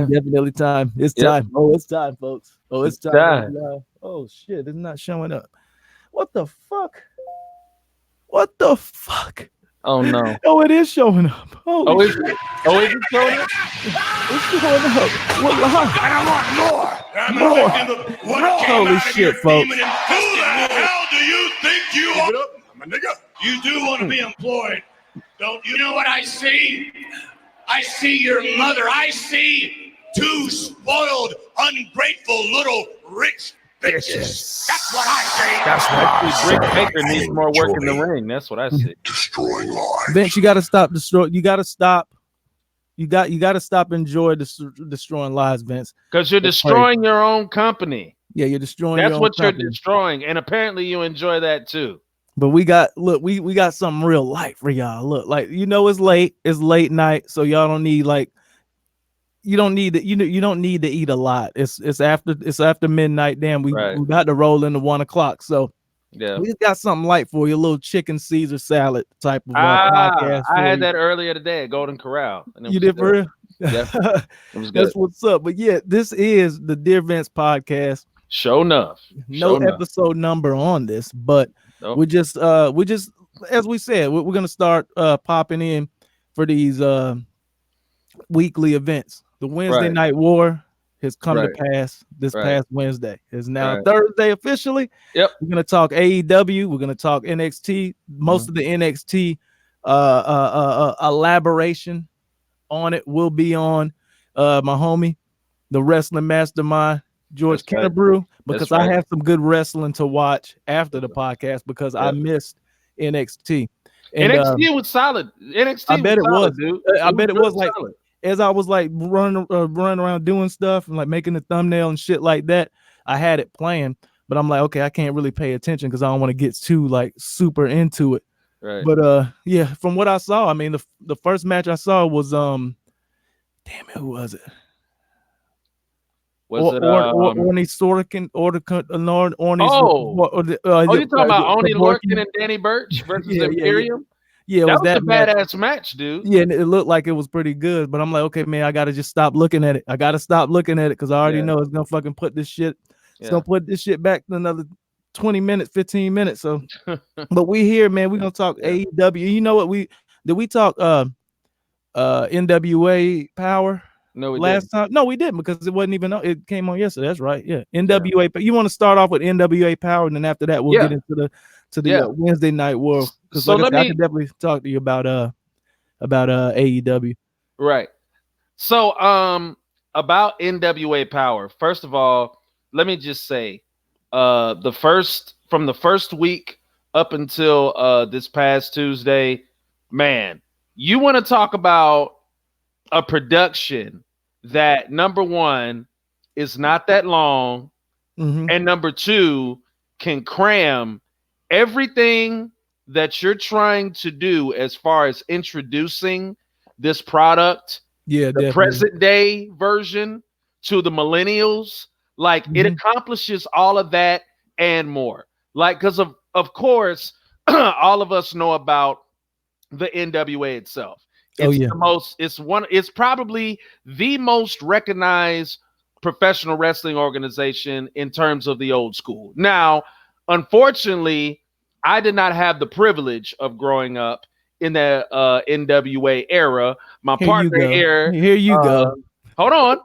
Definitely time. It's Yep. time. Oh, it's time, folks. Oh, it's It's time. time. Oh shit, it's not showing up. What the fuck? What the fuck? Oh no. Oh, it is showing up. Oh, Holy is shit, it? Oh, is it showing up? it's showing up. What live? And I want more. I'm More. infected with what came Holy out of shit, your folks. demon infested. Who the hell do you think you are? I'm a nigga. You do want to be employed, don't you? You know what I see? I see your mother. I see two spoiled, ungrateful little rich bitches. That's what I see. That's what Britt Baker needs more work in the ring. That's what I see. Destroying lives. Vince, you got to stop destroy. You got to stop. You got to stop enjoying destroying lives, Vince. Because you're destroying your own company. Yeah, you're destroying That's your own what company. you're destroying. And apparently you enjoy that too. But we got something real light for y'all. Look, like it's late night, so y'all don't need you don't need to you don't need to eat a lot. It's after midnight. Damn, we about to roll into 1 o'clock. So yeah, we just got something light for you, a little chicken Caesar salad type of podcast. I had that earlier today at Golden Corral. And you did for real? Yeah, it was good. That's what's up. But yeah, this is the Dear Vince podcast. Show enough. No episode number on this, but we just as we said, we're gonna start popping in for these weekly events. The Wednesday Night War has come to pass this past Wednesday. It's now Thursday officially. Yep. We're gonna talk AEW. We're gonna talk NXT. Most of the NXT elaboration on it will be on my homie, the wrestling mastermind, George Kennebrew, because I have some good wrestling to watch after the podcast because I missed NXT. And, NXT was solid. NXT I bet was it solid, was. dude. I bet it was like solid. As I was like running around doing stuff and like making the thumbnail and shit like that, I had it playing, but I'm like, okay, I can't really pay attention because I don't want to get too like super into it. Right. But yeah, from what I saw, I mean the first match I saw was damn it, who was it? Orny Sorkin, Orny. You talking about Oni Lorcan and Danny Burch versus Imperium? Yeah, that was a badass match, dude. Yeah, and it looked like it was pretty good, but I'm like, okay, man, I gotta just stop looking at it. I gotta stop looking at it because I already know it's gonna fucking put this shit. It's gonna put this shit back to another 20 minutes, 15 minutes. So, but we here, man. We're gonna talk AEW. You know what? We talk NWA Power. No, we last time. No, we didn't because it wasn't even. It came on yesterday. That's right. Yeah, NWA. But you want to start off with NWA Power, and then after that, we'll get into the Wednesday Night War. Because so I can definitely talk to you about AEW. Right. So about NWA Power. First of all, let me just say, from the first week up until this past Tuesday, man, you want to talk about a production that number one is not that long, and number two can cram everything that you're trying to do as far as introducing this product, the present day version to the millennials. Like it accomplishes all of that and more. Like, because of course, all of us know about the NWA itself. It's probably the most recognized professional wrestling organization in terms of the old school. Now, unfortunately, I did not have the privilege of growing up in the NWA era. My partner here. Here you go. Hold on.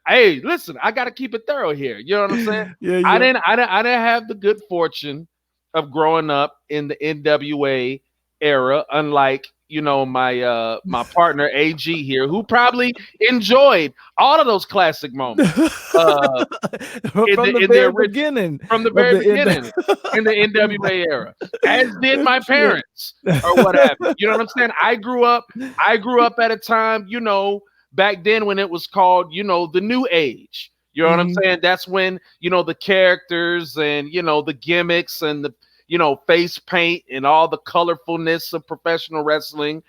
Hey, listen, I got to keep it thorough here. You know what I'm saying? Yeah. I didn't have the good fortune of growing up in the NWA era, unlike my partner AG here, who probably enjoyed all of those classic moments from the very beginning in the NWA era, as did my parents or what have you. You know what I'm saying? I grew up at a time, back then when it was called, the New Age. You know what I'm saying? That's when, the characters and, the gimmicks and the face paint and all the colorfulness of professional wrestling,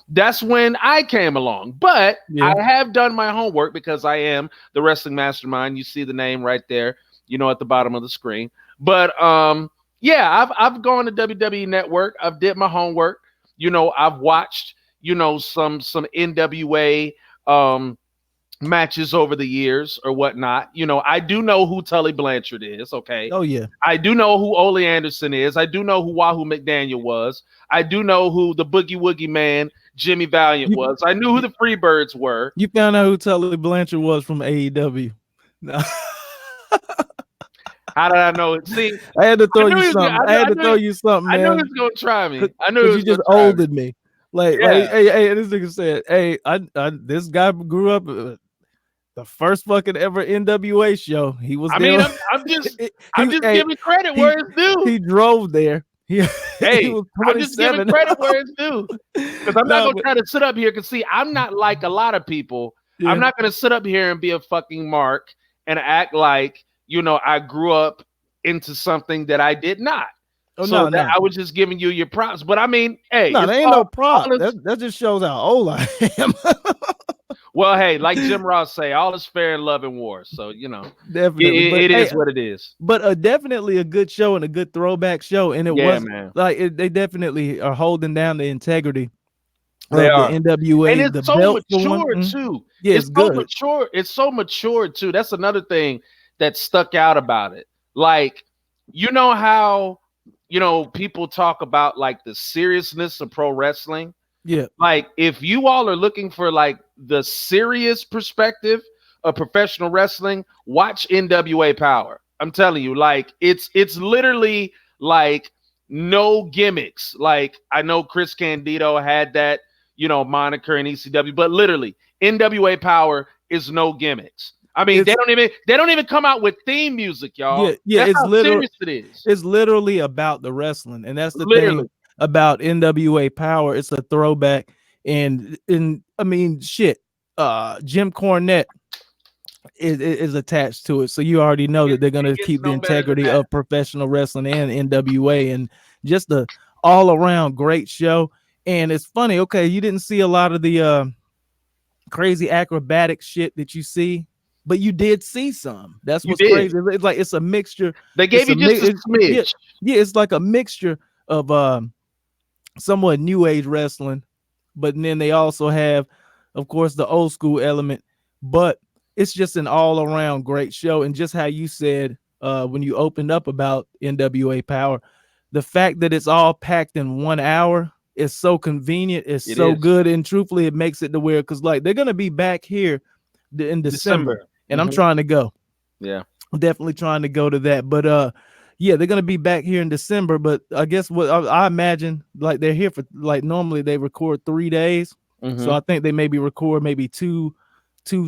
that's when I came along. But I have done my homework because I am the wrestling mastermind. You see the name right there, at the bottom of the screen. But I've gone to WWE Network. I've did my homework. I've watched, some NWA matches over the years or whatnot. You know, I do know who Tully Blanchard is. Okay. Oh yeah. I do know who Ole Anderson is. I do know who Wahoo McDaniel was. I do know who the Boogie Woogie Man Jimmy Valiant was. I knew who the Freebirds were. You found out who Tully Blanchard was from AEW. No. How did I know it? See, I had to throw you something. I had to throw you something, man. I knew he was gonna try me. I knew you just olded me. Like, hey, this nigga said, hey, I this guy grew up the first fucking ever NWA show. He was there. I mean, I'm just giving credit where it's due. He drove there. He was I'm just giving credit where it's due. Because I'm not gonna try to sit up here. Because see, I'm not like a lot of people. Yeah. I'm not gonna sit up here and be a fucking mark and act like, you know, I grew up into something that I did not. Oh, so I was just giving you your props. But I mean, hey, no, there ain't no props. That just shows how old I am. Well, hey, like Jim Ross say, all is fair in love and war. So, you know, definitely it is what it is. But definitely a good show and a good throwback show. And it was like they definitely are holding down the integrity of the NWA. And it's the so mature too. Yeah, it's good. So mature. It's so mature too. That's another thing that stuck out about it. Like, you know how, you know, people talk about like the seriousness of pro wrestling. Yeah. Like, if you all are looking for like the serious perspective of professional wrestling, watch NWA Power. I'm telling you, like, it's literally like no gimmicks. Like, I know Chris Candido had that, you know, moniker in ECW, but literally NWA Power is no gimmicks. I mean, they don't even come out with theme music, y'all. Yeah, that's how serious it is. It's literally about the wrestling, and that's the thing about NWA Power. It's a throwback, and I mean, shit. Jim Cornette is attached to it, so you already know that they're gonna keep the integrity of professional wrestling and NWA, and just the all around great show. And it's funny, okay, you didn't see a lot of the crazy acrobatic shit that you see. But you did see some. That's what's crazy. It's like it's a mixture. They gave you just a smidge. Yeah, it's like a mixture of somewhat new age wrestling, but then they also have, of course, the old school element. But it's just an all around great show. And just how you said when you opened up about NWA Power, the fact that it's all packed in 1 hour is so convenient. It so good, and truthfully, it makes it to where because like they're gonna be back here in December. And I'm trying to go. Yeah, I'm definitely trying to go to that. But yeah, they're gonna be back here in December. But I guess what I imagine, like they're here for like normally they record 3 days. So I think they maybe record maybe two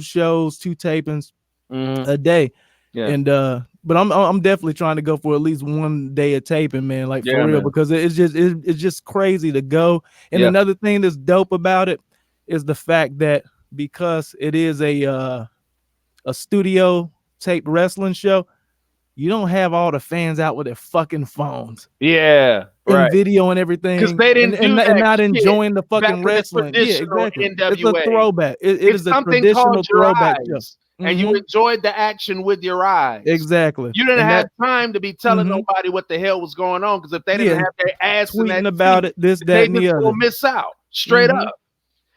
shows, 2 tapings a day. Yeah. And but I'm definitely trying to go for at least 1 day of taping, man. Like for real, because it's just crazy to go. And another thing that's dope about it is the fact that because it is a studio taped wrestling show, you don't have all the fans out with their fucking phones. Yeah, and video and everything. Because they didn't and not enjoying the fucking wrestling. Yeah, exactly. NWA. It's a throwback. It is a traditional throwback show. And you enjoyed the action with your eyes. Exactly. You didn't have time to be telling nobody what the hell was going on, because if they didn't have their ass tweeting about it, this, that, and the other, will miss out straight up.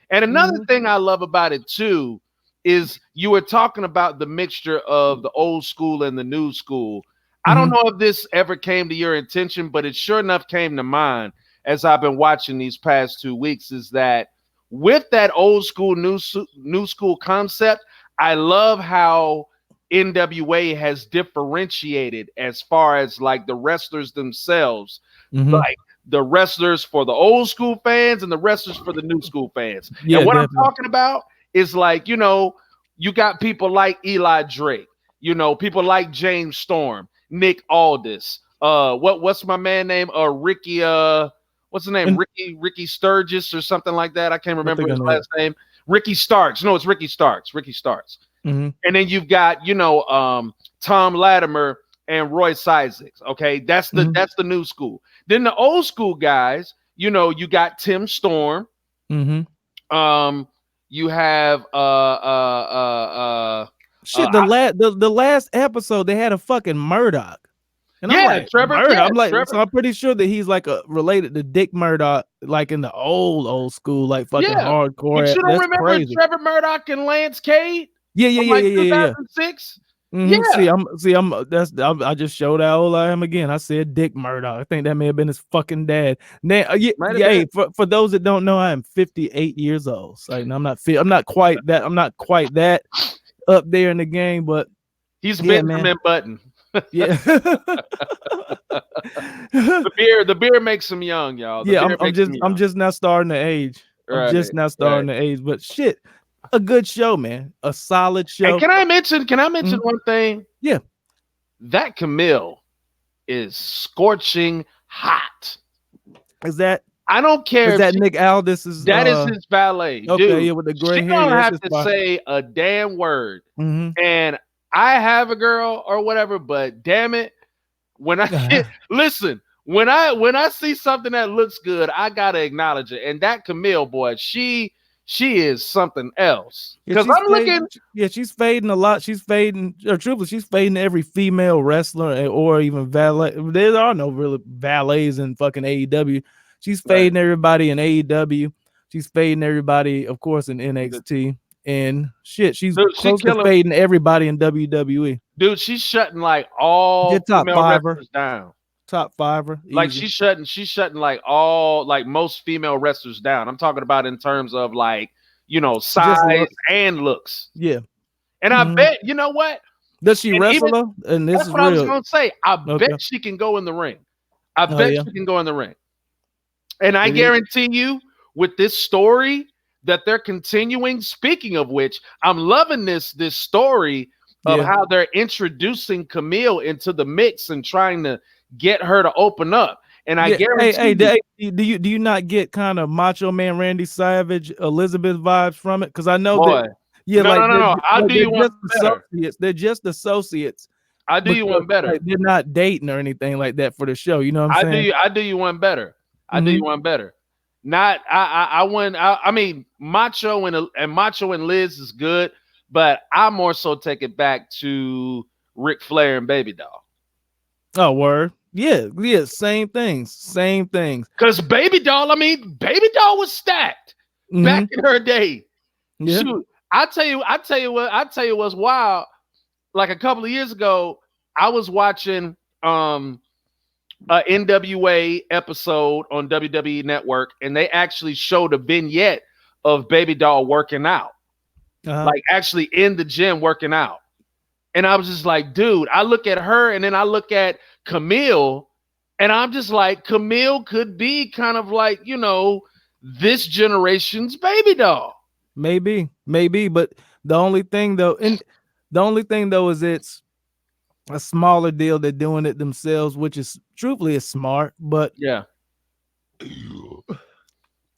And another thing I love about it too is you were talking about the mixture of the old school and the new school. I don't know if this ever came to your attention, but it sure enough came to mine as I've been watching these past 2 weeks, is that with that old school, new school concept, I love how NWA has differentiated as far as like the wrestlers themselves, like the wrestlers for the old school fans and the wrestlers for the new school fans. Yeah, and what I'm talking about is like, you know, you got people like Eli Drake, you know, people like James Storm, Nick Aldis, what's my man name? Ricky, what's the name? Ricky Sturgis or something like that. I can't remember his last name. Ricky Starks. No, it's Ricky Starks. And then you've got, you know, Tom Latimer and Royce Isaacs. Okay, that's the new school. Then the old school guys, you know, you got Tim Storm. You have shit. The last episode they had a fucking Murdoch. And I'm like, Trevor. Murdoch. Yeah, I'm like, Trevor. so I'm pretty sure that he's like related to Dick Murdoch, like in the old school, like fucking hardcore. But you don't That's remember crazy. Trevor Murdoch and Lance Cade? Yeah. Like 2006. Mm-hmm. Yeah. I just showed how old I am again. I said Dick Murdoch. I think that may have been his fucking dad. Now, for those that don't know, I am 58 years old. So I'm not quite that. I'm not quite that up there in the game, but he's Benjamin Button. Yeah. the beer makes him young, y'all. I'm just now starting to age. I'm just now starting to age. But shit, a good show, man. A solid show. And can I mention one thing? Yeah. That Camille is scorching hot. Is that? I don't care. Is that Nick Aldis is that is his valet? Okay, dude, yeah, with the gray hair. She don't have to say a damn word. Mm-hmm. And I have a girl or whatever, but damn it, when I listen, when I see something that looks good, I gotta acknowledge it. And that Camille, boy, she is something else. Because I'm looking. Yeah, she's fading a lot. She's fading, or truthfully, she's fading every female wrestler or even valet. There are no really valets in fucking AEW. She's fading everybody in AEW. She's fading everybody, of course, in NXT. And shit, she's close to fading everybody in WWE. Dude, she's shutting like all female wrestlers down. Top fiver. Like she's shutting like all most female wrestlers down. I'm talking about in terms of like, size and looks. Yeah. And I bet, you know what? Does she wrestle though? And this is what I was gonna say. I bet she can go in the ring. I bet she can go in the ring. And I guarantee you, with this story that they're continuing, speaking of which, I'm loving this story of how they're introducing Camille into the mix and trying to get her to open up. And I guarantee do you not get kind of Macho Man Randy Savage Elizabeth vibes from it? Because I know that no. I'll do you one better. They're just associates. I'll do you one better. Like, they're not dating or anything like that for the show. You know what I'm saying? I do you one better. I do you one better. Not I mean Macho and Liz is good, but I more so take it back to Ric Flair and Baby Doll. Oh, word. Yeah, same things. Because Baby Doll was stacked back in her day. Yeah. Shoot, I tell you what's wild. Like a couple of years ago, I was watching a NWA episode on WWE Network, and they actually showed a vignette of Baby Doll working out, like actually in the gym working out. And I was just like, dude, I look at her and then I look at Camille, and I'm just like, Camille could be kind of like, this generation's Baby Doll. Maybe, but the only thing though is it's a smaller deal. They're doing it themselves, which is truthfully is smart, but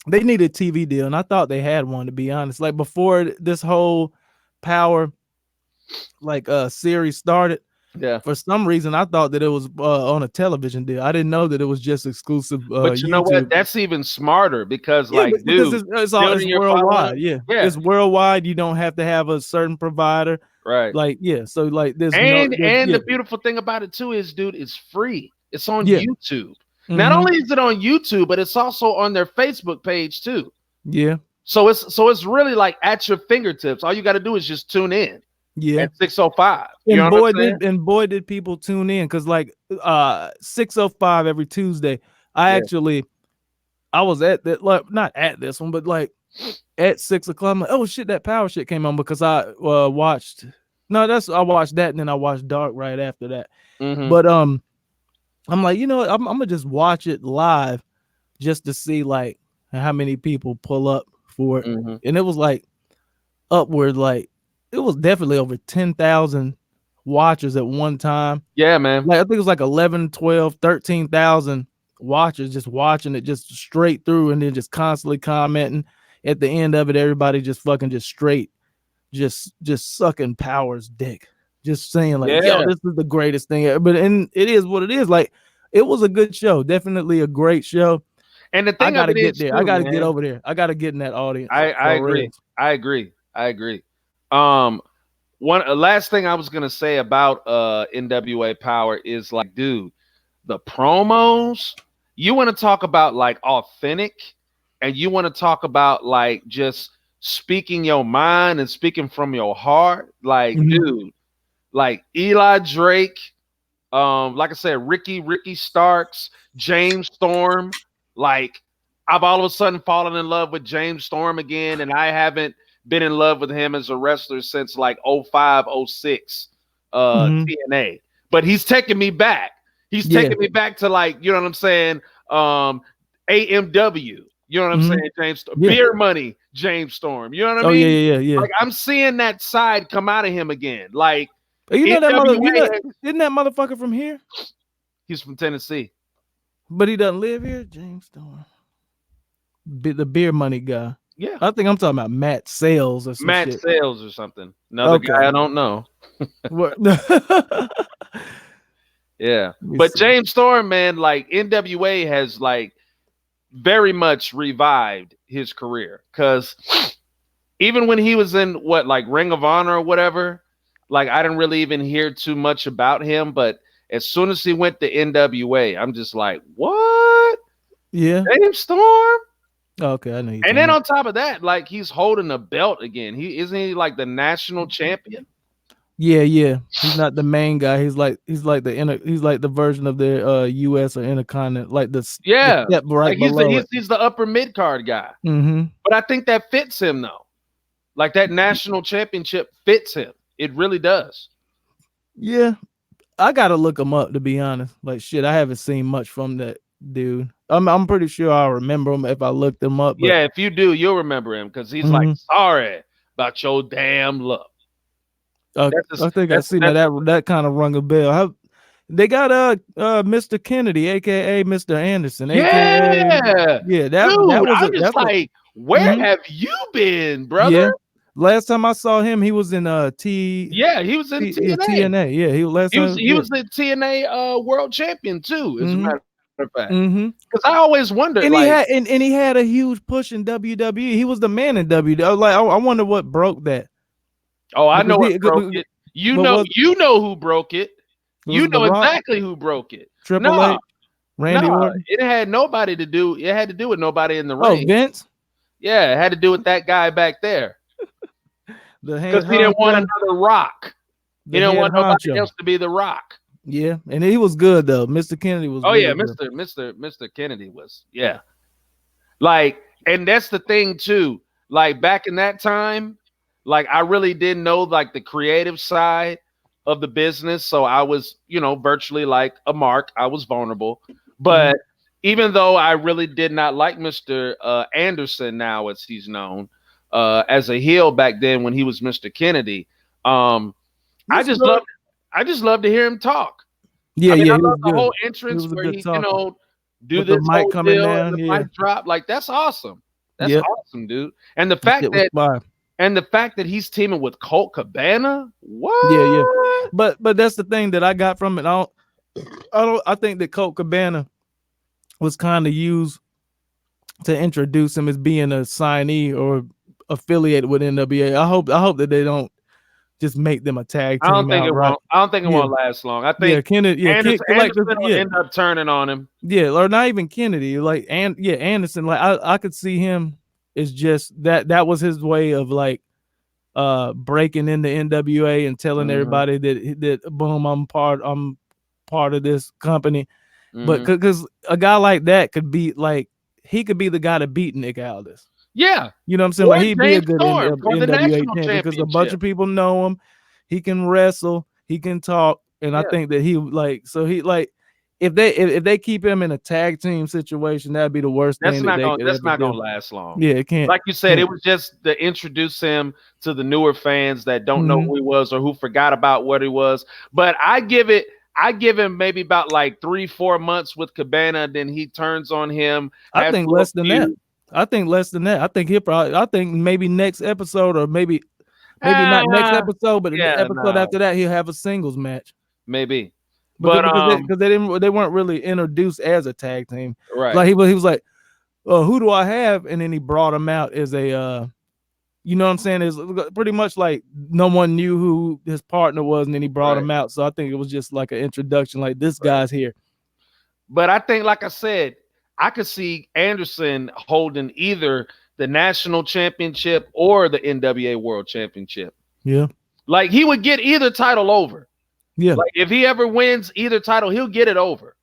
they need a TV deal, and I thought they had one, to be honest. Like before this whole Power series started, for some reason I thought that it was on a television deal. I didn't know that it was just exclusive. But you know what? That's even smarter because because it's worldwide. It's worldwide. You don't have to have a certain provider. Right. So there's the beautiful thing about it too is, dude, it's free. It's on YouTube. Not only is it on YouTube, but it's also on their Facebook page too. Yeah. So it's really like at your fingertips. All you got to do is just tune in. Yeah. At 6:05. And boy did people tune in, because 6:05 every Tuesday. I was at that, not at this one, but at 6 o'clock. I'm like, oh shit, that Power shit came on, because I watched that, and then I watched Dark right after that. But I'm like, I'm gonna just watch it live just to see how many people pull up for it. And it was upward, it was definitely over 10,000 watchers at one time. Yeah, man. I think it was 11, 12, 13,000 watchers just watching it just straight through, and then just constantly commenting. At the end of it, everybody just fucking just sucking Power's dick. Just saying yo, this is the greatest thing ever. But it is what it is. It was a good show. Definitely a great show. And the thing I gotta get there. I gotta get over there. I gotta get in that audience. I agree. last thing I was gonna say about NWA Power is like, dude, the promos. You want to talk about like authentic, and you want to talk about like just speaking your mind and speaking from your heart. Like, dude, like Eli Drake, like I said, Ricky Starks, James Storm. Like, I've all of a sudden fallen in love with James Storm again, and I haven't been in love with him as a wrestler since like 05, 06 TNA. But he's taking me back. He's taking me back to, like, you know what I'm saying? AMW. You know what I'm saying? James Storm. Beer Money, James Storm. You know what I mean? Yeah. Like, I'm seeing that side come out of him again. Like, you know isn't that motherfucker from here? He's from Tennessee. But he doesn't live here? James Storm. The Beer Money guy. Yeah. I think I'm talking about Matt Sales or some Matt shit. Sales or something. Another guy I don't know. Yeah. But James Storm, man, like, NWA has like very much revived his career, because even when he was in like Ring of Honor or whatever, like, I didn't really even hear too much about him. But as soon as he went to NWA, I'm just like, what? Yeah. James Storm? Okay, I know. And then on top of that, like, he's holding a belt again. Isn't he like the national champion? Yeah. He's not the main guy. He's like the version of the US or Intercontinental, like the step right like below he's the upper mid card guy. Mm-hmm. But I think that fits him though. Like, that national championship fits him. It really does. Yeah, I gotta look him up, to be honest. Like, shit, I haven't seen much from that dude. I'm pretty sure I'll remember him if I looked him up. But... yeah, if you do, you'll remember him, because he's like, sorry about your damn luck. I think I seen that kind of rung a bell. They got Mr. Kennedy, aka Mr. Anderson, aka that was like, where have you been, brother? Yeah. Last time I saw him, he was in he was in TNA. Yeah, he was the TNA world champion too, as a matter of fact. Because I always wondered, and like, he had a huge push in WWE. He was the man in WWE. Like, I wonder what broke that. Oh, I know what broke it. You know who broke it. You know exactly who broke it. Triple H, Randy Orton. It had nobody to do. It had to do with nobody in the ring. Oh, Vince. Yeah, it had to do with that guy back there. Because he didn't want another Rock. He didn't want nobody else to be the Rock. Yeah, and he was good though. Mr. Kennedy was. Oh yeah, Mr. Kennedy was. Yeah, like, and that's the thing too. Like, back in that time, like, I really didn't know like the creative side of the business, so I was, virtually like a mark. I was vulnerable, but even though I really did not like Mr. Anderson now, as he's known. As a heel back then when he was Mr. Kennedy, I just love to hear him talk. Yeah, I love the whole entrance where he, do with this mic whole coming deal down, and the mic drop. Like, that's awesome. That's awesome, dude. And the fact that he's teaming with Colt Cabana, what? Yeah. But that's the thing that I got from it. I think that Colt Cabana was kind of used to introduce him as being a signee or affiliated with NWA. I hope that they don't just make them a tag team. I don't think it won't last long. I think Kennedy, Anderson will end up turning on him. Yeah, or not even Kennedy. Like, Anderson. Like, I could see him as just that was his way of like breaking into NWA and telling everybody that boom, I'm part of this company. But because a guy like that could be like, he could be the guy to beat Nick Aldis. Yeah, you know what I'm saying? Like, he'd be a good NWA champion because a bunch of people know him. He can wrestle, he can talk, and I think that if they keep him in a tag team situation, that'd be the worst thing. That's not gonna last long. Yeah, it can't. Like you said, it was just to introduce him to the newer fans that don't know who he was or who forgot about what he was. But I give him maybe about like 3-4 months with Cabana, then he turns on him. I think less than that. I think maybe next episode, or maybe not next episode, but the episode after that, he'll have a singles match. Maybe. Because they weren't really introduced as a tag team. Right. Like, he was like, who do I have? And then he brought him out as a You know what I'm saying? It's pretty much like no one knew who his partner was, and then he brought him out. So I think it was just like an introduction, like this guy's here. But I think, like I said, I could see Anderson holding either the national championship or the NWA World Championship. Yeah. Like he would get either title over. Yeah. Like if he ever wins either title, he'll get it over.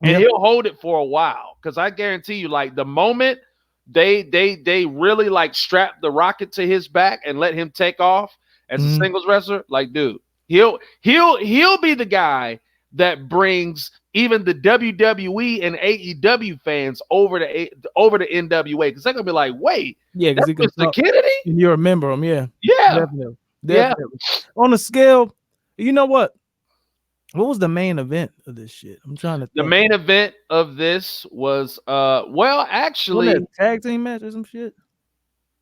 And he'll hold it for a while. Because I guarantee you, like the moment they really like strap the rocket to his back and let him take off as a singles wrestler, like dude, he'll be the guy that brings even the WWE and AEW fans over to NWA, because they're gonna be like, wait, because he can Mr. Kennedy, and you remember him, definitely. On a scale, you know what was the main event of this shit? I'm trying to think. The main event of this was actually tag team match or some shit.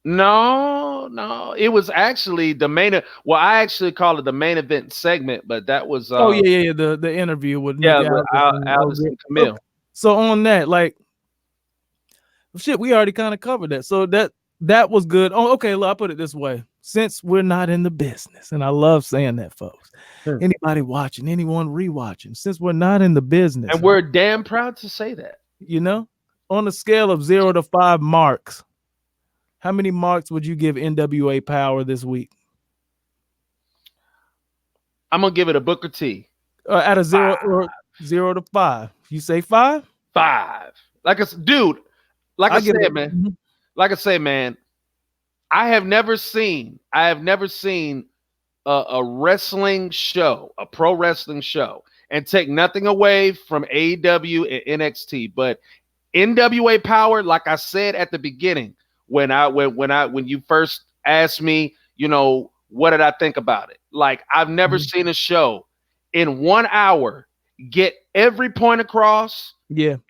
No, it was actually the main. Well, I actually call it the main event segment, but that was the interview with Alice and Camille. Okay. So on that, like, shit, we already kind of covered that. So that was good. Oh, okay. Look, I'll put it this way: since we're not in the business, and I love saying that, folks. Anybody watching, anyone rewatching, since we're not in the business, and we're damn proud to say that. You know, on a scale of 0 to 5 marks. How many marks would you give NWA Power this week? I'm gonna give it a Booker T. Out of 0 to 5. You say 5? 5. Like dude. Like I said, man. Like I say, man. I have never seen a wrestling show, a pro wrestling show, and take nothing away from AEW and NXT, but NWA Power, like I said at the beginning. When you first asked me, you know, what did I think about it? Like, I've never seen a show in 1 hour get every point across,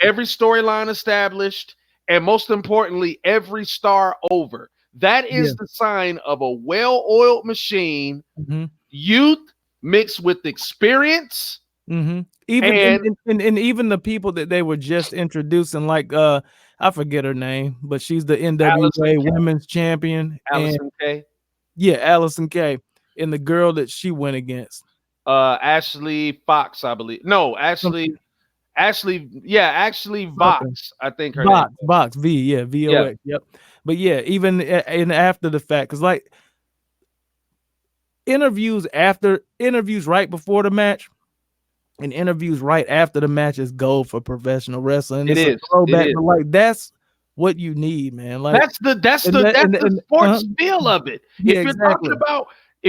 every storyline established, and most importantly, every star over. That is the sign of a well-oiled machine, youth mixed with experience. Even even the people that they were just introducing, like I forget her name, but she's the NWA Women's Champion. Allison Kay. Yeah, Allison Kay. And the girl that she went against. Ashley Fox, I believe. No, Ashley Vox, I think her name. Vox, VOX. Yep. But yeah, even in after the fact, because like interviews right before the match and interviews right after the match is gold for professional wrestling. It's a throwback, but like that's what you need, man. Like that's the sports feel of it. If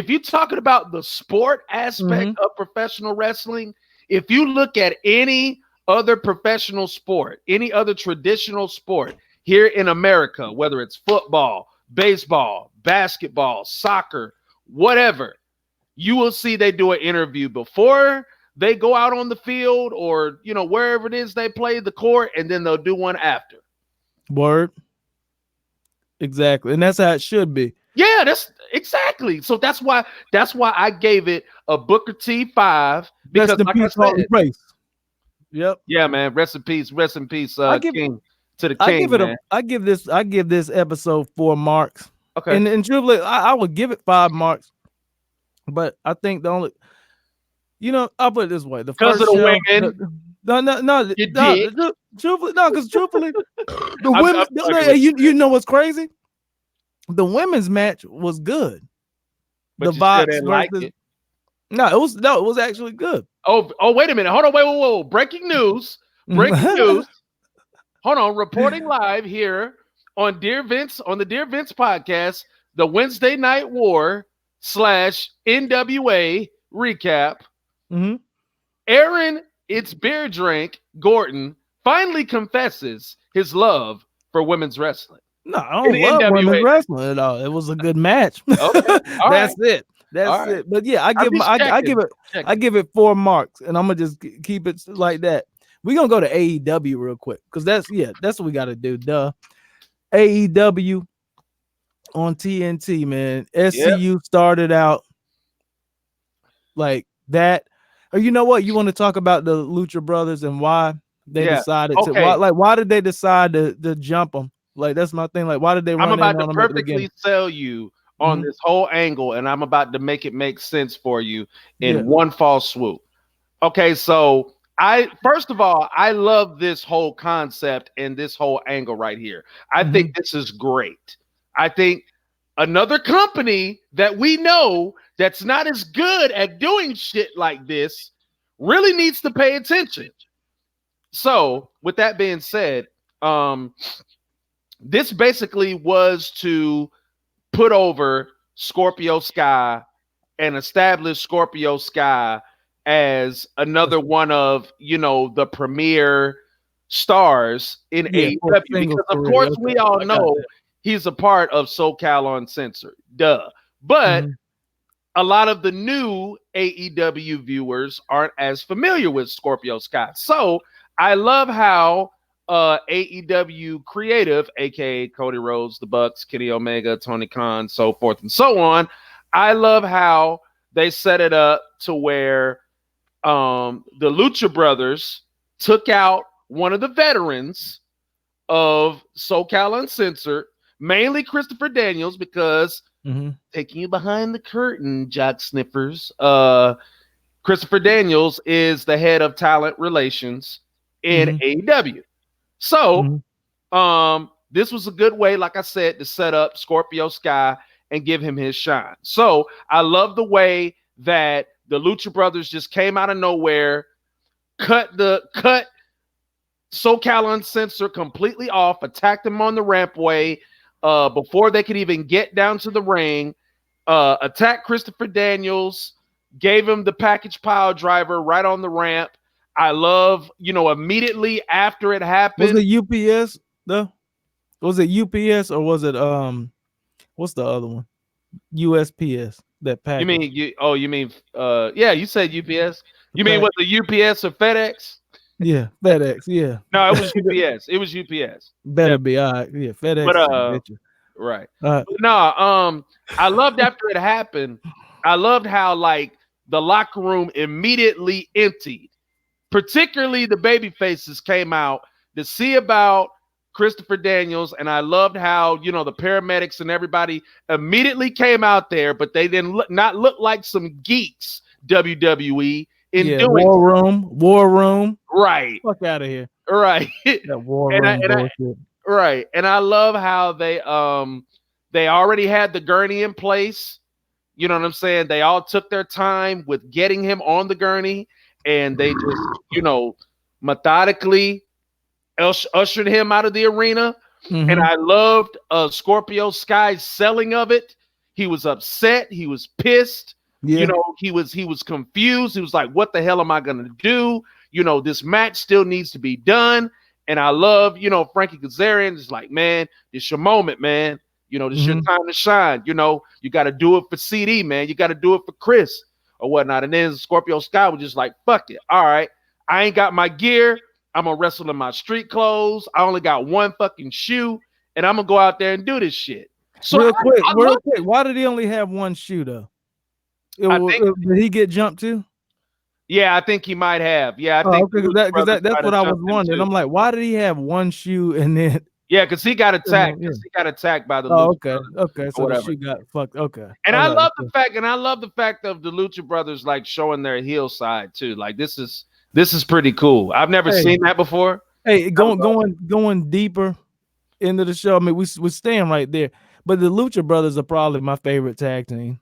you're talking about the sport aspect of professional wrestling, if you look at any other professional sport, any other traditional sport here in America, whether it's football, baseball, basketball, soccer, whatever, you will see they do an interview before they go out on the field or, you know, wherever it is they play the court, and then they'll do one after. Word. Exactly. And that's how it should be. Yeah, that's exactly. So that's why I gave it a Booker T 5, because like I said, yep. Yeah, man. Rest in peace, King to the King. I give this episode 4 marks. Okay. And truthfully, I would give it 5 marks. But I think the only, you know, I'll put it this way: the first show, truthfully, the women. You know what's crazy? The women's match was good. But the Vox versus, like it. No, it was actually good. Oh, wait a minute. Hold on, whoa. Breaking news. Hold on, reporting live here on Dear Vince, on the Dear Vince podcast, the Wednesday Night War / NWA recap. Aaron, it's beer drink, Gordon finally confesses his love for women's wrestling. No, I don't love women's wrestling at all. It was a good match. Okay. That's it. That's it. But yeah, I give it 4 marks, and I'm gonna just keep it like that. We're gonna go to AEW real quick, because that's what we gotta do. Duh. AEW on TNT, man. SCU started out like that. Or you know what? You want to talk about the Lucha Brothers and why they decided to why did they decide to jump them? Like, that's my thing. Like, why did they run? I'm about to perfectly sell you on this whole angle, and I'm about to make it make sense for you in one fall swoop. Okay, so first of all, I love this whole concept and this whole angle right here. I think this is great. I think another company that we know that's not as good at doing shit like this really needs to pay attention. So, with that being said, this basically was to put over Scorpio Sky and establish Scorpio Sky as another one of, the premier stars in AEW. Because, of course, we all know he's a part of SoCal Uncensored. Duh. But a lot of the new AEW viewers aren't as familiar with Scorpio Sky. So I love how AEW Creative, aka Cody Rhodes, the Bucks, Kenny Omega, Tony Khan, so forth and so on. I love how they set it up to where the Lucha Brothers took out one of the veterans of SoCal Uncensored, mainly Christopher Daniels, because taking you behind the curtain, jock sniffers, Christopher Daniels is the head of talent relations in AEW. So, this was a good way, like I said, to set up Scorpio Sky and give him his shine. So, I love the way that the Lucha Brothers just came out of nowhere, cut SoCal Uncensored completely off, attacked him on the rampway before they could even get down to the ring, attacked Christopher Daniels, gave him the package pile driver right on the ramp. I love, immediately after it happened. Was it UPS though? Was it UPS or was it what's the other one? USPS. That package. You mean you said UPS. You mean was the UPS or FedEx? Yeah, FedEx. Yeah. No, it was UPS. It was UPS. Better be all right. Yeah, FedEx. But right. No, I loved after it happened. I loved how the locker room immediately emptied. Particularly the baby faces came out to see about Christopher Daniels, and I loved how the paramedics and everybody immediately came out there, but they didn't not look like some geeks. WWE in doing war room, right? Fuck out of here, right? That war room bullshit. Right, and I love how they already had the gurney in place. You know what I'm saying? They all took their time with getting him on the gurney. And they just, methodically ushered him out of the arena. And I loved Scorpio Sky's selling of it. He was upset. He was pissed. Yeah. He was confused. He was like, what the hell am I going to do? This match still needs to be done. And I love, Frankie Kazarian is like, man, it's your moment, man. This is your time to shine. You got to do it for CD, man. You got to do it for Chris. Or whatnot. And then Scorpio Sky was just like, fuck it. All right. I ain't got my gear. I'm going to wrestle in my street clothes. I only got one fucking shoe. And I'm going to go out there and do this shit. So real quick. Why did he only have one shoe, though? Did he get jumped too? Yeah, I think he might have. Yeah, I think because that's what I was wondering. I'm like, why did he have one shoe and then? Yeah, because he got attacked. Yeah. He got attacked by the Lucha Brothers. So the shoe got fucked. Okay. And I love the fact of the Lucha Brothers showing their heel side too. This is pretty cool. I've never seen that before. Hey, going deeper into the show. I mean, we're staying right there. But the Lucha Brothers are probably my favorite tag team.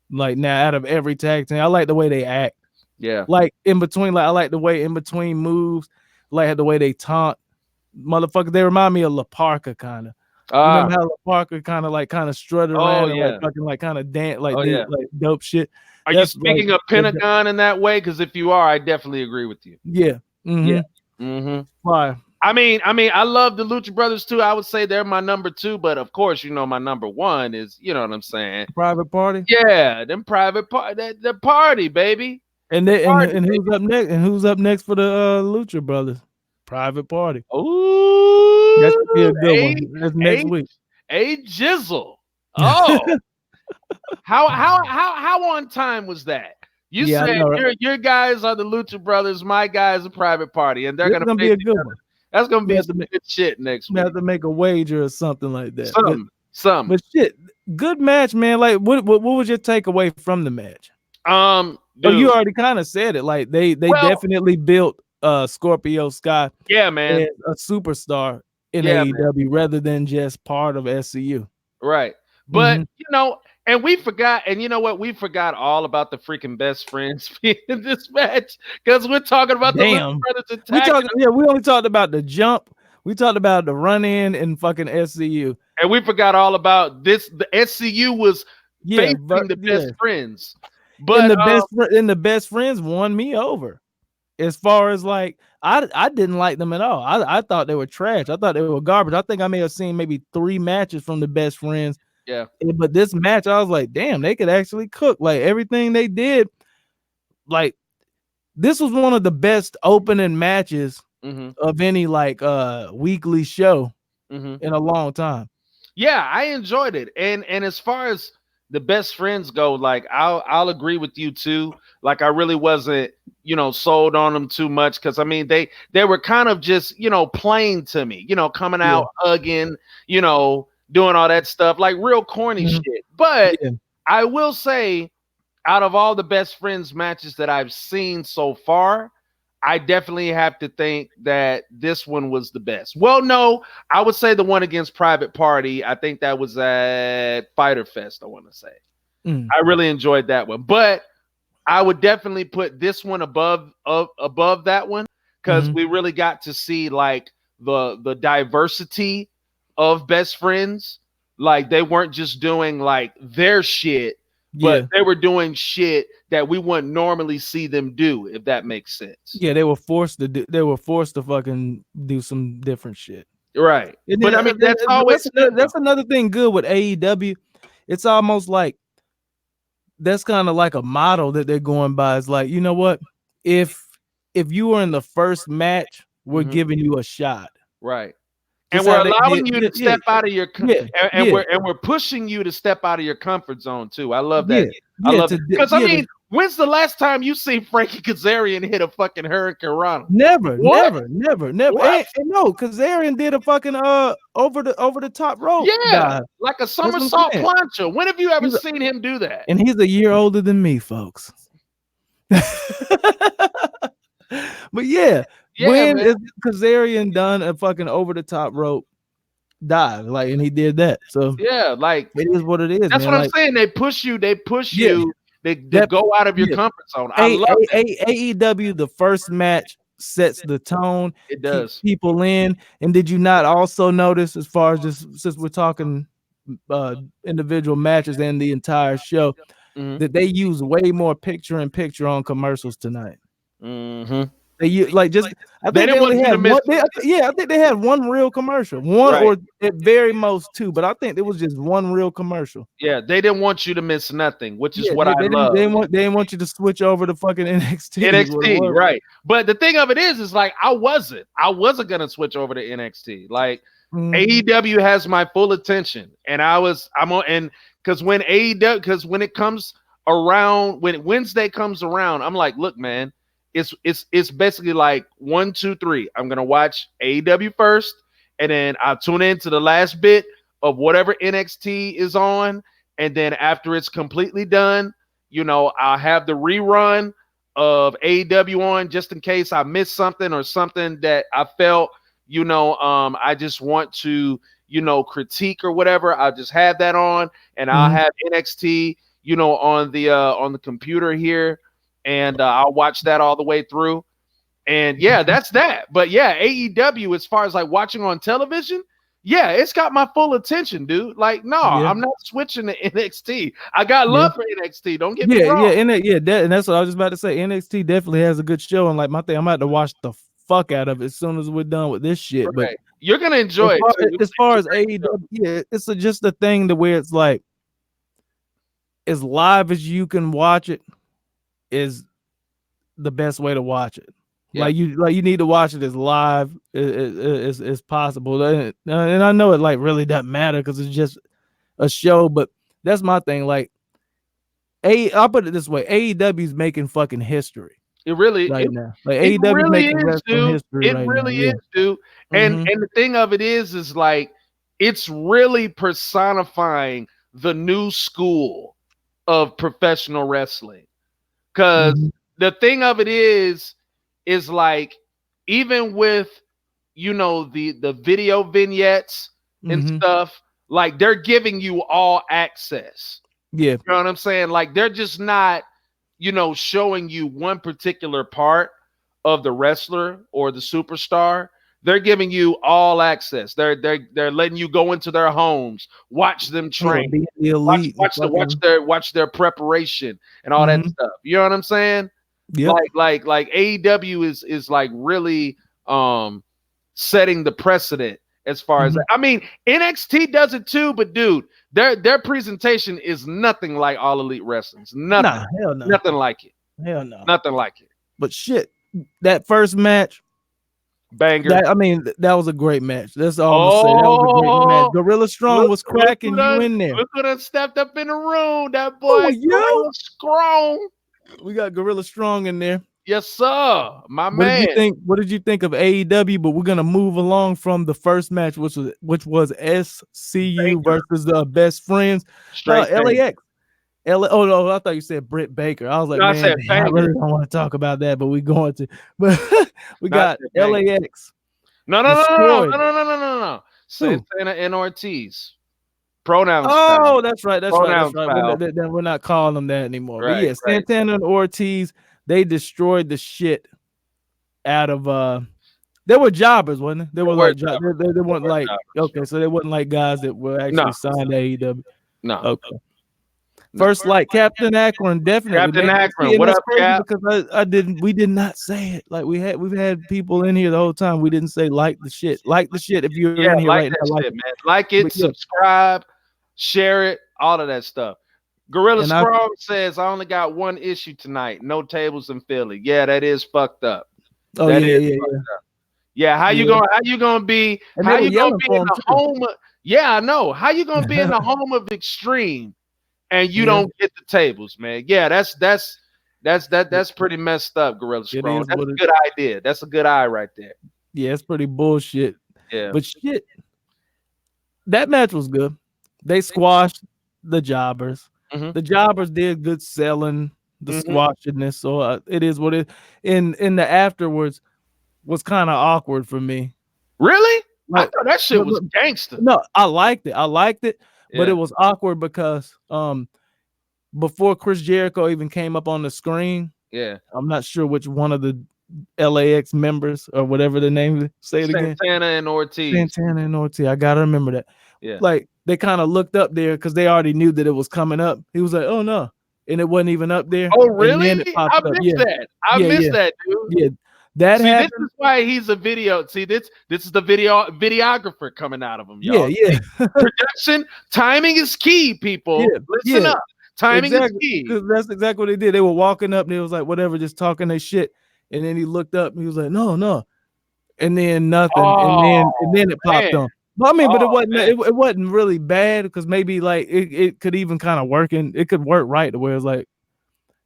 Now, out of every tag team, I like the way they act. Yeah. In between, I like the way in between moves, the way they taunt. Motherfucker, they remind me of La Parka kind of. Remember how La Parka kind of strutted around and fucking kind of dance dope shit. Are you speaking of Pentagon in that way? Because if you are, I definitely agree with you. Yeah. Yeah. Why? I mean, I love the Lucha Brothers too. I would say they're my number 2, but of course, my number 1 is, you know what I'm saying? Private Party. Yeah, them Private Party, the party, baby. And who's up next? And who's up next for the Lucha Brothers? Private Party. Ooh, that should be a good one. That's next week. Jizzle. Oh, how on time was that? You said your guys are the Lucha Brothers, my guys are Private Party, and they're gonna be a good one. That's gonna be some good shit next week. We have to make a wager or something like that. Some. But shit, good match, man. Like, what was your takeaway from the match? Oh, you Dude. already kind of said it. Like, they Well, definitely built Scorpio Sky yeah, man. as a superstar in Yeah, man. AEW rather than just part of SCU. Right. But and we forgot, and you know what? We forgot all about the freaking best friends being in this match because we're talking about the Lucha Damn. Brothers We attacking talked, yeah, we only talked about the jump. We talked about the run in and fucking SCU. and we forgot all about this. The SCU was Yeah, facing the best friends. And But the best friends won me over. As far as like, I didn't like them at all. I thought they were trash. I thought they were garbage. I think I may have seen maybe 3 matches from the best friends. yeah. But this match, I was like, damn, they could actually cook. Like everything they did, like this was one of the best opening matches of any like weekly show in a long time. Yeah, I enjoyed it. And as far as the best friends go, like I'll agree with you too. Like I really wasn't, sold on them too much because I mean they were kind of just, plain to me, coming out hugging, doing all that stuff, like real corny shit. But I will say, out of all the best friends matches that I've seen so far, I definitely have to think that this one was the best. Well, no, I would say the one against Private Party. I think that was at Fyter Fest, I want to say. I really enjoyed that one. But I would definitely put this one above that one because we really got to see like the diversity of best friends. Like they weren't just doing like their shit, but they were doing shit that we wouldn't normally see them do, if that makes sense. Yeah, they were forced to fucking do some different shit. Right. But I mean, that's always that's another thing good with AEW. It's almost like that's kind of like a model that they're going by. It's like, you know what? If you were in the first match, we're giving you a shot. Right. And we're allowing you to step out of your and we're pushing you to step out of your comfort zone too. I love that. I love it. Because I mean, when's the last time you seen Frankie Kazarian hit a fucking Hurricane Rana? Never. And no, Kazarian did a fucking over the top rope. Yeah, like a somersault plancha. When have you ever seen him do that? And he's a year older than me, folks. But when is Kazarian done a fucking over the top rope dive? Like, and he did that. So yeah, like it is what it is. That's what I'm saying. They push you. They go out of your comfort zone. I love AEW. The first match sets the tone. It does. Keeps people in. And did you not also notice, as far as just since we're talking individual matches and the entire show, that they use way more picture-in-picture on commercials tonight? They like just I think they only had one. I think they had one real commercial, or at very most 2, but I think it was just one real commercial. Yeah, they didn't want you to miss nothing, which is what I love. They didn't want you to switch over to fucking NXT. NXT, right? But the thing of it is like I wasn't gonna switch over to NXT. Like AEW has my full attention, and I'm on, and because when it comes around, when Wednesday comes around, I'm like, look, man. It's basically like 1, 2, 3. I'm gonna watch AEW first, and then I'll tune into the last bit of whatever NXT is on, and then after it's completely done, I'll have the rerun of AEW on just in case I missed something or something that I felt, I just want to, critique or whatever. I'll just have that on, and I'll have NXT, on the computer here. And I'll watch that all the way through. And that's that. But AEW, as far as like watching on television, it's got my full attention, dude. Like, no, I'm not switching to NXT. I got love for NXT. Don't get me wrong. And that's what I was just about to say. NXT definitely has a good show. And like my thing, I'm about to watch the fuck out of it as soon as we're done with this shit. Right. But you're gonna enjoy it. As far as AEW, it's just a thing to where it's like as live as you can watch it is the best way to watch it. Like you need to watch it as live as possible. And I know it like really doesn't matter because it's just a show, but that's my thing. Like I'll put it this way: AEW is making fucking history. It really now. Like AEW really is, dude. History it really is, dude. And the thing of it is like it's really personifying the new school of professional wrestling. Because the thing of it is like, even with, you know, the video vignettes and stuff, like they're giving you all access. Yeah. You know what I'm saying? Like they're just not, you know, showing you one particular part of the wrestler or the superstar. They're giving you all access. They're letting you go into their homes, watch them train, be the elite, watch their preparation and all that stuff. You know what I'm saying? Yep. Like AEW is like really setting the precedent as far as, I mean, NXT does it too, but dude, their presentation is nothing like All Elite Wrestling's. Nothing. Nah, hell no. Nothing like it. Hell no. Nothing like it. But shit, that first match, banger. That was a great match. That's all I'm gonna say. That was a great match. Gorilla Strong was cracking you in there. Look who done stepped up in the room. That boy, Gorilla Strong. We got Gorilla Strong in there. Yes, sir. My man. What did you think of AEW? But we're gonna move along from the first match, which was SCU versus the Best Friends. LAX. Oh no, I thought you said Britt Baker. I was like, man, I really don't want to talk about that, but we're going to. But we got LAX. No. Santana and Ortiz. Pronouns. Oh, that's right. We're not calling them that anymore. Right, but yeah, Santana and Ortiz, they destroyed the shit out of they were jobbers, wasn't they? They weren't like okay, so they wasn't like guys that were actually signed to AEW. No. Okay. First Light, Captain Akron, definitely. Captain Akron, what up, Cap? Because we did not say it. Like we've had people in here the whole time. We didn't say like the shit. Like the shit if you're in here right now. Man. Like it, subscribe, share it, all of that stuff. Gorilla Strong says, I only got one issue tonight. No tables in Philly. Yeah, that is fucked up. Oh, yeah. How you gonna be in the home of, I know. How you gonna be in the home of Extreme and you don't get the tables, man? Yeah, that's pretty messed up, Gorilla Strong. That's a good idea. That's a good eye right there. Yeah, it's pretty bullshit. Yeah. But shit, that match was good. They squashed the jobbers. The jobbers did good selling the squashedness. So it is what it in the afterwards was kind of awkward for me. Really? I thought that shit was gangster. No, I liked it, but it was awkward because before Chris Jericho even came up on the screen, I'm not sure which one of the LAX members or whatever the name is. Say it again. Santana and Ortiz. I gotta remember that. Yeah. Like they kind of looked up there because they already knew that it was coming up. He was like, "Oh no," and it wasn't even up there. Oh really? I missed that. I missed that, dude. Yeah. That happened. This is why he's a video. See, this is the videographer coming out of him, y'all. Yeah. Production, timing is key, people. Listen up. Timing is key. That's exactly what they did. They were walking up and it was like whatever, just talking their shit. And then he looked up and he was like, no. And then nothing. And then it popped on. But I mean, it wasn't really bad because maybe like it could even kind of work and it could work right to where it's like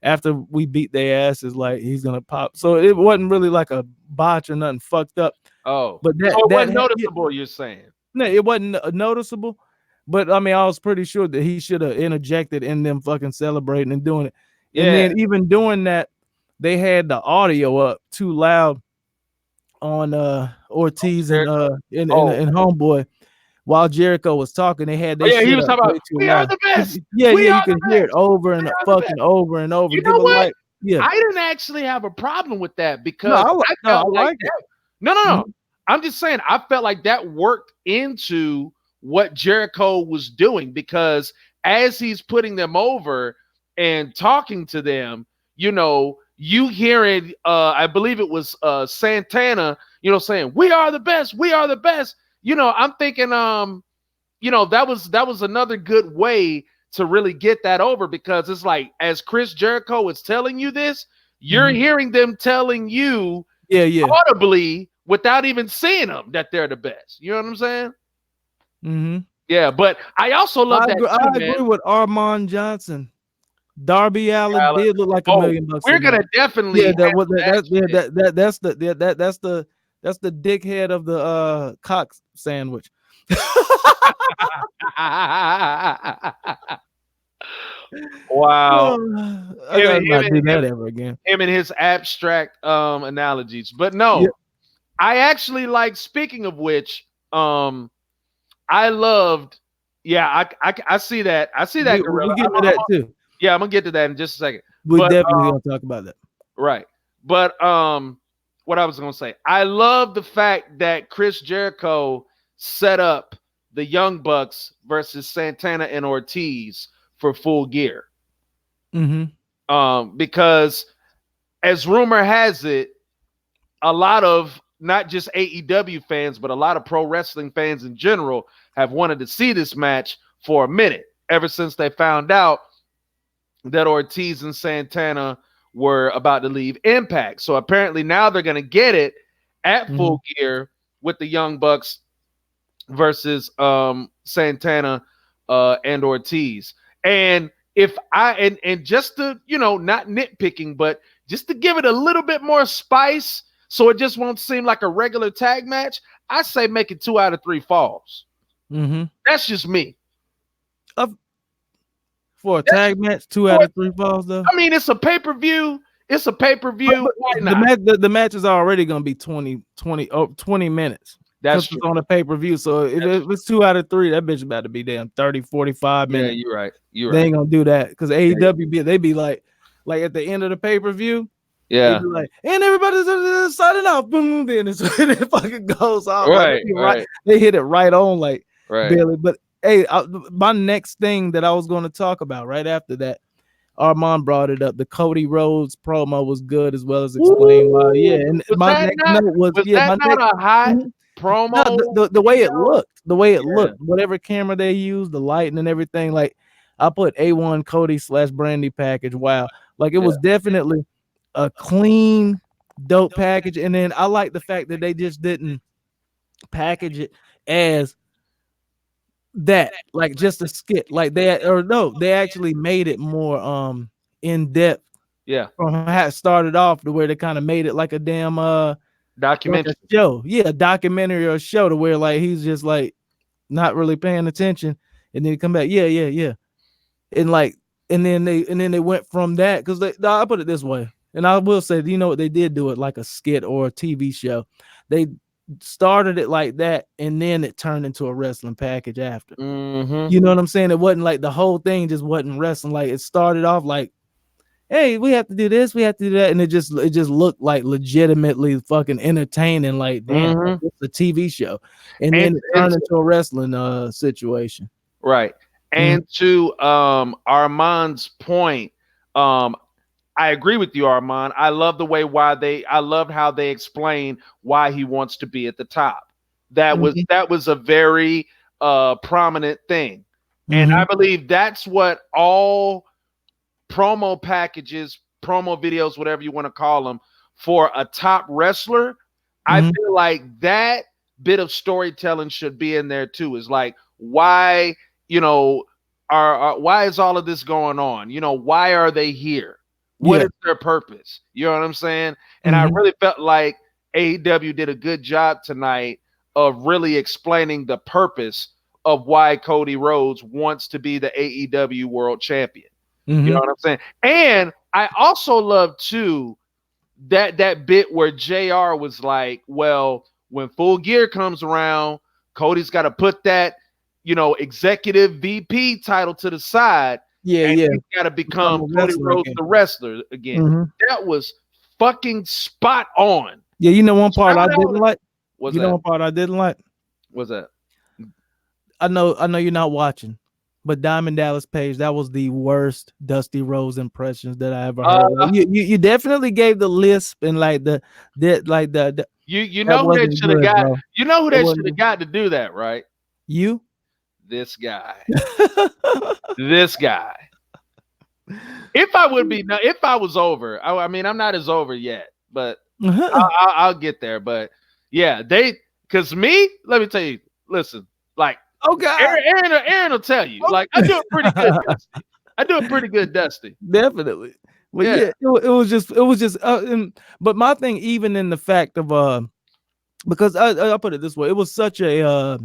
after we beat their asses, like he's gonna pop. So it wasn't really like a botch or nothing fucked up. Oh, but it wasn't noticeable. You're saying? No, it wasn't noticeable. But I mean, I was pretty sure that he should have interjected in them fucking celebrating and doing it. Yeah. And then even doing that, they had the audio up too loud on Ortiz and Homeboy. While Jericho was talking, they had that he was talking about we are the best. Yeah, you can hear it over and fucking over and over. You know what? I didn't actually have a problem with that because I like that. No. I'm just saying I felt like that worked into what Jericho was doing because as he's putting them over and talking to them, you know, you hearing I believe it was Santana, you know, saying we are the best. You know, I'm thinking, you know, that was another good way to really get that over because it's like as Chris Jericho is telling you this, you're hearing them telling you audibly without even seeing them that they're the best. You know what I'm saying? Mm-hmm. Yeah, but I also love that. I agree with Armand Johnson. Darby Allin did look like $1 million. We're gonna definitely that's the dickhead of the cock sandwich. Wow. I gotta not do that ever again. Him and his abstract analogies. But no, I actually like, speaking of which, I loved, I see that. I see that, Gorilla. We'll get to that too. Yeah, I'm gonna get to that in just a second. We're definitely gonna talk about that. Right. But what I was gonna say, I love the fact that Chris Jericho set up the Young Bucks versus Santana and Ortiz for Full Gear. Because as rumor has it, a lot of not just AEW fans, but a lot of pro wrestling fans in general have wanted to see this match for a minute, ever since they found out that Ortiz and Santana were about to leave Impact. So apparently now they're going to get it at Full Gear with the Young Bucks versus Santana and Ortiz. And and just to, not nitpicking, but just to give it a little bit more spice, so it just won't seem like a regular tag match, I say make it 2 out of 3 falls. That's just me. For a tag match, 2 out of 3 falls, though. I mean, it's a pay-per-view. It's a pay-per-view. Why not? The match is already going to be 20 minutes. That's true. It's on a pay-per-view. So if it's 2 out of 3, that bitch about to be damn 30, 45 minutes. Yeah, you're right. They ain't going to do that. Because AEW, they be like at the end of the pay-per-view, yeah, like, and everybody's signing off. Boom, then it fucking goes off. Right. They hit it right on, like, right. barely. But hey, my next thing that I was going to talk about right after that, Armand brought it up. The Cody Rhodes promo was good, as well as explain why. Yeah, and my next note was a hot promo. No, the way it looked, whatever camera they used, the lighting and everything. Like, I put A1 Cody / Brandy package. Wow, like it was definitely a clean, dope package. And then I like the fact that they just didn't package it as that, like just a skit, like they actually made it more in depth. Yeah, from how it started off to where they kind of made it like a damn documentary show. Yeah, a documentary or a show to where like he's just like not really paying attention, and then he come back, yeah, and then they went from that, because I put it this way, and I will say, what they did do it like a skit or a TV show. They started it like that, and then it turned into a wrestling package after. You know what I'm saying? It wasn't like the whole thing just wasn't wrestling. Like, it started off like, hey, we have to do this, we have to do that, and it just looked like legitimately fucking entertaining. Like, damn, it's a TV show, and then it turned into a wrestling situation. Right. And to Armand's point, I agree with you, Armand. I love the way I loved how they explain why he wants to be at the top. That was a very prominent thing. And I believe that's what all promo packages, promo videos, whatever you want to call them, for a top wrestler, I feel like that bit of storytelling should be in there too. Is like, why, why is all of this going on? Why are they here? What is their purpose? You know what I'm saying? And I really felt like AEW did a good job tonight of really explaining the purpose of why Cody Rhodes wants to be the AEW World Champion. You know what I'm saying? And I also love too that bit where JR was like, well, when Full Gear comes around, Cody's got to put that, executive VP title to the side. He's got to become Cody Rhodes the wrestler again. That was fucking spot on. Yeah, one part I didn't like. One part I didn't like? What's that? I know you're not watching, but Diamond Dallas Page, that was the worst Dusty Rhodes impressions that I ever heard. You definitely gave the lisp and like the you know who they should have got. Bro. You know who they should have got to do that, right? You. This guy. This guy. If I was over, I mean, I'm not as over yet, but I'll get there. But yeah, because me, let me tell you, listen, like, Aaron will tell you, like, I do it pretty good. Dusty. I do it pretty good, Dusty. Definitely. Well, yeah, it was just, but my thing, even in the fact of, because I put it this way, it was such a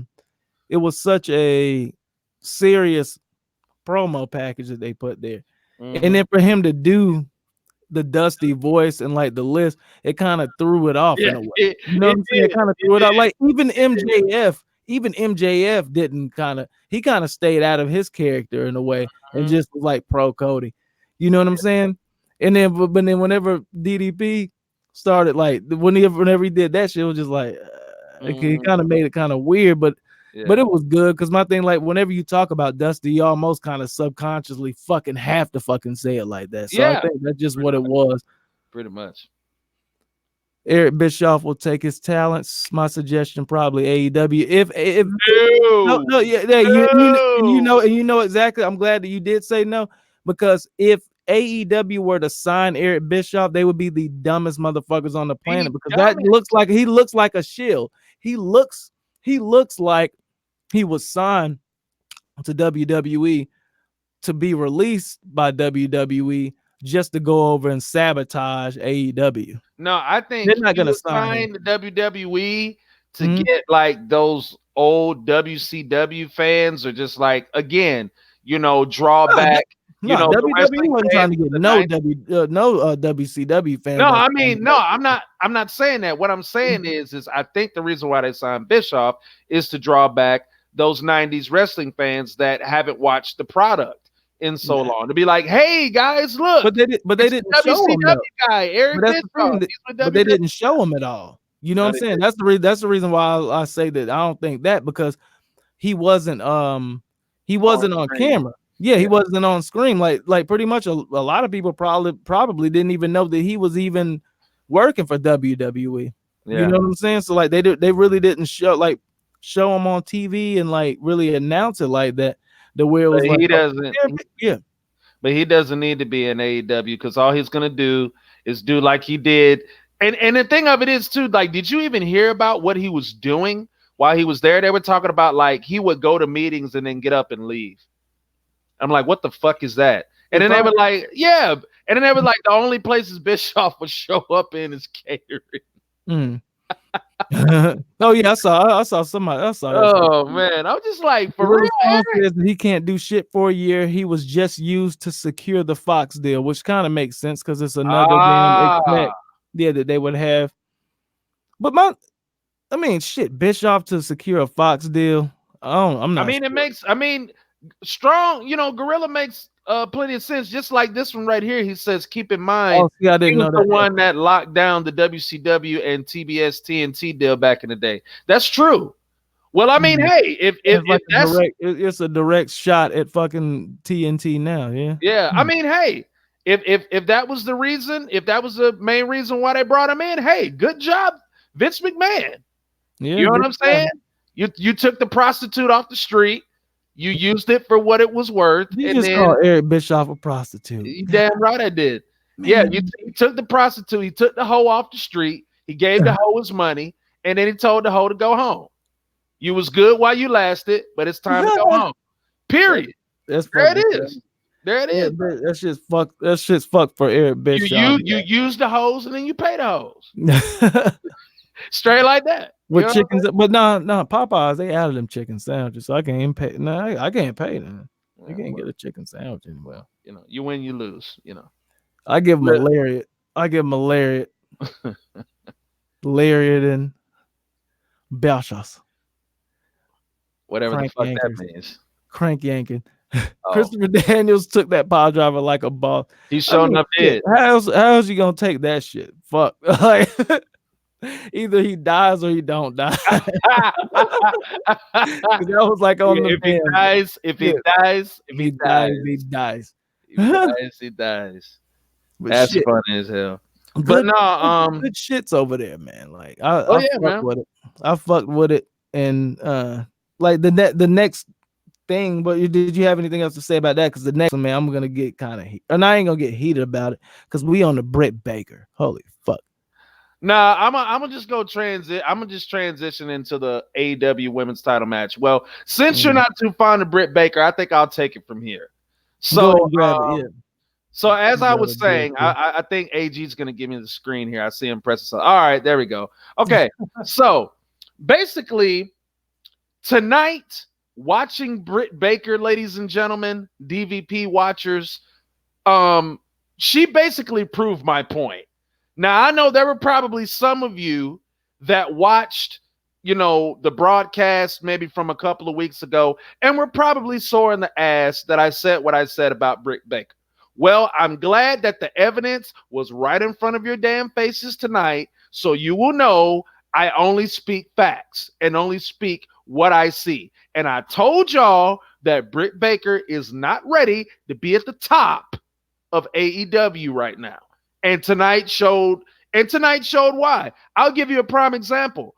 it was such a serious promo package that they put there. And then for him to do the dusty voice and like the list, it kind of threw it off in a way. You know what I'm saying? It kind of threw it out. Like even MJF didn't he kind of stayed out of his character in a way and just was like pro Cody. You know what I'm saying? And then but then whenever DDP started, like whenever he did that shit, it was just like it kind of made it kind of weird, but it was good because my thing, like whenever you talk about Dusty, you almost kind of subconsciously fucking have to fucking say it like that. So I think that's just what it was. Pretty much. Eric Bischoff will take his talents. My suggestion probably AEW. You know exactly. I'm glad that you did say no, because if AEW were to sign Eric Bischoff, they would be the dumbest motherfuckers on the planet, because that he looks like a shill. He looks like he was signed to WWE to be released by WWE just to go over and sabotage AEW. No, I think they're not gonna sign the WWE to get like those old WCW fans, or just like again, draw back. WWE wasn't trying to get no WCW fans. No, I mean, no, I'm not saying that. What I'm saying is I think the reason why they signed Bischoff is to draw back those 90s wrestling fans that haven't watched the product in so long, to be like, hey guys, look. But they didn't show him though. Guy, Eric Bischoff, but they didn't show him at all. You know what I'm saying? That's the reason why I say that I don't think that, because he wasn't on camera. Yeah, he wasn't on screen. Like pretty much a lot of people probably didn't even know that he was even working for WWE. Yeah. You know what I'm saying? So like they really didn't show him on TV and like really announce it like that. The where it was he doesn't. But he doesn't need to be in AEW, because all he's gonna do is do like he did. And the thing of it is too, like, did you even hear about what he was doing while he was there? They were talking about like he would go to meetings and then get up and leave. I'm like, what the fuck is that? And then they were like, yeah. And then they were like, the only places Bischoff would show up in is catering. Oh yeah, I saw somebody. Oh man, I was just like, for real. Says that he can't do shit for a year. He was just used to secure the Fox deal, which kind of makes sense because it's another that they would have. But shit, Bischoff to secure a Fox deal. I'm not. Strong, Gorilla makes plenty of sense. Just like this one right here, he says, keep in mind, I didn't know the one that locked down the WCW and TBS TNT deal back in the day. That's true. Well, I mean, hey, if it's a direct shot at fucking TNT now, yeah. Yeah, I mean, hey, if that was the reason, if that was the main reason why they brought him in, hey, good job, Vince McMahon. Yeah, you know what I'm saying? You took the prostitute off the street. You used it for what it was worth. You just called Eric Bischoff a prostitute. You damn right I did. Man. Yeah, he took the prostitute. He took the hoe off the street. He gave the hoe his money, and then he told the hoe to go home. You was good while you lasted, but it's time to go home. Period. There it is. That's just fucked. That's just fucked for Eric Bischoff. You use the hoes and then you pay the hoes. Straight like that. With chickens, but no, Popeyes, they added them chicken sandwiches, so I can't even pay. No, I can't pay them. You can't get a chicken sandwich anywhere. You win, you lose. I give them a lariat. Lariat and Belchas. Whatever the fuck that means. Crank yanking. Christopher Daniels took that pile driver like a boss. He's showing up dead. How's he gonna take that shit? Fuck. Like, either he dies or he don't die. That was like on the If he dies, he dies. He dies. That's funny as hell. But no, good shit's over there, man. Like I fucked with it. I fucked with it, and like the next thing. But did you have anything else to say about that? Because the next one, man, I'm gonna get kind of and I ain't gonna get heated about it because we on the Britt Baker. Holy fuck. Nah, I'm gonna just go transit. I'm gonna just transition into the AEW women's title match. Well, since you're not too fond of Britt Baker, I think I'll take it from here. So, so as I was saying, I think AG's gonna give me the screen here. I see him press it. All right, there we go. Okay, so basically, Tonight, watching Britt Baker, ladies and gentlemen, DVP watchers, she basically proved my point. Now, I know there were probably some of you that watched, the broadcast maybe from a couple of weeks ago, and were probably sore in the ass that I said what I said about Britt Baker. Well, I'm glad that the evidence was right in front of your damn faces tonight, so you will know I only speak facts and only speak what I see. And I told y'all that Britt Baker is not ready to be at the top of AEW right now. And tonight showed why. I'll give you a prime example.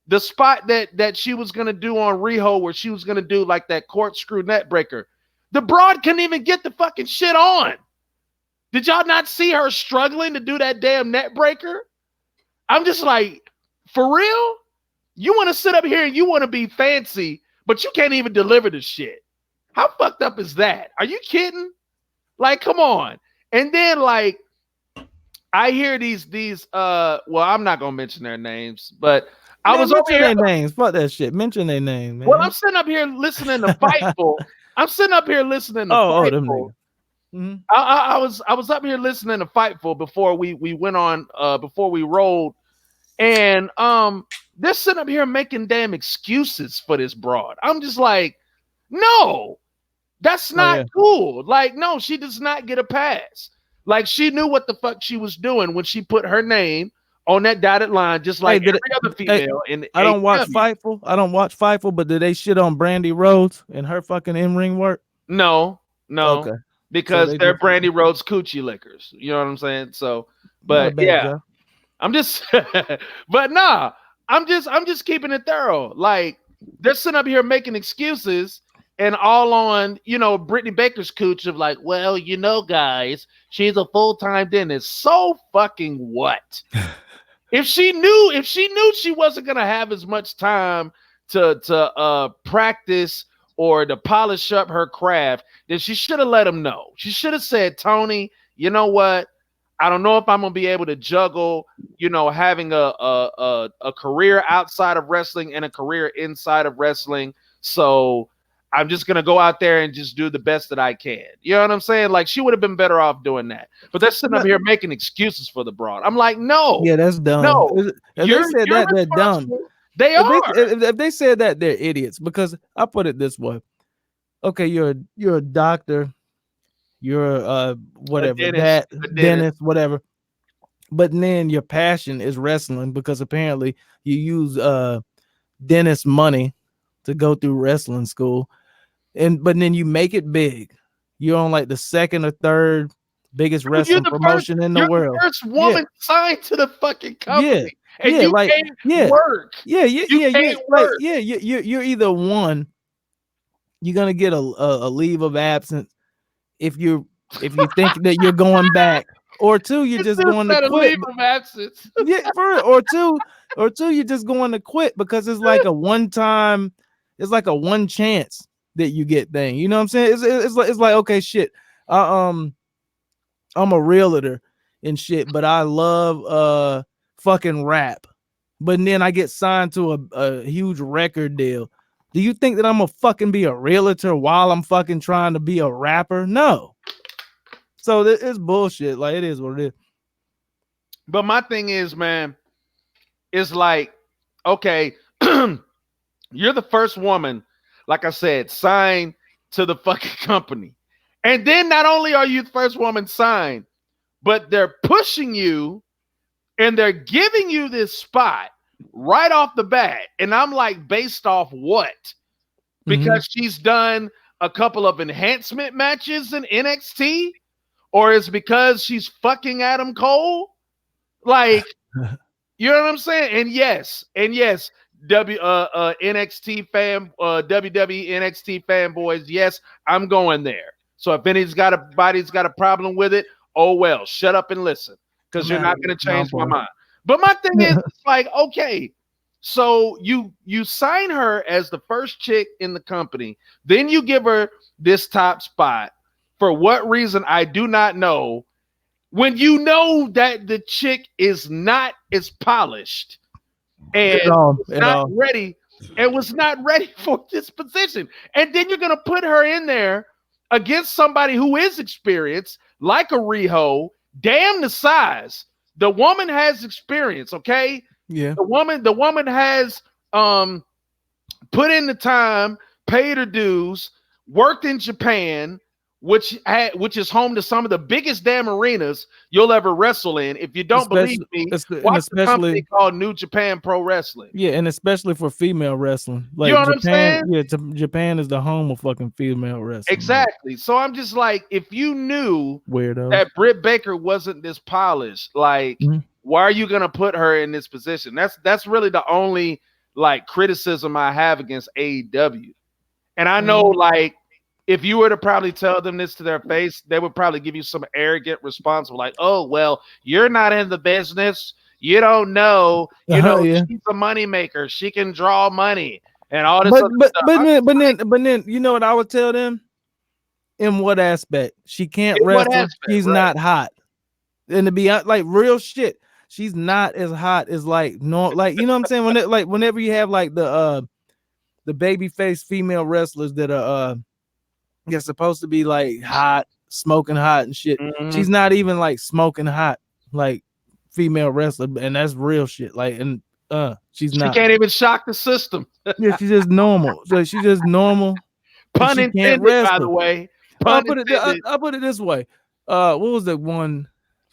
The spot that she was going to do on Riho, where she was going to do like that corkscrew net breaker, the broad couldn't even get the fucking shit on. Did y'all not see her struggling to do that damn net breaker? I'm just like, for real? You want to sit up here and you want to be fancy, but you can't even deliver the shit. How fucked up is that? Are you kidding? Like, come on. And then, like, I hear these well, I'm not gonna mention their names, but I was over here. Their names. Fuck that shit. Mention their name, man. Well, I'm sitting up here listening to Fightful. Fightful. Mm-hmm. I was up here listening to Fightful before we went on before we rolled, and they're sitting up here making damn excuses for this broad. I'm just like, no, that's not cool. Like, no, she does not get a pass. Like, she knew what the fuck she was doing when she put her name on that dotted line, just like every other female. I don't watch Fightful, but did they shit on Brandy Rhodes and her fucking in-ring work? No. Okay. Because they're Brandy Rhodes coochie lickers. You know what I'm saying? So, but yeah, job. I'm just, but nah, I'm just keeping it thorough. Like, they're sitting up here making excuses and all on, Brittany Baker's cooch of like, well, guys, she's a full-time dentist. So fucking what? If she knew she wasn't gonna have as much time to practice or to polish up her craft, then she should have let him know. She should have said, Tony, you know what? I don't know if I'm gonna be able to juggle, having a career outside of wrestling and a career inside of wrestling. So I'm just going to go out there and just do the best that I can. You know what I'm saying? Like, she would have been better off doing that. But they're sitting up here making excuses for the broad. I'm like, no. Yeah, that's dumb. No. If they said that, they're dumb. They are. If they said that, they're idiots. Because I put it this way. Okay, you're a doctor. You're whatever. A dentist, whatever. But then your passion is wrestling because apparently you use dentist money to go through wrestling school. But then you make it big. You're on like the second or third biggest wrestling promotion in the world. The first woman signed to the fucking company. And you can't work. You're either one, you're gonna get a leave of absence if you think that you're going back, or two, you're just going to quit. Leave of absence. or two, you're just going to quit because it's like a one-time. It's like a one chance that you get thing. You know what I'm saying? It's like okay, shit. I'm a realtor and shit, but I love fucking rap. But then I get signed to a huge record deal. Do you think that I'm gonna fucking be a realtor while I'm fucking trying to be a rapper? No. So it's bullshit. Like, it is what it is. But my thing is, man, it's like, okay. You're the first woman, like I said, signed to the fucking company. And then not only are you the first woman signed, but they're pushing you and they're giving you this spot right off the bat. And I'm like, based off what? Because she's done a couple of enhancement matches in NXT? Or is because she's fucking Adam Cole? Like, you know what I'm saying? And yes, NXT fan, WWE NXT fanboys, yes, I'm going there. So if anybody's got a problem with it, oh well, shut up and listen, because you're not going to change my mind. But my thing is, it's like, okay, so you sign her as the first chick in the company, then you give her this top spot. For what reason, I do not know. When you know that the chick is not as polished and not ready and was not ready for this position. And then you're going to put her in there against somebody who is experienced, like a Riho, damn the size. The woman has experience, okay? Yeah. The woman has put in the time, paid her dues, worked in Japan, which is home to some of the biggest damn arenas you'll ever wrestle in. If you don't believe me, watch the company called New Japan Pro Wrestling. Yeah, and especially for female wrestling. Like you know what Japan, I'm saying? Yeah, Japan is the home of fucking female wrestling. Exactly. So I'm just like, if you knew weirdo that Britt Baker wasn't this polished, like, why are you gonna put her in this position? That's really the only like criticism I have against AEW. And I know, like, if you were to probably tell them this to their face, they would probably give you some arrogant response like, oh, well, you're not in the business. You don't know. You know, she's a money maker. She can draw money and all this other stuff. But then, you know what I would tell them? In what aspect? She can't wrestle. She's not hot. And to be like real shit, she's not as hot as like, no, like, you know what I'm saying? Whenever you have like the baby face female wrestlers that are they're supposed to be like hot, smoking hot and shit. She's not even like smoking hot, like female wrestler, and that's real shit. Like, and she can't even shock the system. Yeah, she's just normal. So she's just normal. Pun intended, by the way. I'll put it this way. What was the one?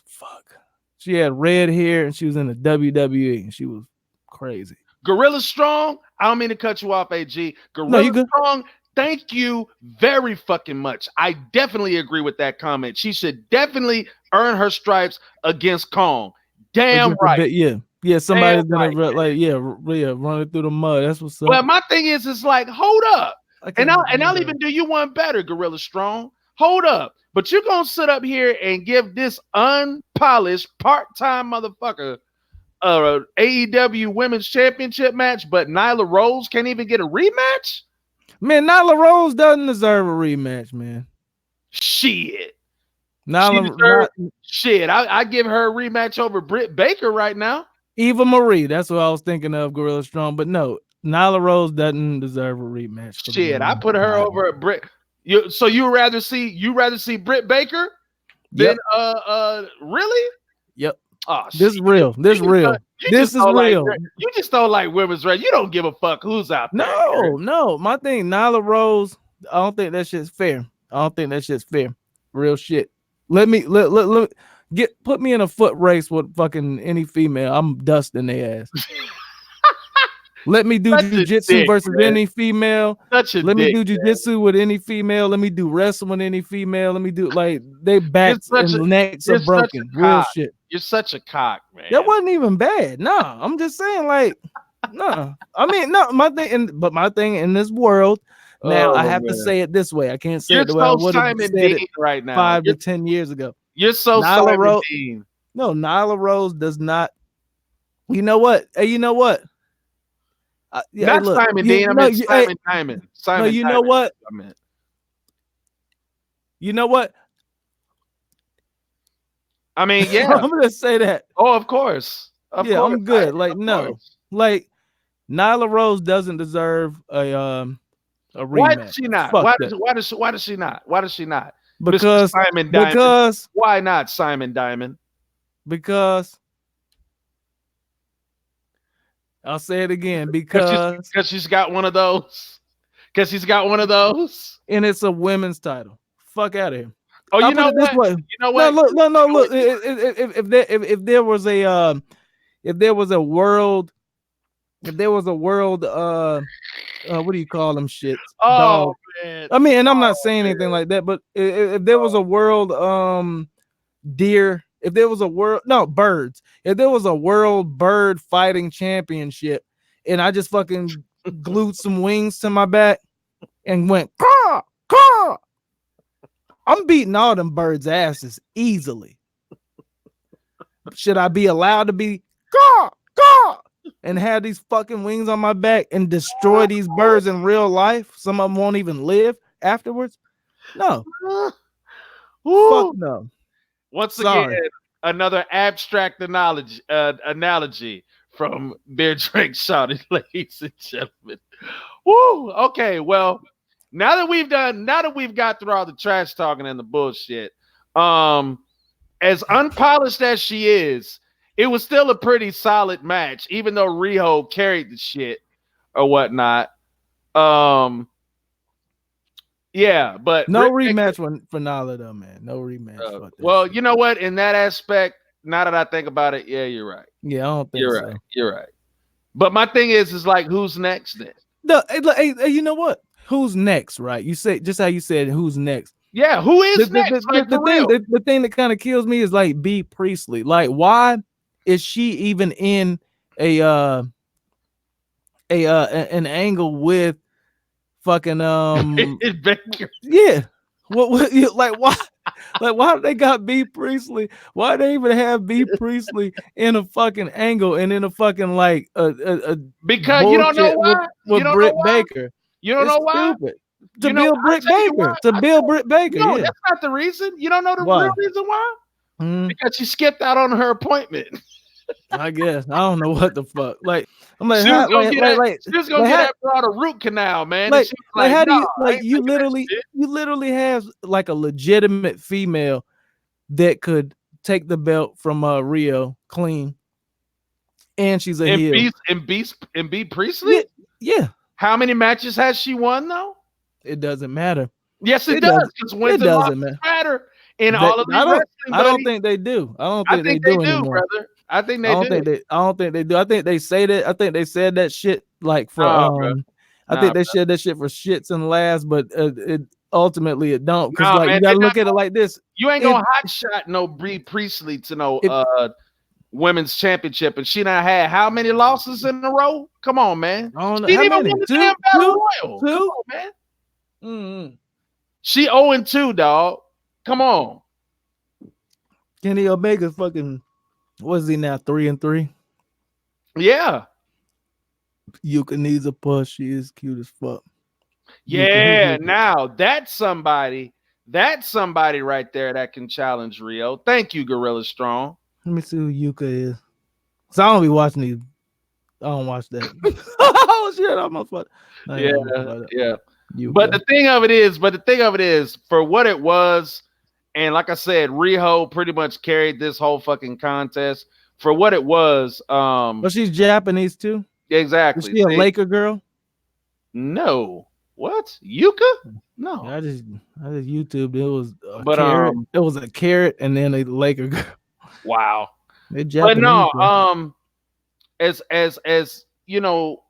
Fuck. She had red hair and she was in the WWE and she was crazy. Gorilla Strong. I don't mean to cut you off, AG. Gorilla Strong. Thank you very fucking much. I definitely agree with that comment. She should definitely earn her stripes against Kong. Damn right. Yeah. Somebody's gonna run it through the mud. That's what's up. Well, my thing is, it's like, hold up, and I'll even do you one better, Gorilla Strong. Hold up, but you're gonna sit up here and give this unpolished part-time motherfucker AEW Women's Championship match, but Nyla Rose can't even get a rematch? Man, Nyla Rose doesn't deserve a rematch, man. Shit. Shit, I give her a rematch over Britt Baker right now. Eva Marie, that's what I was thinking of, Gorilla Strong. But no, Nyla Rose doesn't deserve a rematch. Shit, I put her over at Britt. So you rather see Britt Baker than really? Yep. Oh, this is real. This is real. This is real. You just don't like women's wrestling. You don't give a fuck who's out there. No. My thing, Nyla Rose, I don't think that shit's fair. Real shit. Let me put me in a foot race with fucking any female. I'm dusting their ass. Let me do jiu-jitsu versus any female. Let me do jiu-jitsu with any female. Let me do wrestling with any female. Let me do like they backs and necks are broken. Real shit. You're such a cock, man. That wasn't even bad. No, I'm just saying, like, no. I mean, no, my thing in this world, now I have to say it this way. I can't say it the way I would have said it right now. 5 to 10 years ago. You're so Simon Dean. No, Nyla Rose does not. You know what? Hey, you know what? Not look, Simon Dean. I mean Simon Diamond. No, you know what? You know what? I mean, yeah. I'm gonna say that. Oh, of course. I'm good. Like Nyla Rose doesn't deserve a rematch. Why does she not? Why does she not? Why does she not? Because Simon Diamond. Why not Simon Diamond? Because I'll say it again. Because she's got one of those. Because she's got one of those. And it's a women's title. Fuck out of here. Oh, you know what? You know what? No, look. If there was a world, what do you call them shits? Oh, man. I mean, and I'm not saying anything like that, but if there was a world deer, if there was a world birds, if there was a world bird fighting championship, and I just fucking glued some wings to my back and went caw, caw, I'm beating all them birds' asses easily. Should I be allowed to be caw, caw, and have these fucking wings on my back and destroy these birds in real life? Some of them won't even live afterwards. No. Fuck no. Once again, another abstract analogy. from Beer Drink Shouted, ladies and gentlemen. Woo! Okay, well, now that we've got through all the trash talking and the bullshit, as unpolished as she is, it was still a pretty solid match, even though Riho carried the shit or whatnot. Yeah, but no rematch for Nala though, man. No rematch. Well, shit. You know what? In that aspect, now that I think about it, yeah, you're right. Yeah, I don't think you're so. Right. You're right. But my thing is like, who's next then? Hey, you know what? Who's next, right? You say just how you said who's next. Yeah, who is next? The thing that kind of kills me is like B Priestley. Like, why is she even in an angle with fucking yeah? What like why? Like, why do they got B Priestley? Why do they even have B Priestley in a fucking angle and in a fucking like a because you don't know why with Britt Baker? You don't know why? Stupid. To build Britt Baker. To build Britt Baker. No, yeah. That's not the reason. You don't know the real reason why? Because she skipped out on her appointment. I guess. I don't know what the fuck. Like, I'm like, she was gonna get that broad a root canal, man. Like how do you like you literally have like a legitimate female that could take the belt from Rio clean, and she's a heel. And B Priestley? Yeah. How many matches has she won though? It doesn't matter. Yes, it does. Because wins and losses matter in all of these wrestling. I don't think they do. I don't think they do anymore. Brother. I think they do. I don't think they do. I think they say that. I think they said that shit like for I think they said that shit for shits and laughs, but it ultimately it don't, because like you gotta look at it like this. You ain't gonna hot shot no Brie Priestley to no women's championship, and she done had how many losses in a row? Come on, man. I don't know. She didn't even win the damn Battle Royal. Come on, man. Mm-hmm. She 0-2, dog. Come on. Kenny Omega fucking, what is he now? 3-3. Yeah. Yuka needs a push. She is cute as fuck. Yeah, now that's somebody right there that can challenge Rio. Thank you, Gorilla Strong. Let me see who Yuka is. So I don't be watching these. I don't watch that. Oh shit! I almost fucked. Yeah. But the thing of it is, for what it was, and like I said, Riho pretty much carried this whole fucking contest for what it was. But she's Japanese too. Exactly. Is she a Laker girl? No. What? Yuka? No. I just YouTube. It was carrot. It was a carrot and then a Laker girl. Wow. But no, as you know,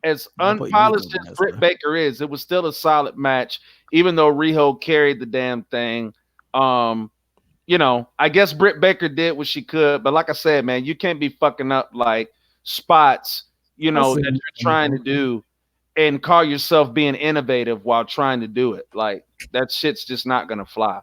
as unpolished as Britt Baker is, it was still a solid match, even though Riho carried the damn thing. You know, I guess Britt Baker did what she could, but like I said, man, you can't be fucking up like spots, you know, that you're trying to do and call yourself being innovative while trying to do it. Like, that shit's just not gonna fly.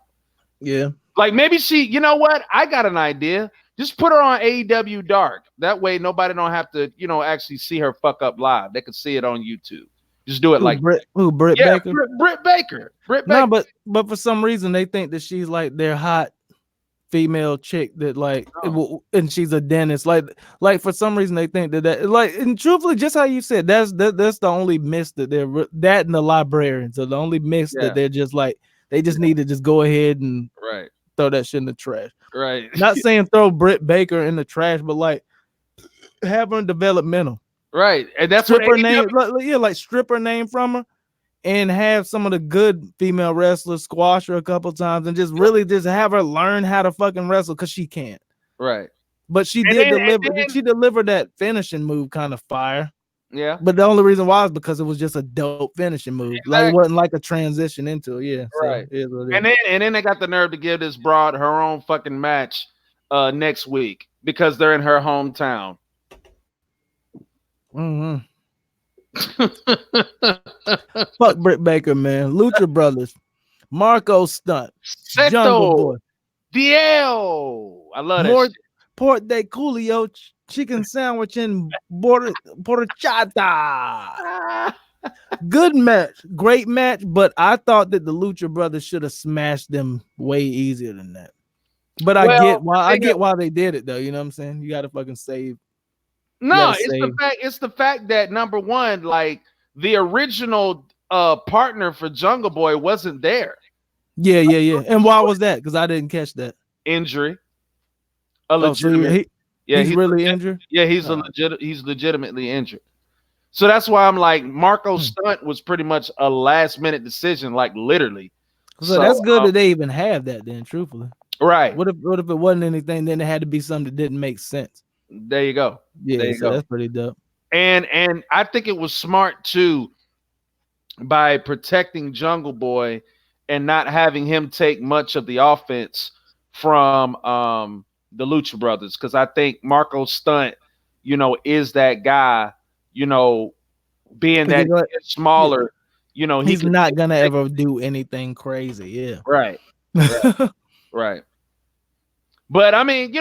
Yeah. Like, maybe she, you know what? I got an idea. Just put her on AEW Dark. That way nobody don't have to, you know, actually see her fuck up live. They could see it on YouTube. Just do it like Britt Baker? Britt Baker. No, but for some reason they think that she's like their hot female chick that like and she's a dentist. Like for some reason they think that like, and truthfully, just how you said, that's the only miss that they're, that and the librarians are the only miss that they're just like, they just need to just go ahead and throw that shit in the trash. Right. Not saying throw Britt Baker in the trash, but like have her developmental. Right. And that's strip her name. Like strip her name from her and have some of the good female wrestlers squash her a couple times and just really just have her learn how to fucking wrestle, because she can't. Right. But she she delivered that finishing move kind of fire. Yeah. But the only reason why is because it was just a dope finishing move. Exactly. Like it wasn't like a transition into it. Yeah. Right. So and then they got the nerve to give this broad her own fucking match next week because they're in her hometown. Mm-hmm. Fuck Britt Baker, man. Lucha Brothers, Marco Stunt, Jungle Boy, DL. I love that. Port de Culio chicken sandwich and porchata. Good match, great match, but I thought that the Lucha Brothers should have smashed them way easier than that. But I get why they did it though. You know what I'm saying? You got to fucking save. No, it's the fact that number one, like the original partner for Jungle Boy wasn't there. Yeah. And why was that? Because I didn't catch that. Injury. He's really injured. Yeah, he's legitimately injured. So that's why I'm like, Marco's stunt was pretty much a last minute decision, like literally. So that's good that they even have that then, truthfully. Right. What if it wasn't anything, then it had to be something that didn't make sense. There you go. Yeah, that's pretty dope. And I think it was smart too by protecting Jungle Boy and not having him take much of the offense from the Lucha Brothers, because I think Marco's stunt, is that guy, being that smaller, he's not gonna ever do anything crazy. Yeah. Right. Right. But I mean,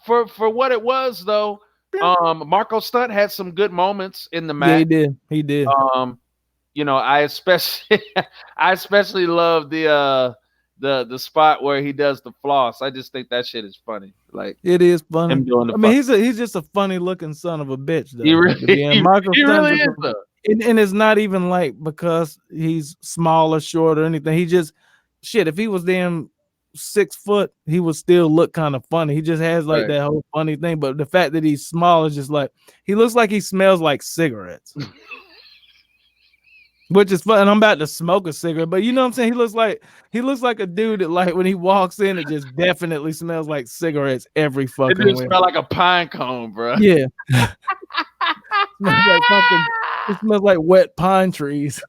for what it was though, Marco's stunt had some good moments in the match. Yeah, he did. I especially love the spot where he does the floss. I just think that shit is funny. Like, it is funny. Him doing he's just a funny looking son of a bitch though. He really is though. And it's not even like because he's small or short or anything. He just if he was damn 6 foot, he would still look kind of funny. He just has like that whole funny thing. But the fact that he's small is just like he looks like he smells like cigarettes. Which is fun. And I'm about to smoke a cigarette, but you know what I'm saying? He looks like a dude that, like, when he walks in, it just definitely smells like cigarettes every fucking way. It smells like a pine cone, bro. Yeah. It smells like wet pine trees.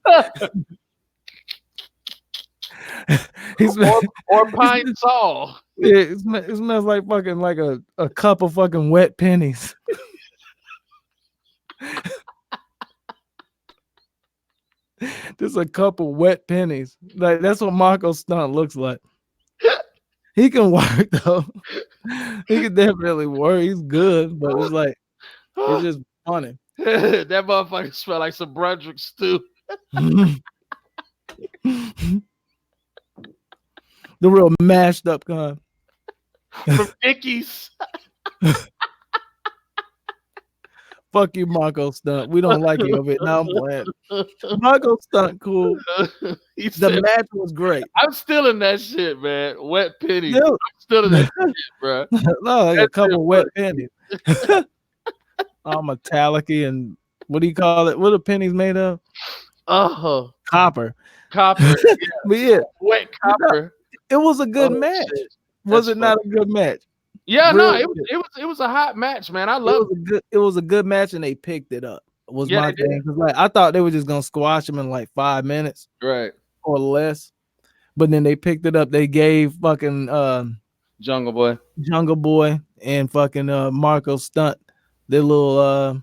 or pine saw. Yeah, it smells like fucking like a cup of fucking wet pennies. Just a couple wet pennies. Like, that's what Marco's stunt looks like. He can work though. He can definitely work. He's good, but it's like it's just funny. That motherfucker smell like some Brunswick stew. The real mashed up kind. From Dickies. Fuck you, Marco stunt. We don't like you over it. Now I'm playing. Marco stunt, cool. The match was great. I'm still in that shit, man. Wet pennies. I'm still in that shit, bro. No, like a couple wet pennies. All metallic and what do you call it? What are pennies made of? Copper. Copper. Yeah. But yeah, wet copper. It was a good match. Was it not a good match? Yeah, really, no, it was a hot match, man. I love it. It was a good match, and they picked it up. Was my thing, because like I thought they were just gonna squash him in like 5 minutes, right, or less. But then they picked it up. They gave fucking Jungle Boy, and fucking Marco Stunt their little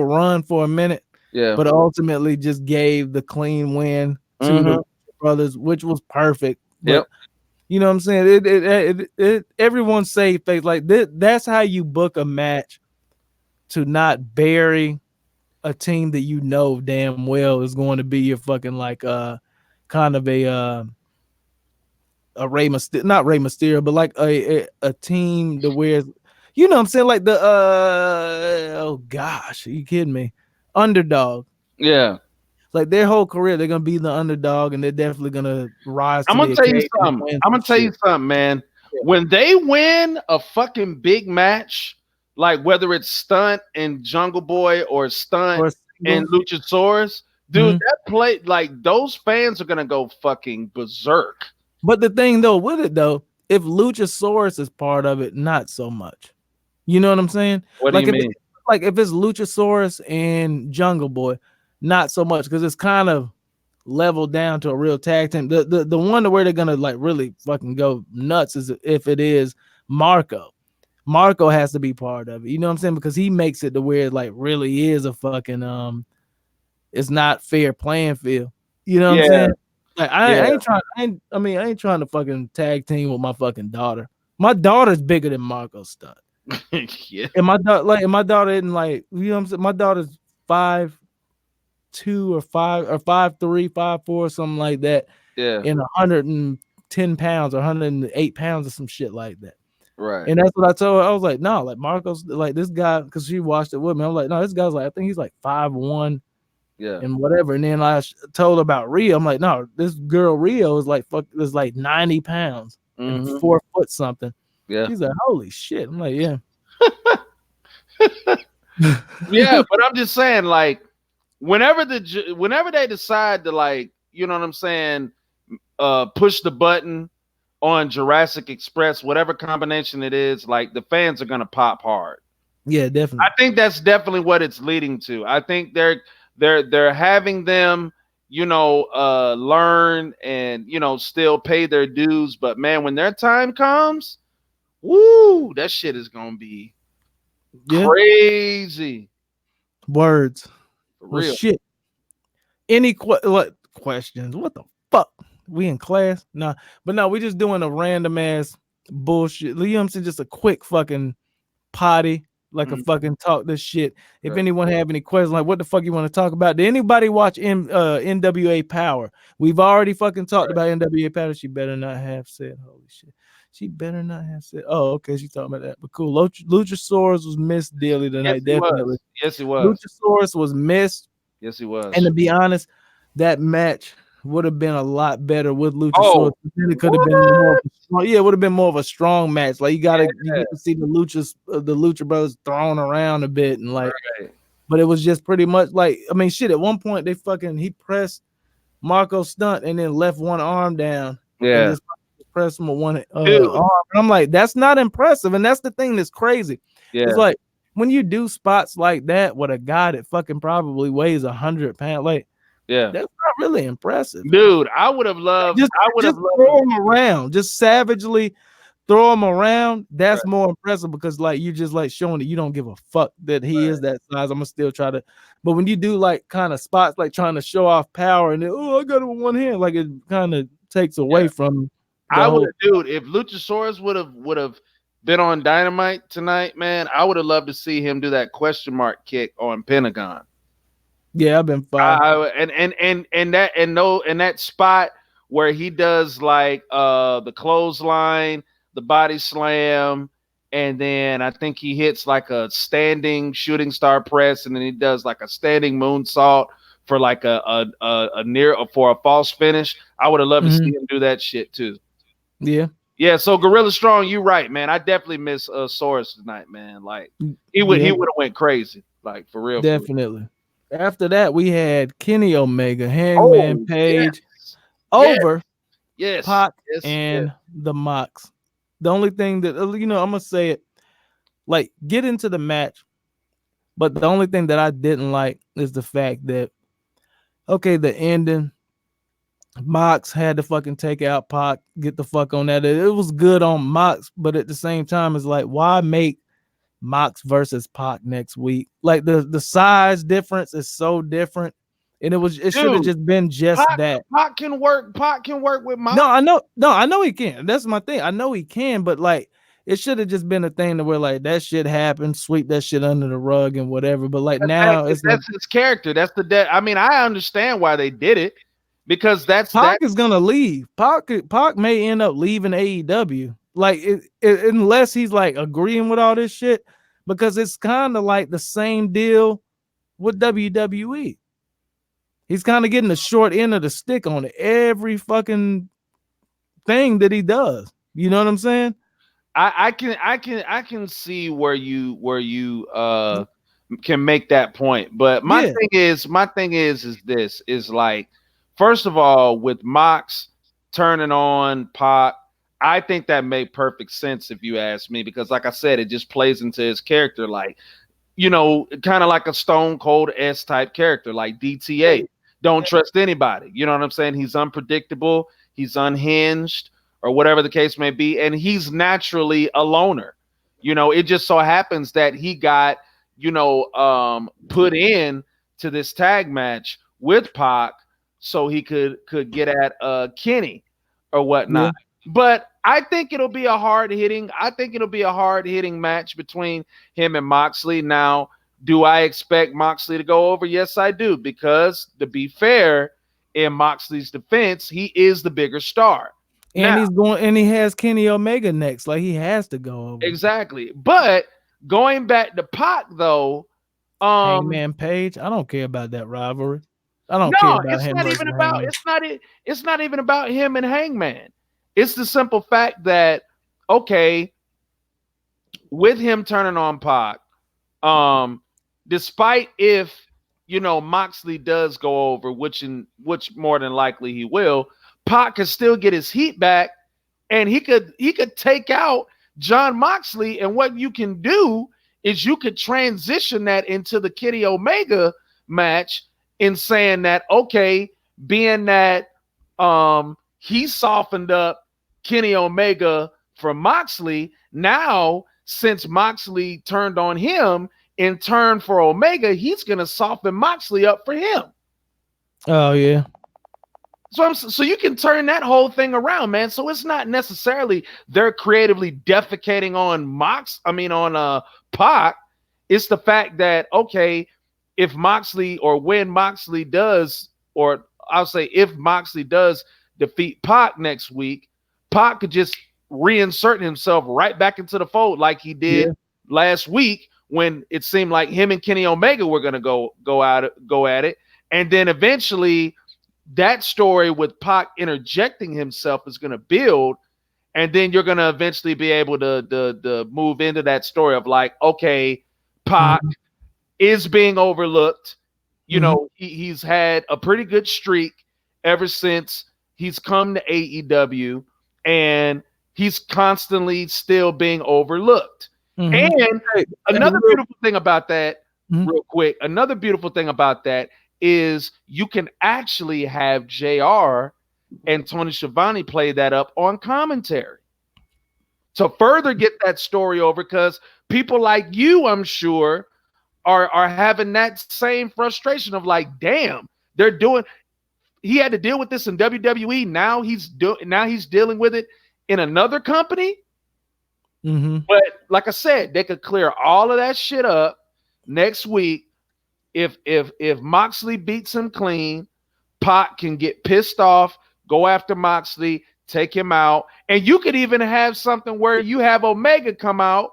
run for a minute. Yeah, but ultimately just gave the clean win to the brothers, which was perfect. Yep. You know what I'm saying? It everyone saved face. Like that's how you book a match to not bury a team that you know damn well is going to be your fucking like kind of a Rey Mysterio, not Rey Mysterio, but like a team that wears, you know what I'm saying, like the oh gosh, are you kidding me? Underdog. Yeah. Like their whole career, they're gonna be the underdog, and they're definitely gonna rise. I'm gonna tell you something, man. When they win a fucking big match, like whether it's Stunt and Jungle Boy or Stunt and Luchasaurus, dude, that play, like those fans are gonna go fucking berserk. But the thing though, with it though, if Luchasaurus is part of it, not so much. You know what I'm saying? What do you mean? Like if it's Luchasaurus and Jungle Boy, not so much, because it's kind of leveled down to a real tag team. The one where they're gonna like really fucking go nuts is if it is Marco. Marco has to be part of it. You know what I'm saying? Because he makes it to where it like really is a fucking it's not fair playing field. You know what I'm saying? Like I ain't trying to fucking tag team with my fucking daughter. My daughter's bigger than Marco's stunt. Yeah. And my daughter isn't like, you know what I'm saying? My daughter's 5'2" or 5'3", 5'4", something like that. Yeah. And 110 pounds or 108 pounds or some shit like that. Right. And that's what I told her. I was like, no, like Marcos, like this guy, because she watched it with me. I'm like, no, this guy's like, I think he's like 5'1" Yeah. and whatever. And then I told her about Rio. I'm like, no, this girl Rio is like is like 90 pounds and 4 foot something. Yeah. She's like, holy shit. I'm like, yeah. Yeah, but I'm just saying, like, whenever they decide to, like, you know what I'm saying, push the button on Jurassic Express, whatever combination it is, like the fans are gonna pop hard. Yeah, definitely. I think that's definitely what it's leading to. I think they're having them, learn and still pay their dues. But man, when their time comes, woo, that shit is gonna be crazy. Words. For Well, real. shit. Any questions? What the fuck? We in class? Nah, but no, we just doing a random ass bullshit. You know what I'm saying? Just a quick fucking potty, like a fucking talk this shit. If anyone have any questions, like what the fuck you want to talk about? Did anybody watch NWA Power? We've already fucking talked about NWA Power. She better not have said, holy shit. She better not have said, oh, okay, she's talking about that. But cool. Luchasaurus was missed dearly tonight, definitely. Yes, he was. Luchasaurus was missed. Yes, he was. And to be honest, that match would have been a lot better with Luchasaurus. It could have been it would have been more of a strong match. Like you get to see the Lucha Brothers thrown around a bit and like, but it was just pretty much like, I mean, shit. At one point, he pressed Marco Stunt and then left one arm down. Yeah. And just pressed him with one arm. And I'm like, that's not impressive. And that's the thing that's crazy. Yeah. It's like when you do spots like that with a guy that fucking probably weighs 100 pounds, like, that's not really impressive, dude. I would have loved. Just throw him around, just savagely throw him around. That's more impressive because like you just like showing that you don't give a fuck that he is that size. I'm gonna still try to, but when you do like kind of spots like trying to show off power and then, I got it with one hand, like it kind of takes away from. I would have, dude. If Luchasaurus would have been on Dynamite tonight, man, I would have loved to see him do that question mark kick on Pentagon. Yeah, I've been fine. And that spot where he does like the clothesline, the body slam, and then I think he hits like a standing shooting star press, and then he does like a standing moonsault for like a false finish. I would have loved to see him do that shit too. Yeah. So Gorilla Strong, you right, man. I definitely miss Saurus tonight, man. Like he would have went crazy, like for real. Definitely. After that, we had Kenny Omega, Hangman Page, over Pac and the Mox. The only thing that I'm gonna say it, like get into the match, but the only thing that I didn't like is the fact that the ending. Mox had to fucking take out Pac, get the fuck on that. It was good on Mox, but at the same time, it's like, why make Mox versus Pac next week? Like the size difference is so different, and it should have just been just that. Pac can work with Mox. No, I know he can. That's my thing. I know he can, but like it should have just been a thing to where like that shit happened, sweep that shit under the rug and whatever. But like now, that's his character. That's I mean, I understand why they did it. Because Pac is gonna leave. Pac may end up leaving AEW, like unless he's like agreeing with all this shit, because it's kind of like the same deal with WWE. He's kind of getting the short end of the stick on every fucking thing that he does. You know what I'm saying? I can see where you can make that point, but my thing is this is like. First of all, with Mox turning on Pac, I think that made perfect sense if you ask me, because like I said, it just plays into his character, like, kind of like a Stone Cold S type character, like DTA. Don't trust anybody. You know what I'm saying? He's unpredictable, he's unhinged, or whatever the case may be, and he's naturally a loner. It just so happens that he got, put in to this tag match with Pac so he could get at Kenny or whatnot. But I think it'll be a hard hitting match between him and Moxley. Now, do I expect Moxley to go over? Yes, I do, because to be fair, in Moxley's defense, he is the bigger star. And Now, he's going, and he has Kenny Omega next. Like he has to go over. exactly. But going back to Pac though, Hangman Page. I don't care about that rivalry. I don't care no, about him versus Hangman. it's not even about him and Hangman. It's the simple fact that okay, with him turning on Pac, despite if Moxley does go over, which more than likely he will, Pac can still get his heat back, and he could take out John Moxley. And what you can do is you could transition that into the Kenny Omega match in saying that okay, being that he softened up Kenny Omega for Moxley, now since Moxley turned on him in turn for Omega, he's gonna soften Moxley up for him. Oh yeah. So you can turn that whole thing around, man. So it's not necessarily they're creatively defecating on Pac. It's the fact that okay, if Moxley or when Moxley does, or I'll say if Moxley does defeat Pac next week, Pac could just reinsert himself right back into the fold like he did last week when it seemed like him and Kenny Omega were going to go at it, and then eventually that story with Pac interjecting himself is going to build, and then you're going to eventually be able to move into that story of like, okay, Pac is being overlooked. He's had a pretty good streak ever since he's come to AEW, and he's constantly still being overlooked. And another beautiful thing about that, real quick, another beautiful thing about that is you can actually have JR and Tony Schiavone play that up on commentary to further get that story over, because people like you, I'm sure, are having that same frustration of like, damn, he had to deal with this in WWE. Now he's dealing with it in another company. But like I said, they could clear all of that shit up next week. If Moxley beats him clean, Pac can get pissed off, go after Moxley, take him out, and you could even have something where you have Omega come out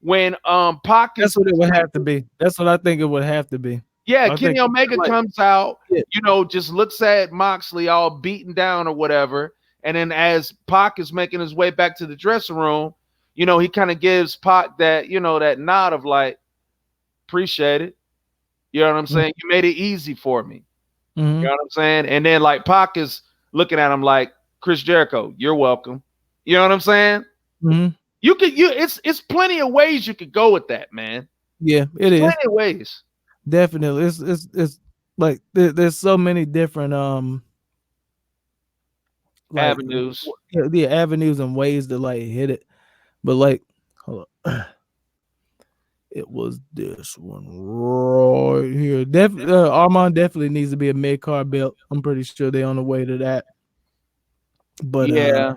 when Pac. That's what it would have to be. That's what I think it would have to be. Yeah, Kenny Omega comes out, just looks at Moxley all beaten down or whatever, and then as Pac is making his way back to the dressing room, he kind of gives Pac that that nod of like, appreciate it. You know what I'm saying? You made it easy for me. You know what I'm saying? And then like Pac is looking at him like, Chris Jericho, you're welcome. You know what I'm saying? It's plenty of ways you could go with that, man. Yeah, it is. Plenty of ways. Definitely. It's like there's so many different avenues. Yeah, avenues and ways to like hit it. But like, hold on. It was this one right here. Armand definitely needs to be a mid-card belt. I'm pretty sure they're on the way to that. But yeah.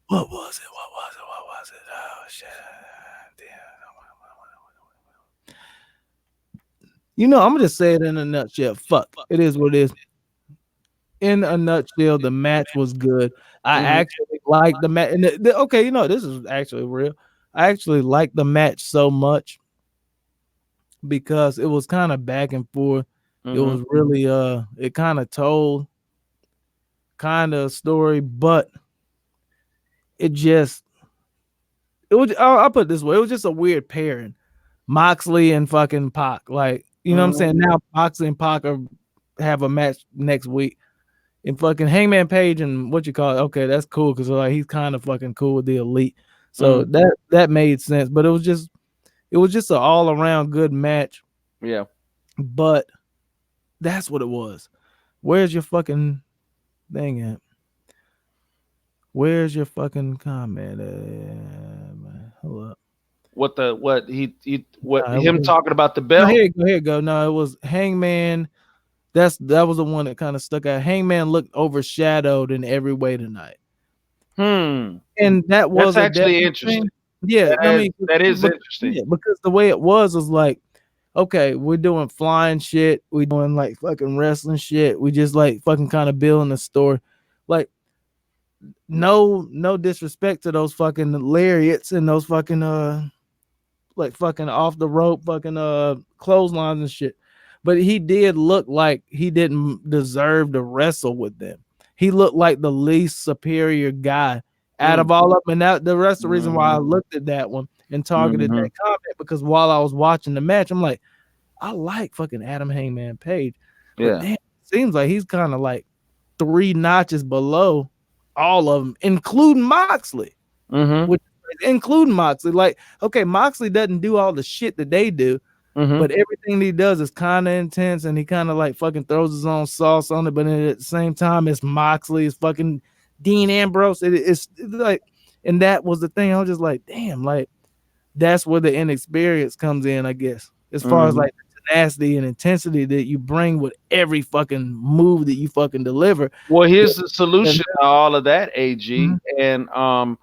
What was it? Oh shit! Damn. I'm gonna just say it in a nutshell. Fuck. It is what it is. In a nutshell, the match was good. I actually liked the match. Okay, this is actually real. I actually liked the match so much because it was kind of back and forth. It was really it kind of told kind of a story, but I'll put it this way, it was just a weird pairing. Moxley and fucking Pac. Like, you know what I'm saying? Now Moxley and Pac have a match next week. And fucking Hangman Page and what you call it, okay, that's cool because like he's kind of fucking cool with the Elite. So that made sense, but it was just an all around good match. Yeah. But that's what it was. Where's your fucking thing at? Where's your fucking comment at? Hold up. Him talking about the belt? No, here you go. No, it was Hangman. That was the one that kind of stuck out. Hangman looked overshadowed in every way tonight. And that's actually interesting. Yeah, that is interesting. Yeah, because the way it was like, okay, we're doing flying shit, we doing like fucking wrestling shit, we just like fucking kind of building a story. Like no disrespect to those fucking lariats and those fucking like fucking off the rope fucking clotheslines and shit. But he did look like he didn't deserve to wrestle with them. He looked like the least superior guy out of all of them. And that the rest of the reason why I looked at that one and targeted that comment, because while I was watching the match, I'm like, I like fucking Adam Hangman Page. But damn, it seems like he's kind of like 3 notches below all of them, including Moxley. Which, including Moxley. Like, okay, Moxley doesn't do all the shit that they do, but everything he does is kind of intense, and he kind of like fucking throws his own sauce on it. But at the same time, it's Moxley, it's fucking Dean Ambrose. It's like, and that was the thing. I was just like, damn, like that's where the inexperience comes in, I guess, as far as like the tenacity and intensity that you bring with every fucking move that you fucking deliver. Well, here's the solution to all of that, AG, and I'm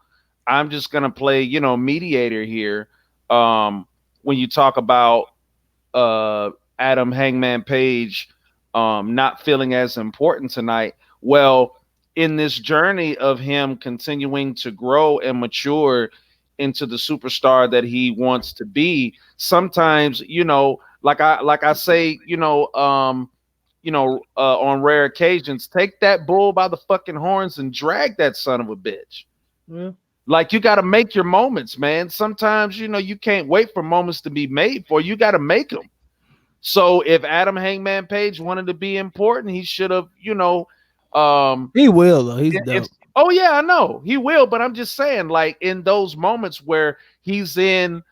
just gonna play, mediator here. When you talk about Adam Hangman Page not feeling as important tonight, well, in this journey of him continuing to grow and mature into the superstar that he wants to be, sometimes, like I say, on rare occasions, take that bull by the fucking horns and drag that son of a bitch. Yeah. Like, you got to make your moments, man. Sometimes, you can't wait for moments to be made for. You got to make them. So if Adam Hangman Page wanted to be important, he should have, he will though. He's dope. Oh yeah, I know he will. But I'm just saying, like, in those moments where he's in,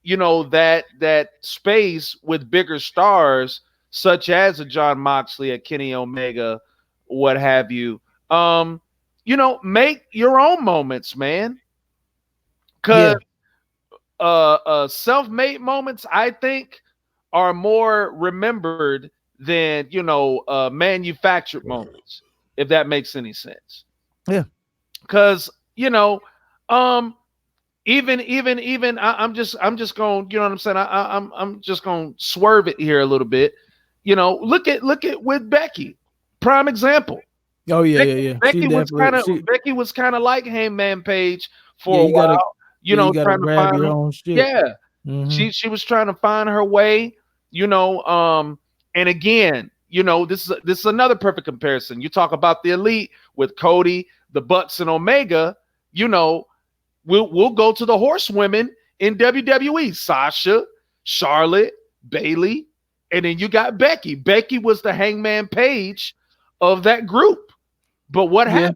that space with bigger stars, such as a John Moxley, a Kenny Omega, what have you, make your own moments, man. Because self-made moments, I think, are more remembered than manufactured moments, if that makes any sense. Yeah. Because even I'm just going, you know what I'm saying? I'm just going to swerve it here a little bit. Look at with Becky, prime example. Oh yeah. Becky was kind of like Hangman Page for a while. Trying to grab your own shit. Yeah. She was trying to find her way, and again, this is another perfect comparison. You talk about the Elite with Cody, the Bucks, and Omega. We'll go to the horsewomen in WWE: Sasha, Charlotte, Bayley, and then you got Becky. Becky was the Hangman Page of that group. But what happened?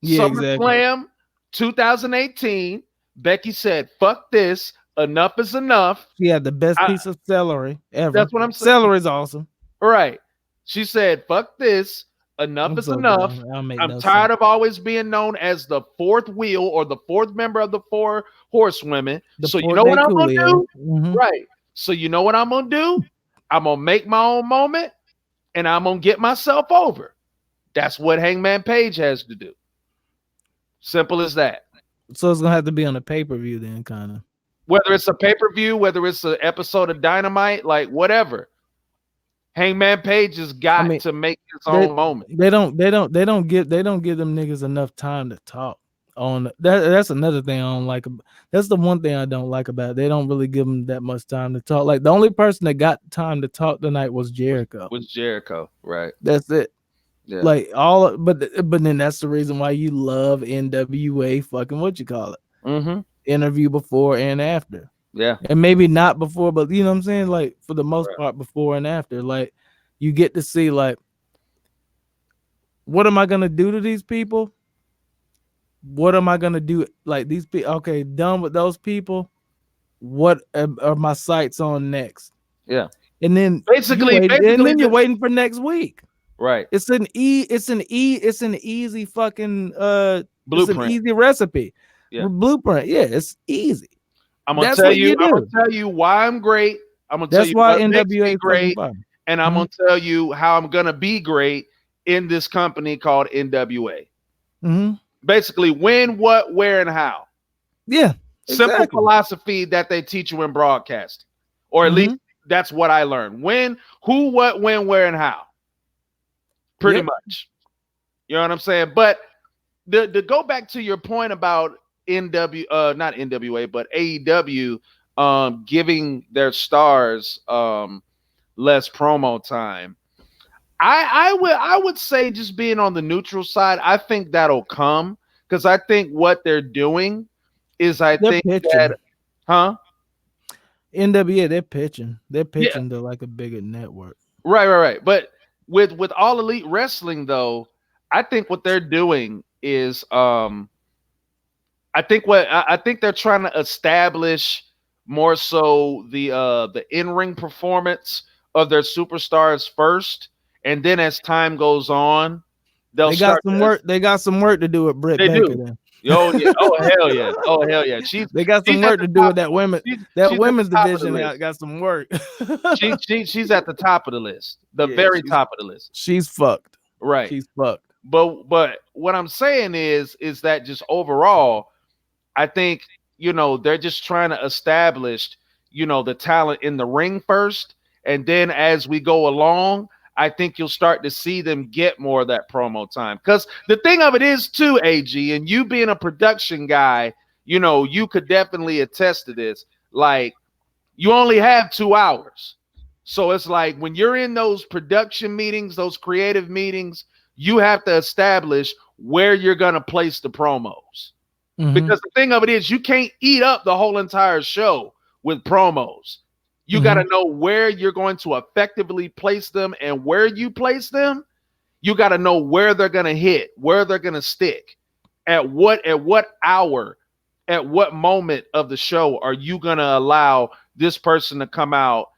SummerSlam 2018. Becky said, "Fuck this. Enough is enough." She had the best piece of celery ever. That's what I'm saying. Celery's awesome. Right. She said, "Fuck this. Enough is enough. I'm tired of always being known as the fourth wheel or the fourth member of the 4 horsewomen. So you know what I'm going to do?" Right. So you know what I'm going to do? I'm going to make my own moment, and I'm going to get myself over. That's what Hangman Page has to do. Simple as that. So it's going to have to be on a pay-per-view then, kind of. Whether it's a pay-per-view, whether it's an episode of Dynamite, like whatever. Hangman Page has got to make his own moment. They don't give them niggas enough time to talk on that. That's another thing I don't like. That's the one thing I don't like about it. They don't really give them that much time to talk. Like the only person that got time to talk tonight was Jericho. Right? That's it. Yeah. Like but then that's the reason why you love NWA fucking what you call it. Interview before and after. Yeah. And maybe not before, but you know what I'm saying? Like for the most part, before and after. Like you get to see like, what am I gonna do to these people? What am I gonna do? Like these people, okay, done with those people. What are my sights on next? Yeah. And then you're waiting for next week. Right. It's an easy fucking blueprint. It's an easy recipe. Yeah. Blueprint. Yeah, it's easy. I'm gonna tell you why I'm great. I'm gonna tell you why NWA is great, and I'm gonna tell you how I'm gonna be great in this company called NWA. Basically, when, what, where, and how. Yeah. Simple philosophy that they teach you in broadcasting, or at least that's what I learned. When, who, what, when, where, and how. Pretty much. You know what I'm saying? But to go back to your point about not NWA, but AEW giving their stars less promo time. I would say, just being on the neutral side, I think that'll come, because I think what they're doing is, I They're think pitching. that, huh? NWA, they're pitching. They're Yeah, pitching to like a bigger network. right. But with All Elite Wrestling, though, I think what they're doing is, I think they're trying to establish more so the in-ring performance of their superstars first, and then as time goes on, they'll They got start some to. work. They got some work to do with Britt They Baker. do. Then Oh yeah. Oh hell yeah. Oh hell yeah. they got She's some at work the to do top. with that women. That She's at the women's top of the division list. got some work. She's at the top of the list, the Yeah, very top of the list. she's fucked. Right. She's fucked. But what I'm saying is that, just overall, I think, they're just trying to establish, the talent in the ring first, and then as we go along, I think you'll start to see them get more of that promo time. Because the thing of it is too, AG, and you being a production guy, you could definitely attest to this. Like, you only have 2 hours. So it's like, when you're in those production meetings, those creative meetings, you have to establish where you're going to place the promos. Mm-hmm. Because the thing of it is, you can't eat up the whole entire show with promos. You got to know where you're going to effectively place them, and where you place them, you got to know where they're going to hit, where they're going to stick, at what hour, at what moment of the show are you going to allow this person to come out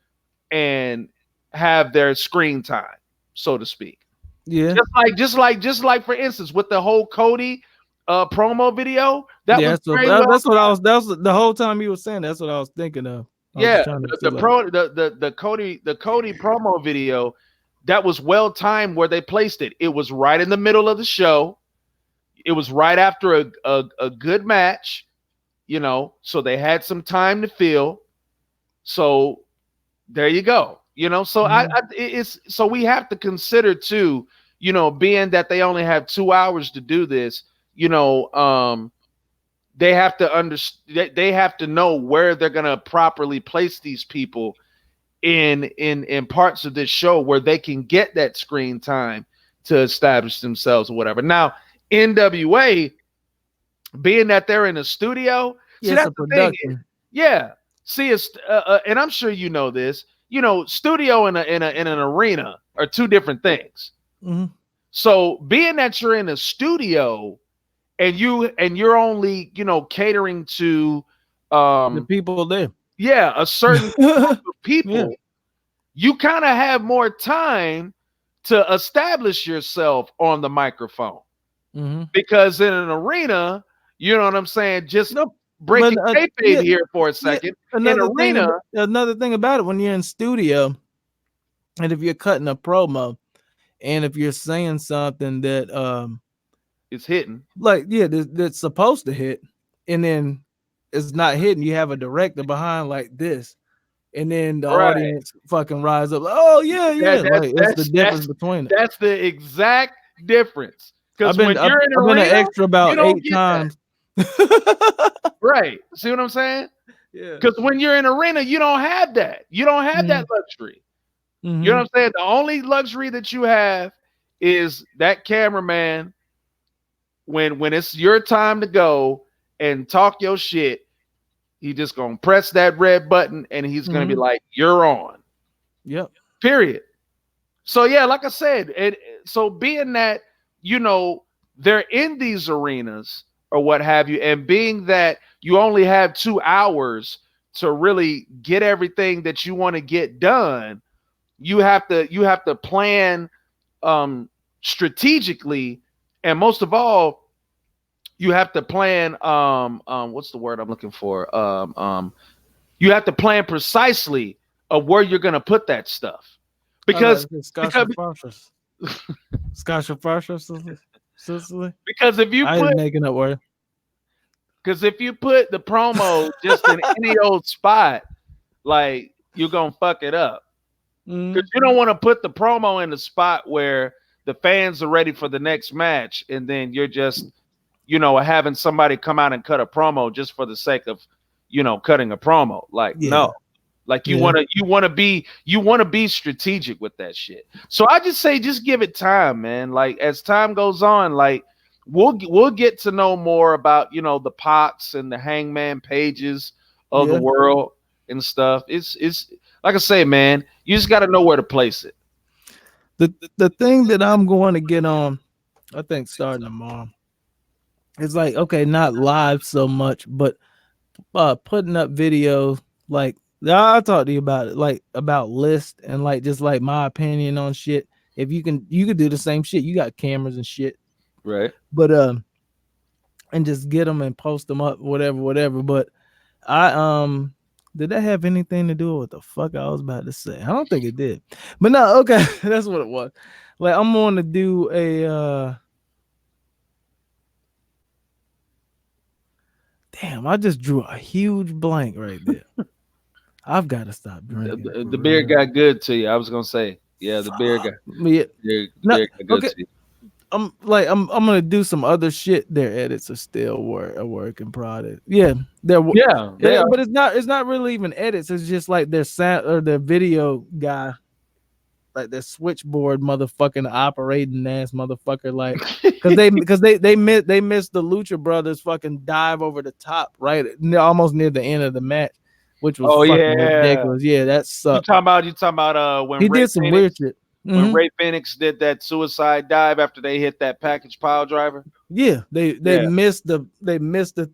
and have their screen time, so to speak. Yeah. Just like for instance, with the whole Cody promo video, that's what I was. That's the whole time you were saying. That's what I was thinking of. The Cody promo video, that was well timed where they placed it. It was right in the middle of the show. It was right after a good match, so they had some time to fill. So there you go. So so we have to consider too, being that they only have 2 hours to do this, they have to understand. They have to know where they're gonna properly place these people in parts of this show where they can get that screen time to establish themselves or whatever. Now, NWA, being that they're in a studio, see, that's the thing. Yeah, see, it's and I'm sure you know this. Studio and an arena are 2 different things. Mm-hmm. So, being that you're in a studio, and you're only catering to the people there, a certain group of people, you kind of have more time to establish yourself on the microphone. Because in an arena, you know what I'm saying, just breaking kayfabe here for a second. Another thing about it, when you're in studio, and if you're cutting a promo, and if you're saying something that it's hitting, like that's supposed to hit, and then it's not hitting, you have a director behind like this, and then the audience fucking rise up. Oh yeah. It's the difference between it. That's the exact difference. Because when you're in I've been an extra about 8 times. Right. See what I'm saying? Yeah. Because when you're in arena, you don't have that. You don't have that luxury. You know what I'm saying? The only luxury that you have is that cameraman. When it's your time to go and talk your shit, he just gonna press that red button and he's gonna be like, "You're on." Yep. Period. So yeah, like I said, so being that they're in these arenas or what have you, and being that you only have 2 hours to really get everything that you want to get done, you have to plan strategically, and most of all, you have to plan what's the word I'm looking for? You have to plan precisely of where you're gonna put that stuff. Because if you put making up word. Because if you put the promo just in any old spot, like, you're gonna fuck it up. Because you don't want to put the promo in the spot where the fans are ready for the next match, and then you're just having somebody come out and cut a promo just for the sake of, cutting a promo. Like, no. Like you want to be strategic with that shit. So I just say, just give it time, man. Like as time goes on, like we'll get to know more about, the Pots and the Hangman Pages of the world and stuff. It's like I say, man, you just got to know where to place it. The thing that I'm going to get on, I think starting tomorrow, it's like, okay, not live so much, but putting up videos. Like I'll talk to you about it, like about list and like just like my opinion on shit. If you could do the same shit. You got cameras and shit, right? But and just get them and post them up, whatever. But I did that have anything to do with what the fuck I was about to say? I don't think it did. But no, okay, that's what it was. Like I'm going to do a damn, I just drew a huge blank right there. I've got to stop drinking. The beer got good to you. I was gonna say, yeah, the beer got, beer got good to you. I'm gonna do some other shit. Their edits are still a work in product. Yeah, but it's not really even edits. It's just like their sound or their video guy, like their switchboard motherfucking operating ass motherfucker. Like because they missed the Lucha Brothers fucking dive over the top right almost near the end of the match, which was fucking ridiculous. Yeah, that sucked. You talking about when he did some weird shit. When Ray Phoenix did that suicide dive after they hit that package pile driver. Yeah, they missed the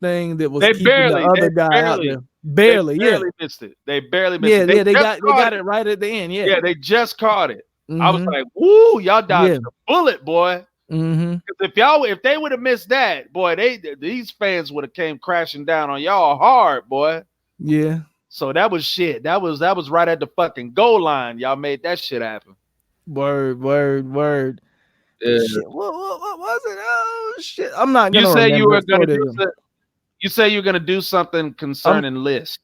thing that was keeping the other guy out there. Barely missed it. They barely missed it. They got it right at the end. Yeah, they just caught it. I was like, "Woo, y'all dodged the bullet, boy." If they would have missed that, boy, these fans would have came crashing down on y'all hard, boy. Yeah. So that was shit. That was right at the fucking goal line. Y'all made that shit happen. Word. Yeah. Shit. What was it? Oh shit! I'm not gonna. You say you were gonna do. You say you're gonna do something concerning list.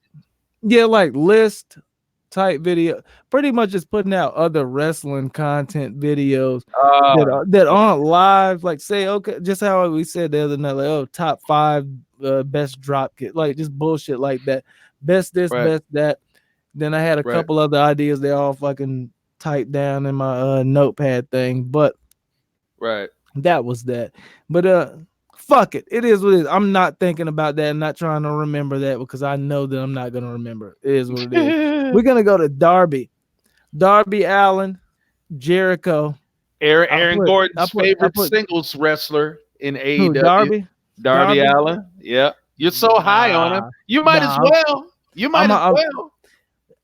Yeah, like list type video. Pretty much just putting out other wrestling content videos that aren't live. Like say, okay, just how we said the other night, like top 5 best drop kit, like just bullshit like that. Best this, best that. Then I had a couple other ideas. They all fucking typed down in my notepad thing, but that was that. But fuck it, it is what it is. I'm not thinking about that. I'm not trying to remember that because I know that I'm not gonna remember. It is what it is. We're gonna go to Darby Allin, Jericho, Aaron Gordon's favorite singles wrestler in AEW. Darby Allin. Yeah, you're so high on him. You might as well.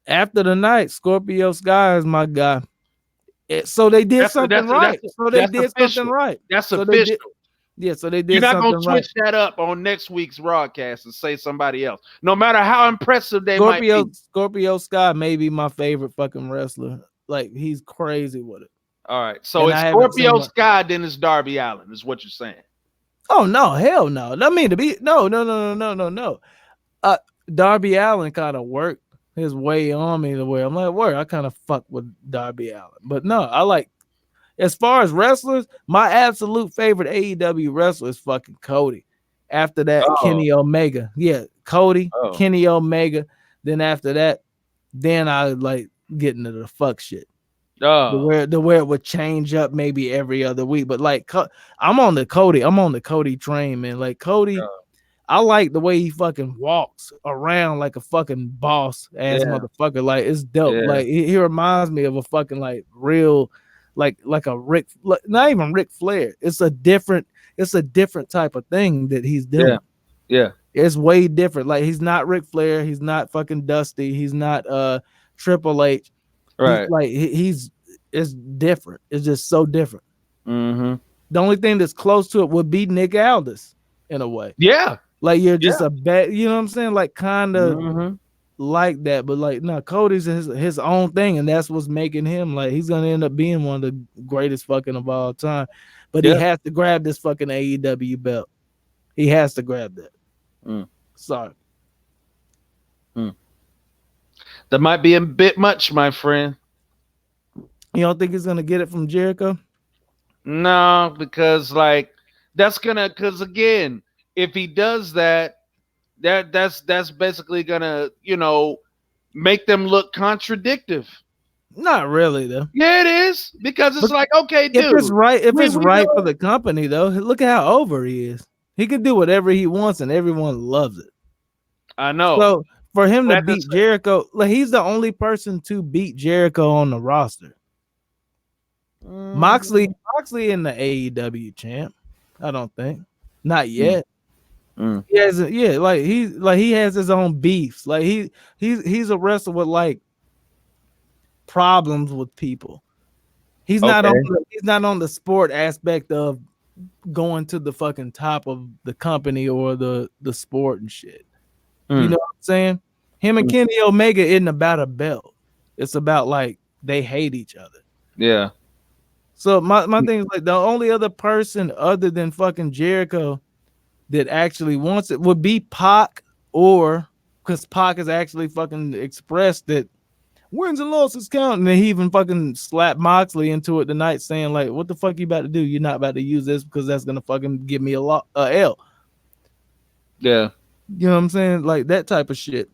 After the night, Scorpio Sky is my guy. So they did something right. That's official. Yeah, so they did. You're not gonna switch that up on next week's broadcast and say somebody else, no matter how impressive they might be. Scorpio Sky may be my favorite fucking wrestler. Like he's crazy with it. All right, so it's Scorpio Sky, then it's Darby Allin, is what you're saying. Oh no, hell no. I mean no. Darby Allin kind of worked his way on me the way I'm like, I kind of fuck with Darby Allin. But no, I like, as far as wrestlers, my absolute favorite AEW wrestler is fucking Cody. After that, Kenny Omega. Yeah, Cody, Kenny Omega. Then after that, then I like getting into the fuck shit. The where it would change up maybe every other week. But like I'm on the Cody train, man. Like Cody, I like the way he fucking walks around like a fucking boss ass motherfucker. Like it's dope. Yeah. Like he reminds me of a fucking like real, like a not even Ric Flair. It's a different type of thing that he's doing. Yeah. It's way different. Like he's not Ric Flair. He's not fucking Dusty. He's not Triple H. Right. It's different. It's just so different. Mm-hmm. The only thing that's close to it would be Nick Aldis in a way. Yeah. Like you're just a bad, you know what I'm saying? Like kind of like that, but like no, Cody's his own thing, and that's what's making him like he's gonna end up being one of the greatest fucking of all time. But he has to grab this fucking AEW belt. He has to grab that. Sorry. That might be a bit much, my friend. You don't think he's gonna get it from Jericho? No, because like that's gonna, because again, if he does that, that's basically gonna, make them look contradictive. Not really though. Yeah, it is, because it's But like, okay, if dude, it's right, we for know. the company though, look at how over he is. He can do whatever he wants, and everyone loves it. I know. So for him to That beat Jericho, like he's the only person to beat Jericho on the roster. Moxley in the AEW champ. I don't think. Not yet. He has he has his own beefs. Like he's a wrestler with like problems with people. He's not on the sport aspect of going to the fucking top of the company or the sport and shit. You know what I'm saying? Him and Kenny Omega isn't about a belt. It's about like they hate each other. Yeah. So my thing is like the only other person other than fucking Jericho that actually wants it would be Pac, or because Pac has actually fucking expressed that wins and losses count, and then he even fucking slapped Moxley into it tonight, saying like, "What the fuck you about to do? You're not about to use this because that's gonna fucking give me a L." Yeah. You know what I'm saying? Like that type of shit.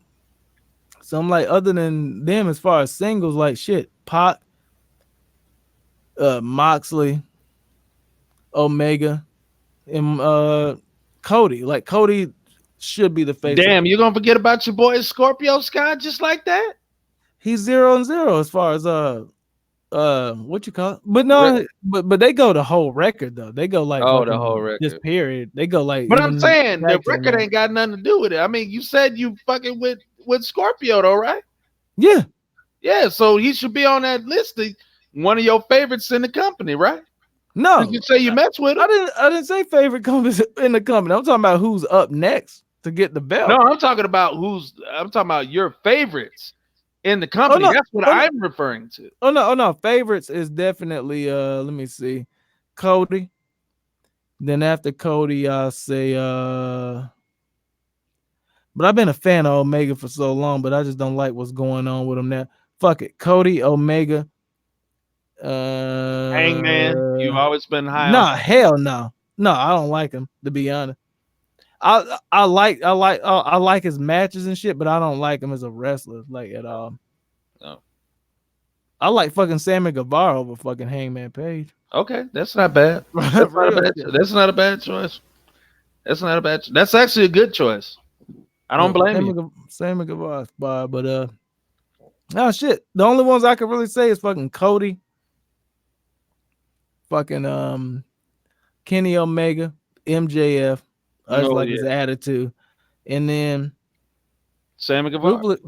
So I'm like, other than them, as far as singles, like shit, Pac, Moxley, Omega, and Cody. Like Cody should be the face. Damn, you gonna forget about your boy Scorpio Sky just like that? He's 0-0 as far as what you call it? But no, but they go the whole record though. They go like the whole record. This period. They go like. But I'm saying the record ain't got nothing to do with it. I mean, you said you fucking with Scorpio though, right? Yeah. Yeah, so he should be on that list. One of your favorites in the company, right? No, you say you mess with him. I didn't say favorite companies in the company. I'm talking about who's up next to get the belt. No, I'm talking about your favorites in the company. That's what I'm referring to. Oh no. Favorites is definitely let me see. Cody. Then after Cody, I'll say but I've been a fan of Omega for so long, but I just don't like what's going on with him now. Fuck it. Cody, Omega. Hangman, you've always been high. Nah, hell no. No, I don't like him, to be honest. I like his matches and shit, but I don't like him as a wrestler, like at all. No. I like fucking Sammy Guevara over fucking Hangman Page. Okay, that's not bad. That's not a bad choice. That's actually a good choice. I don't blame you. Sammy Guevara's bar, but oh shit. The only ones I can really say is fucking Cody, fucking Kenny Omega, MJF. I just like his attitude. And then Sammy Guevara,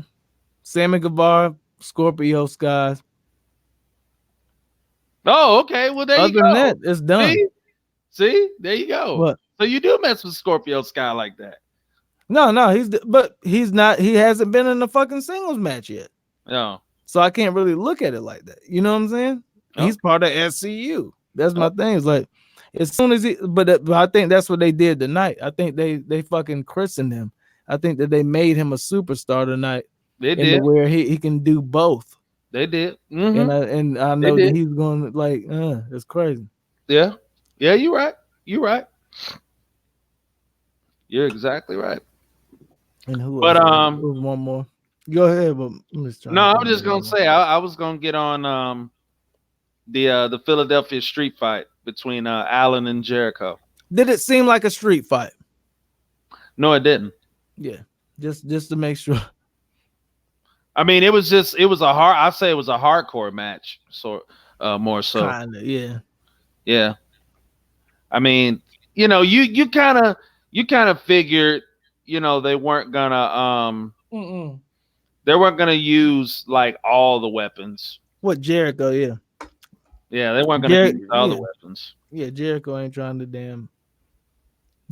Scorpio Skies. Oh, okay. Well, there you go. Other than that, it's done. See? There you go. What? So you do mess with Scorpio Sky like that. No, he's not. He hasn't been in a fucking singles match yet. No. So I can't really look at it like that. You know what I'm saying? Okay. He's part of SCU. That's my thing. It's like as soon as but I think that's what they did tonight. I think they fucking christened him. I think that they made him a superstar tonight. They did, where he can do both. They did, and I know that he's going to like. It's crazy. Yeah, you're right. You're exactly right. And who? But who's one more? Go ahead. But I'm just gonna say I was gonna get on the Philadelphia street fight between Allen and Jericho. Did it seem like a street fight? No, it didn't. Yeah, just to make sure. I mean, it was a hardcore match, so more so. Kinda, yeah. I mean, you kind of figured, they weren't gonna use like all the weapons. What, Jericho? Yeah, they weren't gonna use all the weapons. Yeah, Jericho ain't trying to damn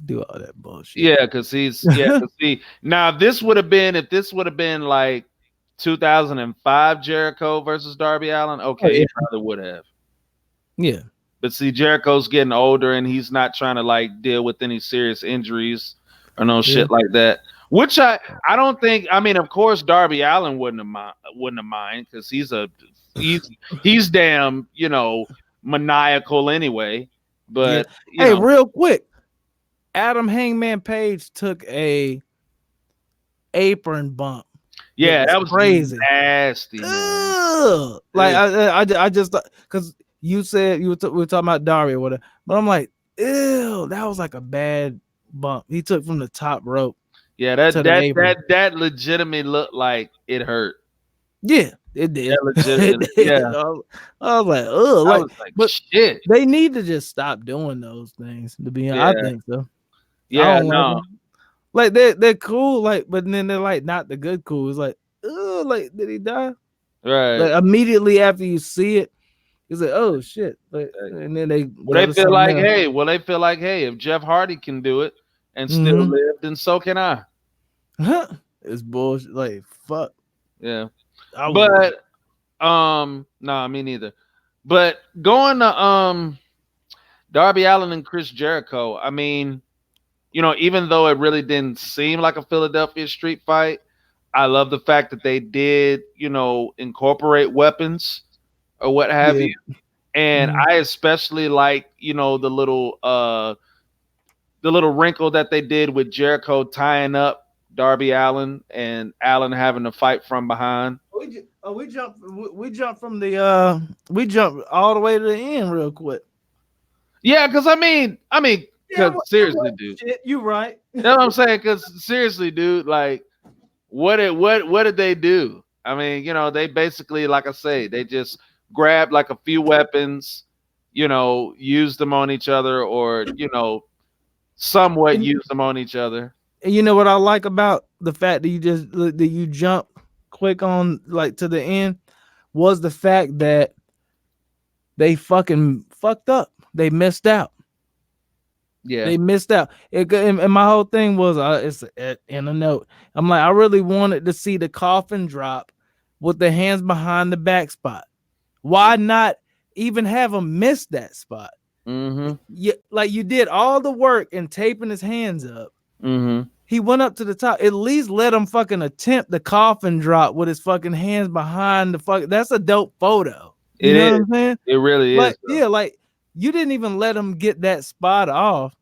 do all that bullshit. Yeah, because now if this would have been like 2005 Jericho versus Darby Allin, okay, he probably would have. Yeah. But see, Jericho's getting older and he's not trying to like deal with any serious injuries or no shit like that. Which I don't think. I mean, of course, Darby Allin wouldn't have mind because he's damn maniacal anyway. But hey, real quick, Adam Hangman Page took a apron bump. Yeah, that was crazy, nasty, man. Like I just because you said we were talking about Darby or whatever, but I'm like, ew, that was like a bad bump he took from the top rope. Yeah, that legitimately looked like it hurt. Yeah, it did. Legitimately, yeah. I was like, oh, but shit. They need to just stop doing those things. To be honest, I think so. Yeah, no. Like they're cool, like, but then they're like not the good cool. It's like, oh, like did he die? Right. Like immediately after you see it, it's like, oh shit. Like, and then they feel like, hey, if Jeff Hardy can do it and still live, then so can I. It's bullshit. Like fuck. Yeah. But nah, me neither. But going to Darby Allin and Chris Jericho, I mean, you know, even though it really didn't seem like a Philadelphia street fight, I love the fact that they did, you know, incorporate weapons or what have you. And I especially like, you know, the little wrinkle that they did with Jericho tying up Darby Allin and Allin having to fight from behind. We jumped from the we jumped all the way to the end real quick. Yeah, because I mean, seriously, dude, shit, you right. That's what I'm saying. Because seriously, dude, like, what did they do? I mean, you know, they basically, like I say, they just grabbed like a few weapons, you know, used them on each other, or you know, somewhat used them on each other. And you know what I like about the fact that you jump quick on like to the end was the fact that they fucking fucked up. They missed out. Yeah, they missed out. And my whole thing was, it's in a note. I'm like, I really wanted to see the coffin drop with the hands behind the back spot. Why not even have him miss that spot? Like you did all the work in taping his hands up. He went up to the top. At least let him fucking attempt the coffin drop with his fucking hands behind the fuck. That's a dope photo. You know what I'm saying? It really is. Though. Yeah, like you didn't even let him get that spot off.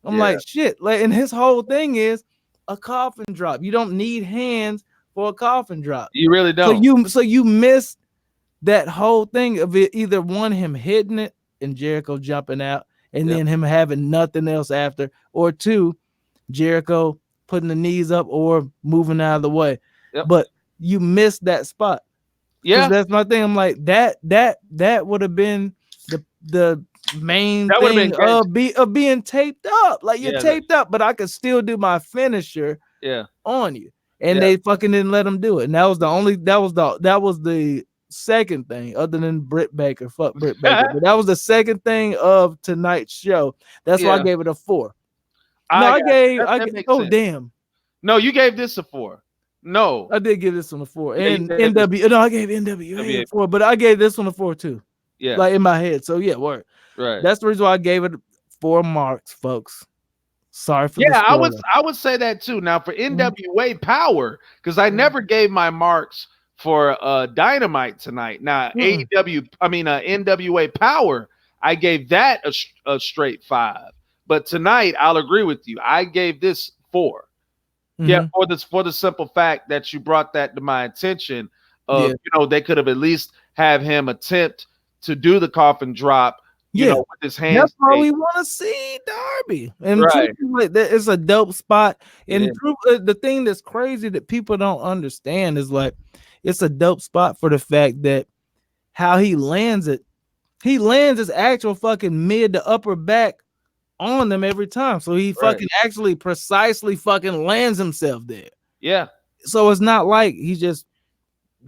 I'm like, shit. Like, and his whole thing is a coffin drop. You don't need hands for a coffin drop. You really don't. So you missed that whole thing of it, either one, him hitting it and Jericho jumping out, and then him having nothing else after, or two, Jericho putting the knees up or moving out of the way. But you missed that spot. Yeah, that's my thing. I'm like, that would have been the main thing of being taped up. Like you're taped up, but I could still do my finisher on you. And they fucking didn't let him do it. And that was the second thing, other than Britt Baker. Fuck Britt Baker. But that was the second thing of tonight's show. That's why I gave it a 4. Damn. No, you gave this a 4. No, I did give this one a 4. And NW. No, I gave NWA a 4, but I gave this one a 4 too. Yeah, like in my head. So yeah, work. Right. That's the reason why I gave it 4 marks, folks. Sorry for I would say that too. Now for NWA Power, because I never gave my marks for Dynamite tonight. Now NWA Power, I gave that a straight 5. But tonight I'll agree with you. I gave this 4. Yeah, for the simple fact that you brought that to my attention. You know, they could have at least have him attempt to do the coffin drop. You know, with his hands. That's why we want to see Darby. And it's a dope spot. And the thing that's crazy that people don't understand is like, it's a dope spot for the fact that how he lands it. He lands his actual fucking mid to upper back on them every time. So he fucking actually precisely fucking lands himself there. Yeah. So it's not like he's just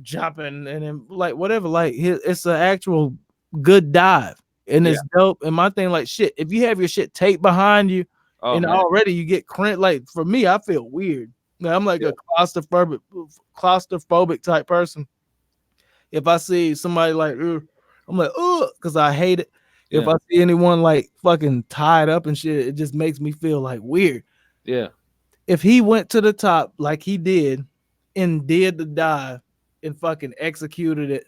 jumping and then like whatever. Like it's an actual good dive. And it's dope. And my thing, like, shit, if you have your shit taped behind you and already you get cramped, like, for me, I feel weird. Now, I'm like a claustrophobic type person. If I see somebody like, I'm like, oh, because I hate it. If I see anyone like fucking tied up and shit, it just makes me feel like weird. Yeah. If he went to the top like he did and did the dive and fucking executed it,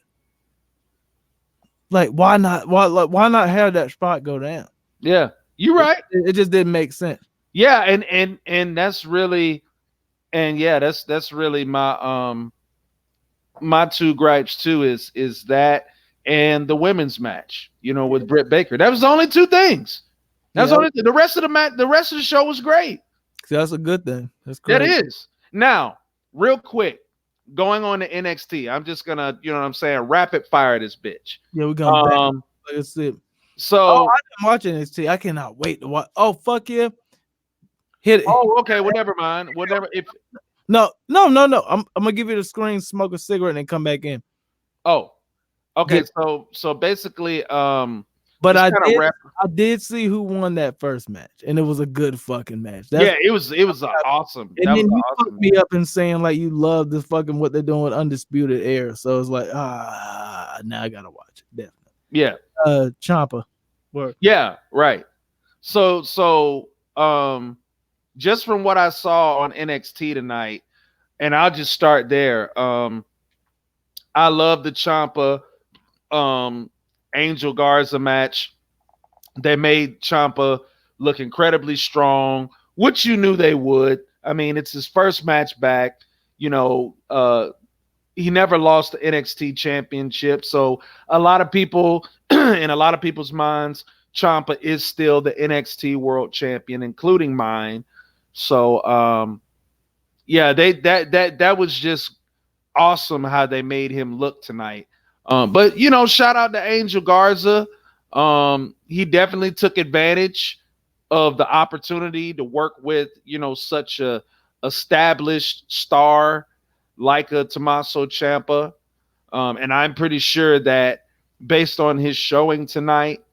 like, why not? Why not have that spot go down? Yeah, you're right. It just didn't make sense. Yeah, and that's really, and yeah, that's really my two gripes too is that and the women's match, with Britt Baker. That was the only two things. That's Yeah, only the rest of the match. The rest of the show was great. that's a good thing. That's That great. is. Now, real quick, going on to NXT. I'm just gonna, what I'm saying, rapid fire this bitch. Yeah, we're gonna back. Um. Like I said. Oh, So. I didn't watch NXT. I cannot wait to watch. Oh, fuck yeah. Hit it. Oh, okay. Well, never mind. Whatever. If. No. I'm gonna give you the screen, smoke a cigarette, and then come back in. Oh. Okay. Get, So basically, but I did. I did see who won that first match, and it was a good fucking match. Yeah, it was awesome. And that then was you awesome fucked me up in saying like you love this fucking what they're doing with Undisputed Era. So it's like now I gotta watch it. Definitely. Yeah. Ciampa. Work. Yeah. Right. So just from what I saw on NXT tonight, and I'll just start there. I love the Ciampa Angel Garza match. They made Ciampa look incredibly strong, which you knew they would. I mean, it's his first match back. He never lost the NXT championship. So a lot of people, in a lot of people's minds, Ciampa is still the NXT world champion, including mine. So yeah, that was just awesome how they made him look tonight. But shout out to Angel Garza. He definitely took advantage of the opportunity to work with such a established star like a Tommaso Ciampa. And I'm pretty sure that based on his showing tonight,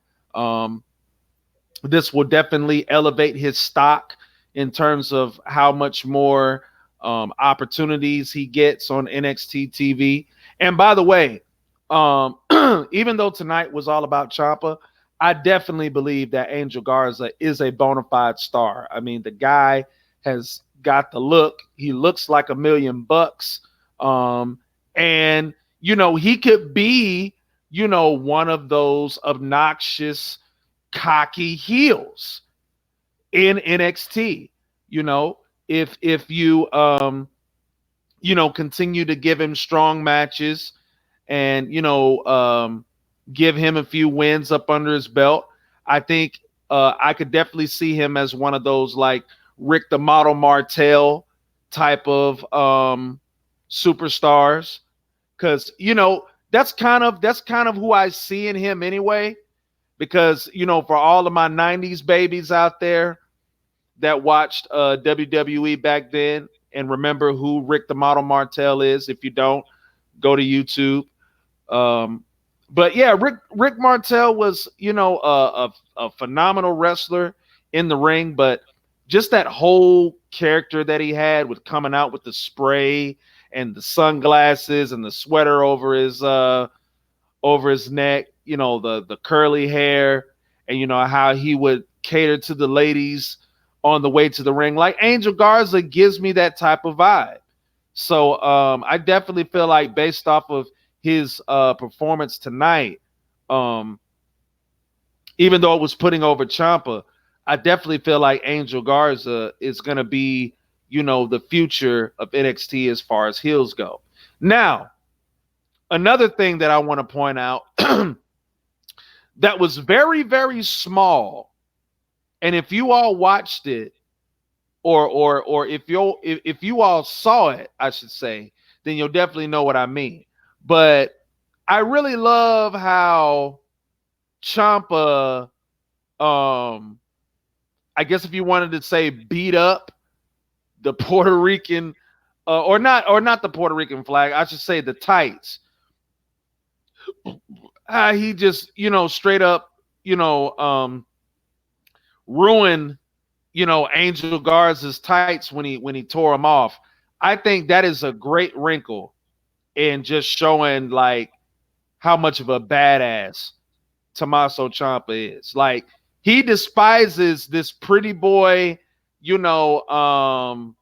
this will definitely elevate his stock in terms of how much more opportunities he gets on NXT TV. And by the way, even though tonight was all about Ciampa, I definitely believe that Angel Garza is a bona fide star. I mean, the guy has got the look. He looks like $1,000,000. And he could be, one of those obnoxious, cocky heels in NXT. If you continue to give him strong matches and give him a few wins up under his belt, I think I could definitely see him as one of those like Rick the Model Martel type of superstars, because that's kind of who I see in him anyway. Because for all of my 90s babies out there that watched WWE back then and remember who Rick the Model Martel is, if you don't, go to YouTube. But yeah, Rick Martel was a phenomenal wrestler in the ring, but just that whole character that he had with coming out with the spray and the sunglasses and the sweater over his neck, the curly hair, and how he would cater to the ladies on the way to the ring. Like Angel Garza gives me that type of vibe. So I definitely feel like based off of his performance tonight, even though it was putting over Ciampa, I definitely feel like Angel Garza is going to be, the future of NXT as far as heels go. Now, another thing that I want to point out that was very, very small, and if you all watched it, or if you all saw it, I should say, then you'll definitely know what I mean. But I really love how Ciampa, I guess if you wanted to say beat up the Puerto Rican, or not the Puerto Rican flag, I should say the tights. He just, straight up, ruined, Angel Garza's tights when he tore them off. I think that is a great wrinkle in just showing like how much of a badass Tommaso Ciampa is. Like, he despises this pretty boy, gigolo,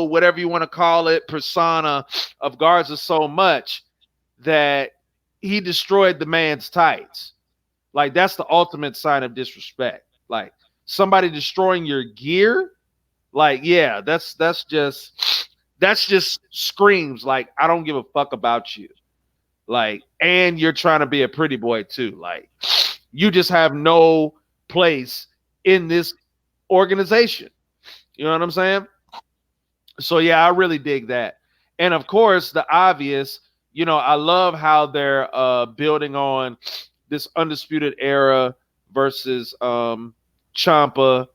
whatever you want to call it, persona of Garza so much that he destroyed the man's tights. Like, that's the ultimate sign of disrespect. Like, somebody destroying your gear, like, yeah, that's just screams like I don't give a fuck about you. Like, and you're trying to be a pretty boy too. Like, you just have no place in this organization. You know what I'm saying? So yeah, I really dig that. And of course, the obvious, I love how they're building on this undisputed era versus Champa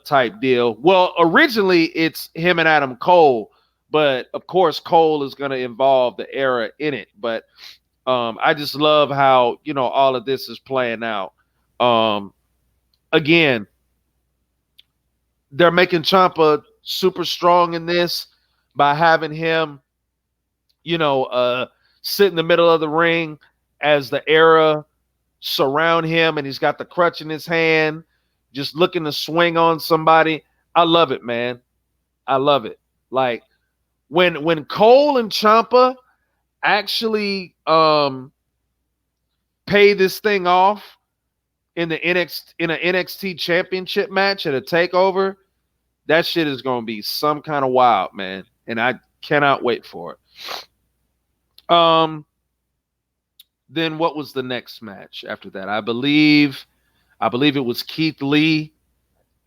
type deal. Well, originally it's him and Adam Cole, but of course Cole is going to involve the era in it. But I just love how all of this is playing out. Again, they're making Ciampa super strong in this by having him, sit in the middle of the ring as the era surround him, and he's got the crutch in his hand, just looking to swing on somebody. I love it, man. I love it. Like when Cole and Ciampa actually pay this thing off in an NXT championship match at a takeover, that shit is gonna be some kind of wild, man. And I cannot wait for it. Then what was the next match after that? I believe it was Keith Lee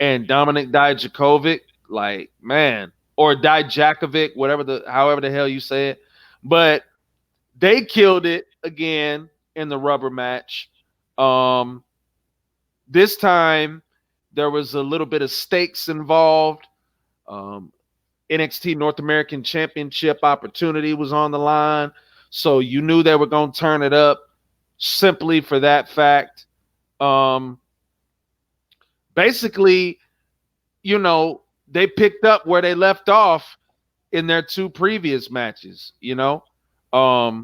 and Dominic Dijakovic. Like, man, or Dijakovic, however the hell you say it. But they killed it again in the rubber match. This time there was a little bit of stakes involved. NXT North American Championship opportunity was on the line. So you knew they were going to turn it up simply for that fact. Basically, they picked up where they left off in their two previous matches. I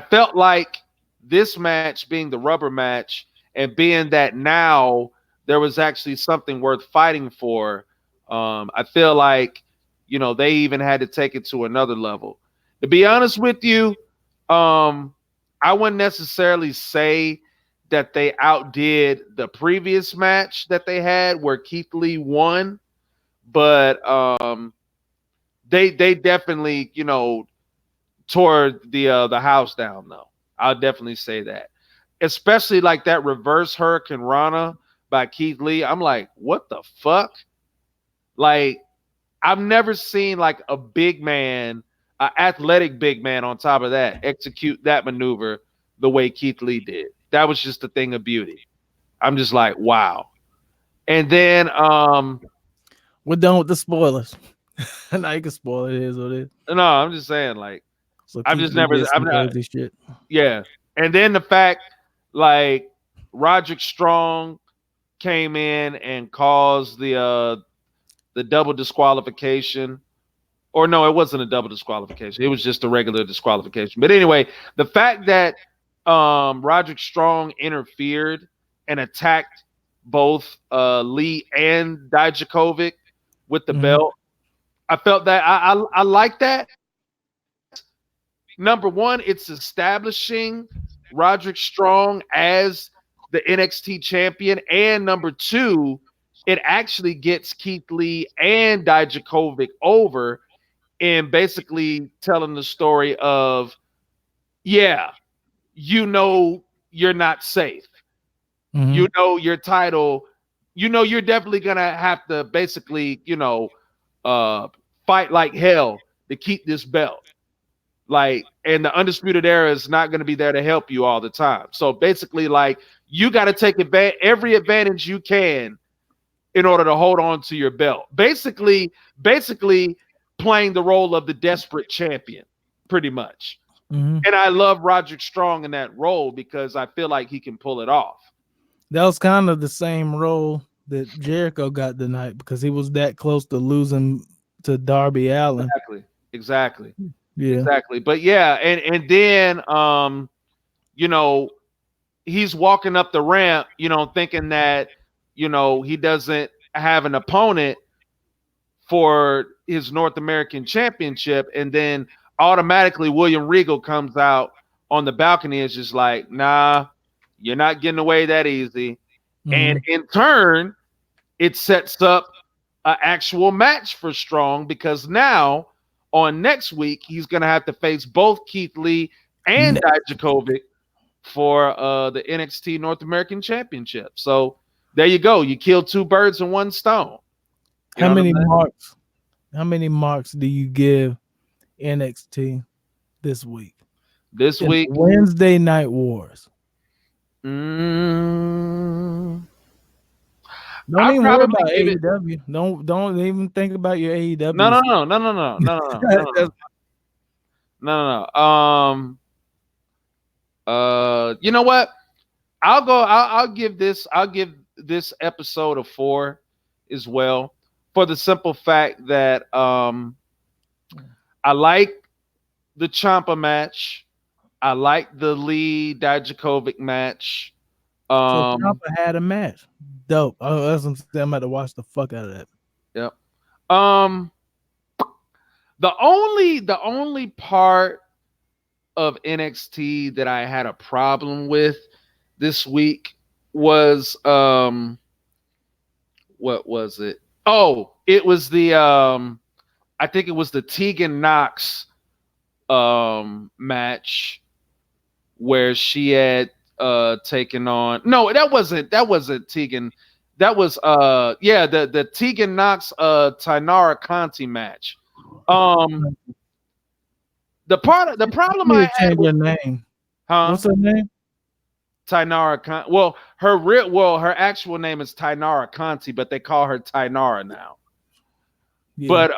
felt like this match being the rubber match and being that now there was actually something worth fighting for. I feel like, they even had to take it to another level. To be honest with you, I wouldn't necessarily say that they outdid the previous match that they had where Keith Lee won, but they definitely, tore the house down though. I'll definitely say that. Especially like that reverse Hurricane Rana by Keith Lee. I'm like, what the fuck? Like, I've never seen like a big man, an athletic big man on top of that, execute that maneuver the way Keith Lee did. That was just a thing of beauty. I'm just like, wow. And then we're done with the spoilers. Now you can spoil it. It is what it is. No, I'm just saying, like, So I've just never, I'm not, crazy shit. Yeah. And then the fact, like, Roderick Strong came in and caused the double disqualification. Or no, it wasn't a double disqualification. It was just a regular disqualification. But anyway, the fact that Roderick Strong interfered and attacked both Lee and Dijakovic with the belt, I felt that I like that. Number one, it's establishing Roderick Strong as the NXT champion. And number two, it actually gets Keith Lee and Dijakovic over and basically telling the story of, yeah, you're not safe. Your title, you're definitely going to have to basically, fight like hell to keep this belt. Like, and the Undisputed Era is not going to be there to help you all the time. So basically, like, you got to take every advantage you can in order to hold on to your belt. Basically playing the role of the desperate champion, pretty much. And I love Roderick Strong in that role because I feel like he can pull it off. That was kind of the same role that Jericho got tonight because he was that close to losing to Darby Allin. Exactly. Yeah. Exactly. But yeah, and then he's walking up the ramp, thinking that, he doesn't have an opponent for his North American Championship, and then automatically William Regal comes out on the balcony and is just like, nah, you're not getting away that easy. And in turn, it sets up an actual match for Strong because now on next week he's gonna have to face both Keith Lee and Dijakovic for the NXT North American Championship. So there you go. You kill two birds in one stone. How many marks? How many marks do you give NXT this week? This week, Wednesday Night Wars. Don't even worry about AEW. Don't even think about your AEW. No. You know what? I'll give this episode a 4 as well, for the simple fact that I like the Ciampa match. I like the Lee Dijakovic match. So Ciampa had a match. Dope. Oh, that's what I'm saying. I'm about to watch the fuck out of that. Yep. The only part of NXT that I had a problem with this week was what was it? Oh, it was the I think it was the Tegan Knox match where she had taken on. No, that wasn't Tegan. That was the Tegan Knox Tainara Conti match. The problem I had with her name. Huh? What's her name? Tainara Conti. Well, her actual name is Tainara Conti, but they call her Tainara now. Yeah. But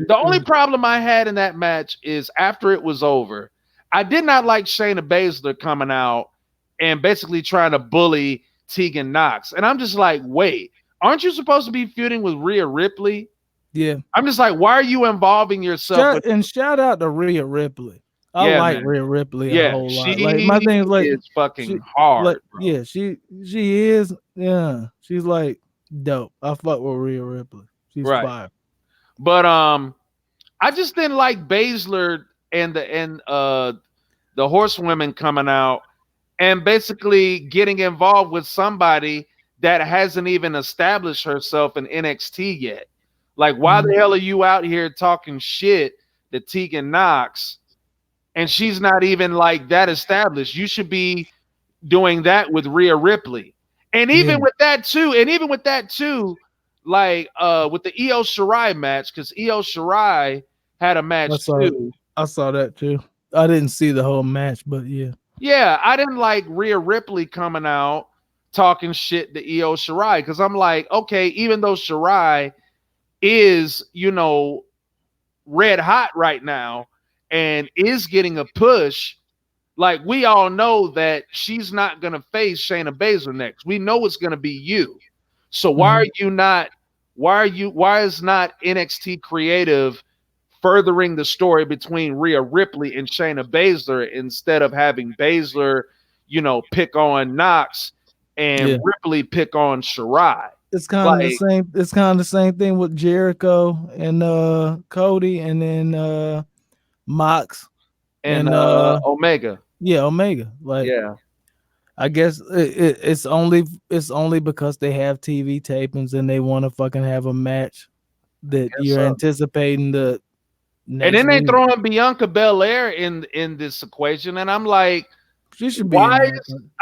the only problem I had in that match is after it was over, I did not like Shayna Baszler coming out and basically trying to bully Tegan Knox. And I'm just like, wait, aren't you supposed to be feuding with Rhea Ripley? Yeah. I'm just like, why are you involving yourself? And shout out to Rhea Ripley. I like Rhea Ripley a whole lot. Like my thing is like it's fucking hard. Like, yeah, she is. Yeah, she's like dope. I fuck with Rhea Ripley. She's fire. But I just didn't like Baszler and the horsewomen coming out and basically getting involved with somebody that hasn't even established herself in NXT yet. Like, why the hell are you out here talking shit to Tegan Knox? And she's not even like that established. You should be doing that with Rhea Ripley. And even with that too, like with the Io Shirai match, because Io Shirai had a match too. I saw that too. I didn't see the whole match, but yeah. Yeah, I didn't like Rhea Ripley coming out talking shit to Io Shirai, because I'm like, okay, even though Shirai is, red hot right now, and is getting a push, like we all know that she's not going to face Shayna Baszler next. We know it's going to be you. So why is not NXT Creative furthering the story between Rhea Ripley and Shayna Baszler instead of having Baszler, pick on Knox and Ripley pick on Shirai? It's kind of the same. It's kind of the same thing with Jericho and Cody, and then Mox and Omega. Yeah, Omega. Like, yeah, I guess it's only because they have TV tapings and they want to fucking have a match that you're anticipating the next and then they week. throwing Bianca Belair in this equation, and I'm like, she should be. I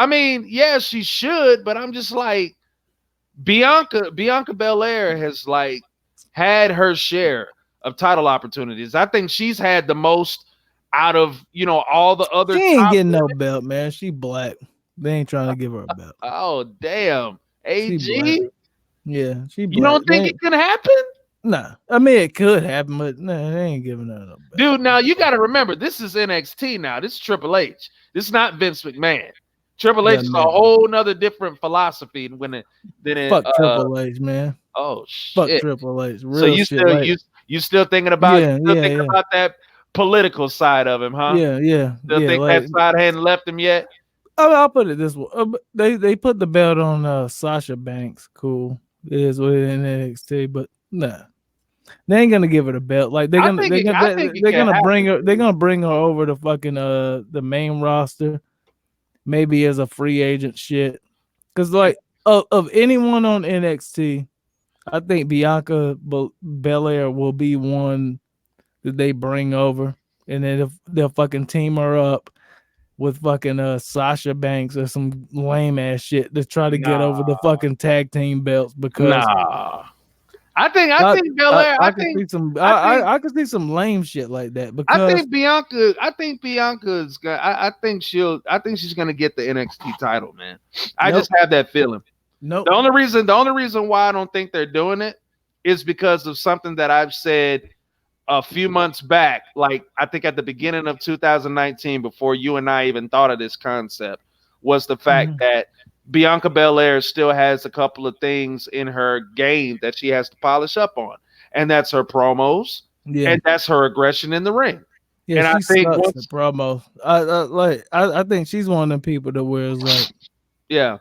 mean, yeah, she should, but I'm just like, Bianca Belair has like had her share of title opportunities. I think she's had the most out of all the other. She ain't getting no belt, man. She black. They ain't trying to give her a belt. Oh damn, AG. Yeah, she black. You don't think it can happen? Nah, I mean it could happen, but nah, they ain't giving her no belt. Dude, now you got to remember, this is NXT. Now this is Triple H. This is not Vince McMahon. Triple H is a whole nother different philosophy than fuck Triple H, man. Oh shit, fuck Triple H. Real so you shit, still like, you still thinking about about that political side of him, huh? Yeah. Still think that side hadn't left him yet? I'll put it this way: they put the belt on Sasha Banks. Cool, it is what it is in NXT, but nah, they ain't gonna give her the belt. Like they're gonna bring her. They're gonna bring her over to fucking the main roster, maybe as a free agent shit. Because like of anyone on NXT, I think Bianca Belair will be one that they bring over, and then if they'll fucking team her up with fucking Sasha Banks or some lame ass shit to try to get over the fucking tag team belts because I think Belair. I can see some I can see some lame shit like that because I think Bianca's I think she's gonna get the NXT title, man. I just have that feeling. Nope. The only reason why I don't think they're doing it is because of something that I've said a few months back, like I think at the beginning of 2019, before you and I even thought of this concept, was the fact that Bianca Belair still has a couple of things in her game that she has to polish up on, and that's her promos, and that's her aggression in the ring. Yeah, and she sucks the promo. I think she's one of them people that wears like, yeah.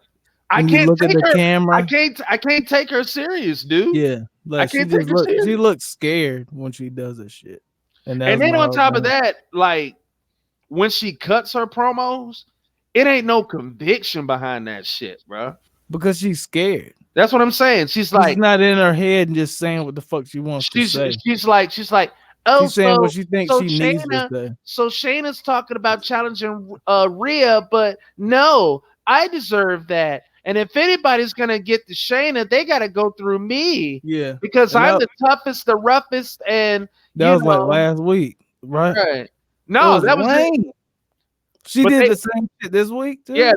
I can't look at the camera. I can't take her serious, dude. Yeah, like she looks scared when she does this shit. And then on top of that, like when she cuts her promos, it ain't no conviction behind that shit, bro. Because she's scared. That's what I'm saying. She's like not in her head and just saying what the fuck she wants to say. She's like, oh, she's saying what she thinks she needs to say. So Shayna's talking about challenging Rhea, but no, I deserve that. And if anybody's gonna get to Shayna, they gotta go through me. Yeah, because I'm the toughest, the roughest, and that was like last week, right? Right. No, that was lame. She did the same shit this week too. Yeah,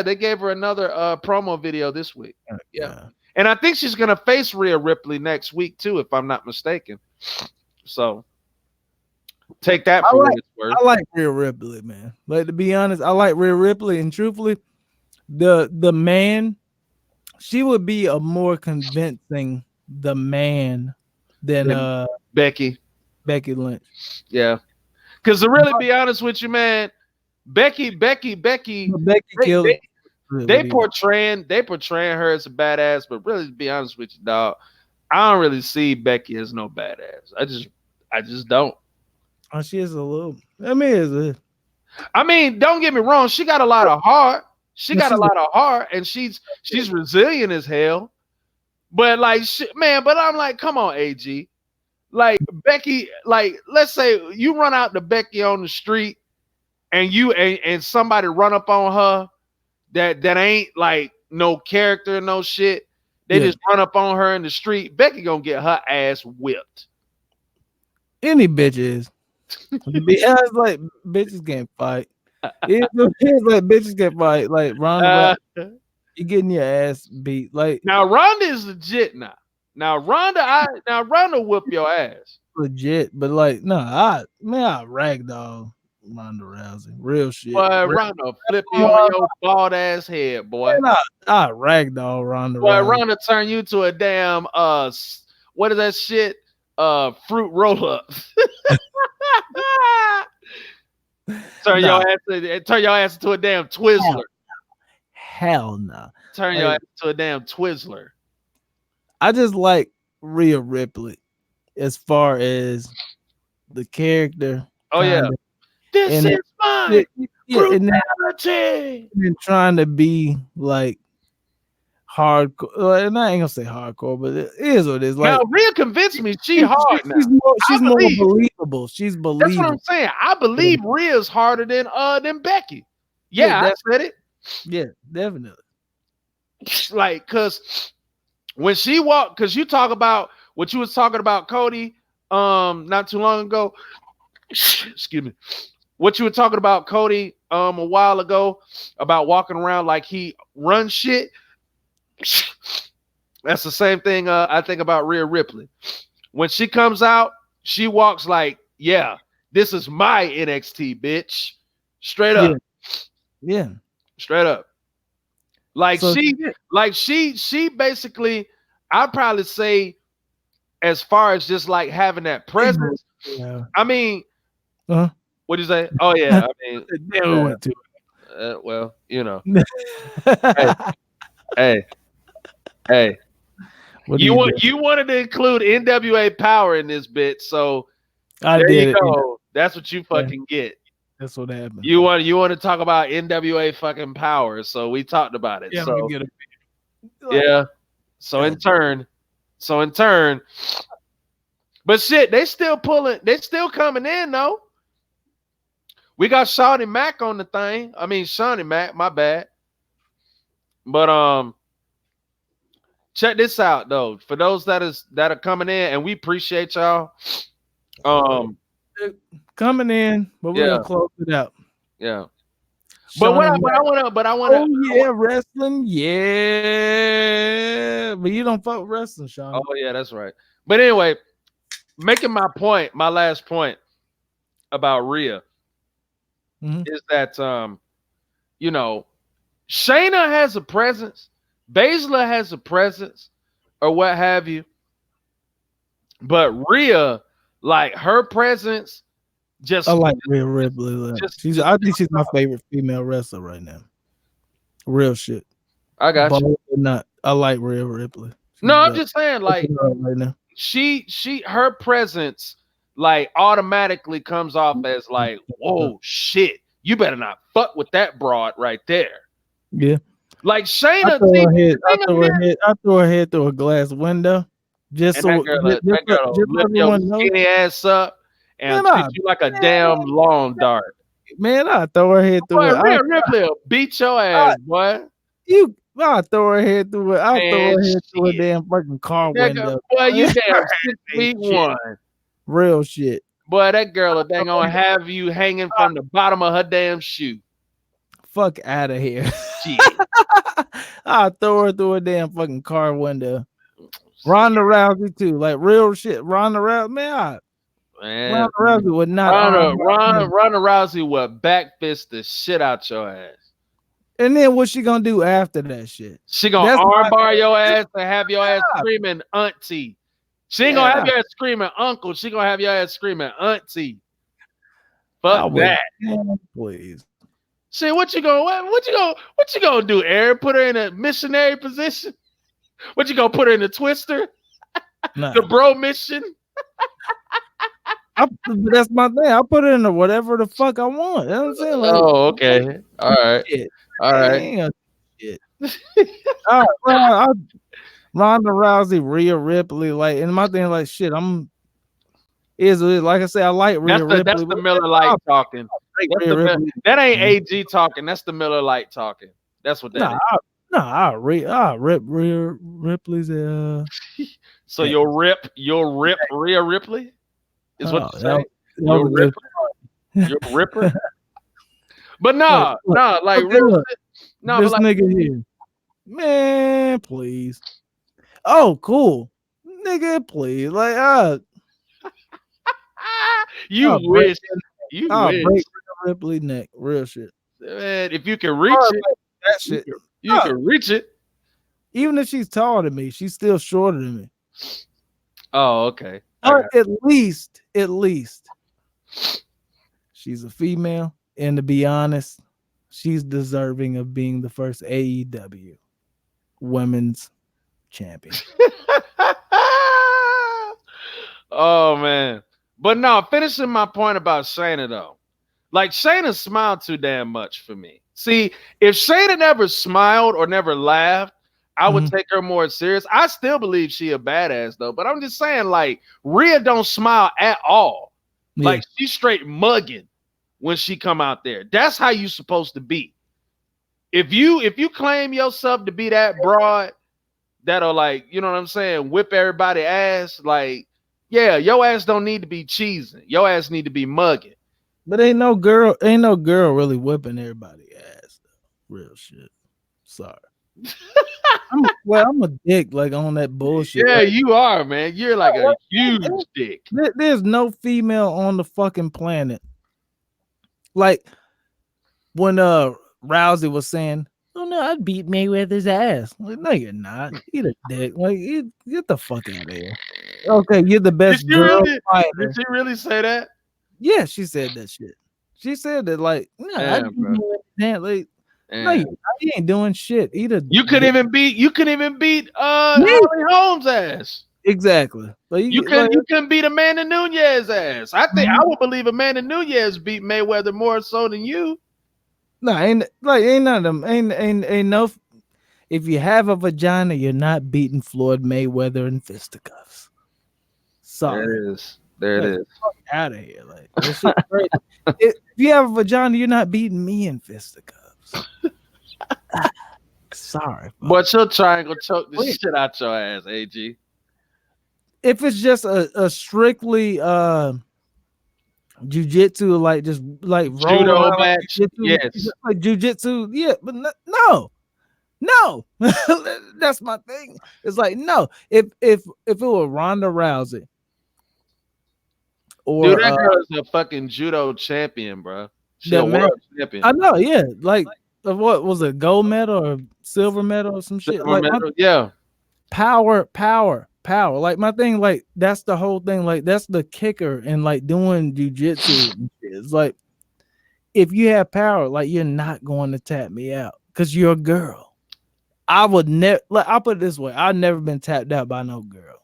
they gave her another promo video this week. Yeah, and I think she's gonna face Rhea Ripley next week too, if I'm not mistaken. So take that for what it's worth. I like Rhea Ripley, man. Like, to be honest, I like Rhea Ripley, and truthfully, the man, she would be a more convincing the man than Becky Lynch. Yeah, because to really be honest with you, man, Becky killed it. They portraying her as a badass, but really, to be honest with you, dog, I don't really see Becky as no badass. I just don't. Oh, she is a little. I mean, don't get me wrong. She got a lot of heart. And she's resilient as hell. But like, but I'm like, come on, AG. Like Becky, like let's say you run out to Becky on the street, and and somebody run up on her that ain't like no character, no shit. They just run up on her in the street. Becky gonna get her ass whipped. Any bitch is. It's like bitches can't fight. It's like bitches can't fight. Like Ronda, you getting your ass beat. Like now, Ronda is legit now. Now Ronda whoop your ass. Legit, but like I ragdoll Ronda Rousey. Real shit. Boy, Ronda flip you on your bald ass head, boy. I ragdoll Ronda Rousey. Boy, Ronda turn you to a damn what is that shit? Fruit roll up. Turn your ass into a damn Twizzler. Hell no. Turn your ass to a damn Twizzler. I just like Rhea Ripley as far as the character. Oh yeah. This is my brutality. And trying to be like hardcore, and I ain't gonna say hardcore, but it is what it is. Like, now, Rhea convinced me she's hard now. She's more believable. She's believable. That's what I'm saying. I believe Rhea's harder than Becky. Yeah, I said it. Yeah, definitely. Like, cause when she walked, cause you talk about what you was talking about, Cody, not too long ago. Excuse me. What you were talking about, Cody, a while ago about walking around like he runs shit. That's the same thing I think about Rhea Ripley. When she comes out, she walks like, yeah, this is my NXT, bitch. Straight up. Yeah. Straight up. Like so, she basically, I'd probably say, as far as just like having that presence. Yeah. I mean, what do you say? Oh yeah, I mean, well, you know. Hey. You wanted to include NWA Power in this bit, so there you go. That's what you fucking get. That's what happened. You want to talk about NWA fucking Power, so we talked about it. Yeah, so Like, yeah. So in turn, but shit, they still coming in though. We got Shawnee Mac on the thing. I mean Shawnee Mac, my bad. But check this out though. For those that are coming in, and we appreciate y'all. Coming in, but we're gonna close it out. Yeah. But I want to. Oh yeah, wrestling. Yeah, but you don't fuck with wrestling, Sean. Oh yeah, that's right. But anyway, making my last point about Rhea is that Shayna has a presence, Baszler has a presence, or what have you. But Rhea, like her presence, I like Rhea Ripley. I think she's my favorite female wrestler right now. Real shit. I got you. Not. I like Rhea Ripley. I'm just saying, like right now. Her presence like automatically comes off as like, whoa, shit, you better not fuck with that broad right there. Yeah. Like Shayna, I throw her head through a glass window. Just so that girl lift your skinny ass up and treat you like a damn lawn dart. Man, I throw her head through it. Rhea Ripley will beat your ass, boy. I'll throw her head through it. I'll throw her head through a damn fucking car window. Boy, you damn 6'1". Real shit. Boy, that girl they gonna have you hanging from the bottom of her damn shoe. Fuck out of here. I'll throw her through a damn fucking car window. Ronda Rousey too, like real shit. Ronda Rousey, Ronda Rousey would not. Ronda Rousey would back fist the shit out your ass. And then what's she gonna do after that shit? She gonna armbar your ass and have your ass screaming auntie. She ain't gonna have your ass screaming uncle. She gonna have your ass screaming auntie. Fuck that, please. See what you gonna do, Aaron? Put her in a missionary position? What you gonna put her in a twister? Nah. The bro mission? That's my thing. I put her in whatever the fuck I want. You know what I'm saying? Like, okay. All right. All right. All right. Ronda Rousey, Rhea Ripley, like, and my thing, like, shit, like I said, I like Rhea Ripley. That's the Miller Lite talking. That ain't AG talking. That's the Miller Lite talking. That's what that is. Rhea Ripley's So you'll rip Rhea Ripley? Is what you say? You're a ripper. But like real shit. This nigga here. Man, please. Oh, cool. Nigga, please. Like you wish. Break Rhea Ripley neck. Real shit. Man, if you can reach it, that shit. You can reach it. Even if she's taller than me, she's still shorter than me. Oh, okay. At least, she's a female, and to be honest, she's deserving of being the first AEW women's champion. Oh man, but no, finishing my point about Shayna though, like Shayna smiled too damn much for me. See, if Shayna never smiled or never laughed, I would take her more serious. I still believe she a badass though, but I'm just saying, like, Rhea don't smile at all. Yeah. Like she's straight mugging when she come out there. That's how you supposed to be. If you claim yourself to be that broad that'll, like, you know what I'm saying, whip everybody ass, like, yeah, your ass don't need to be cheesing. Your ass need to be mugging. But ain't no girl really whipping everybody ass though. Real shit. Sorry. I'm a dick, like, on that bullshit. Yeah, like, you are, man. You're like a huge dick. There's no female on the fucking planet. Like when Rousey was saying, "Oh no, I'd beat Mayweather's ass." Like, no, you're not. Eat a dick. Like, get the fuck out of here. Okay, you're the best girl fighter. Did she really say that? Yeah, she said that shit. She said that, like, no, I'd beat Mayweather's like. No, you ain't doing shit. You couldn't even beat Holly Holmes' ass. Exactly. Like, you couldn't beat Amanda Nunes' ass. I think I would believe Amanda Nunes beat Mayweather more so than you. No, ain't none of them. Ain't no. if you have a vagina, you're not beating Floyd Mayweather in fisticuffs. Sorry. There it is. There it is. Fuck out of here. Like that shit crazy. If you have a vagina, you're not beating me in fisticuffs. Sorry. But you'll triangle choke the shit out your ass, AG. If it's just a strictly jiu-jitsu, like just like judo match, yes, like jiu-jitsu, yeah, but no, that's my thing. It's like no, if it were Ronda Rousey, or dude, that girl is a fucking judo champion, bro. She's a world champion. I know, yeah, like what was it, gold medal or silver medal or some shit? Like medal, yeah, power. Like my thing, like that's the whole thing. Like that's the kicker in like doing jujitsu. It's like if you have power, like you're not going to tap me out because you're a girl. I would never. Like I'll put it this way: I've never been tapped out by no girl,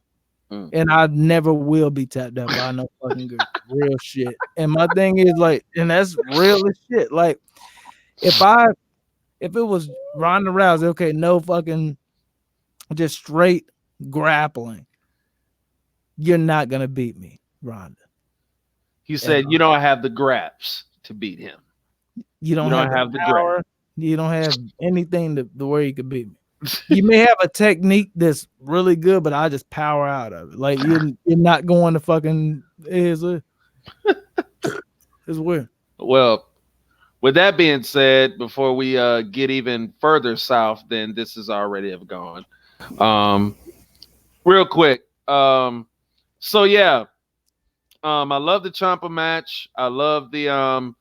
and I never will be tapped out by no fucking girl. Real shit. And my thing is like, and that's real as shit. Like if it was Ronda Rousey, okay, no fucking, just straight grappling, you're not gonna beat me, Ronda. He said, "You don't have the graps to beat him. You don't have the power. You don't have anything to where you could beat me. You may have a technique that's really good, but I just power out of it. Like you're not going to fucking. It's weird." Well, with that being said, before we get even further south than this is already have gone, real quick. So yeah, I love the Ciampa match. I love the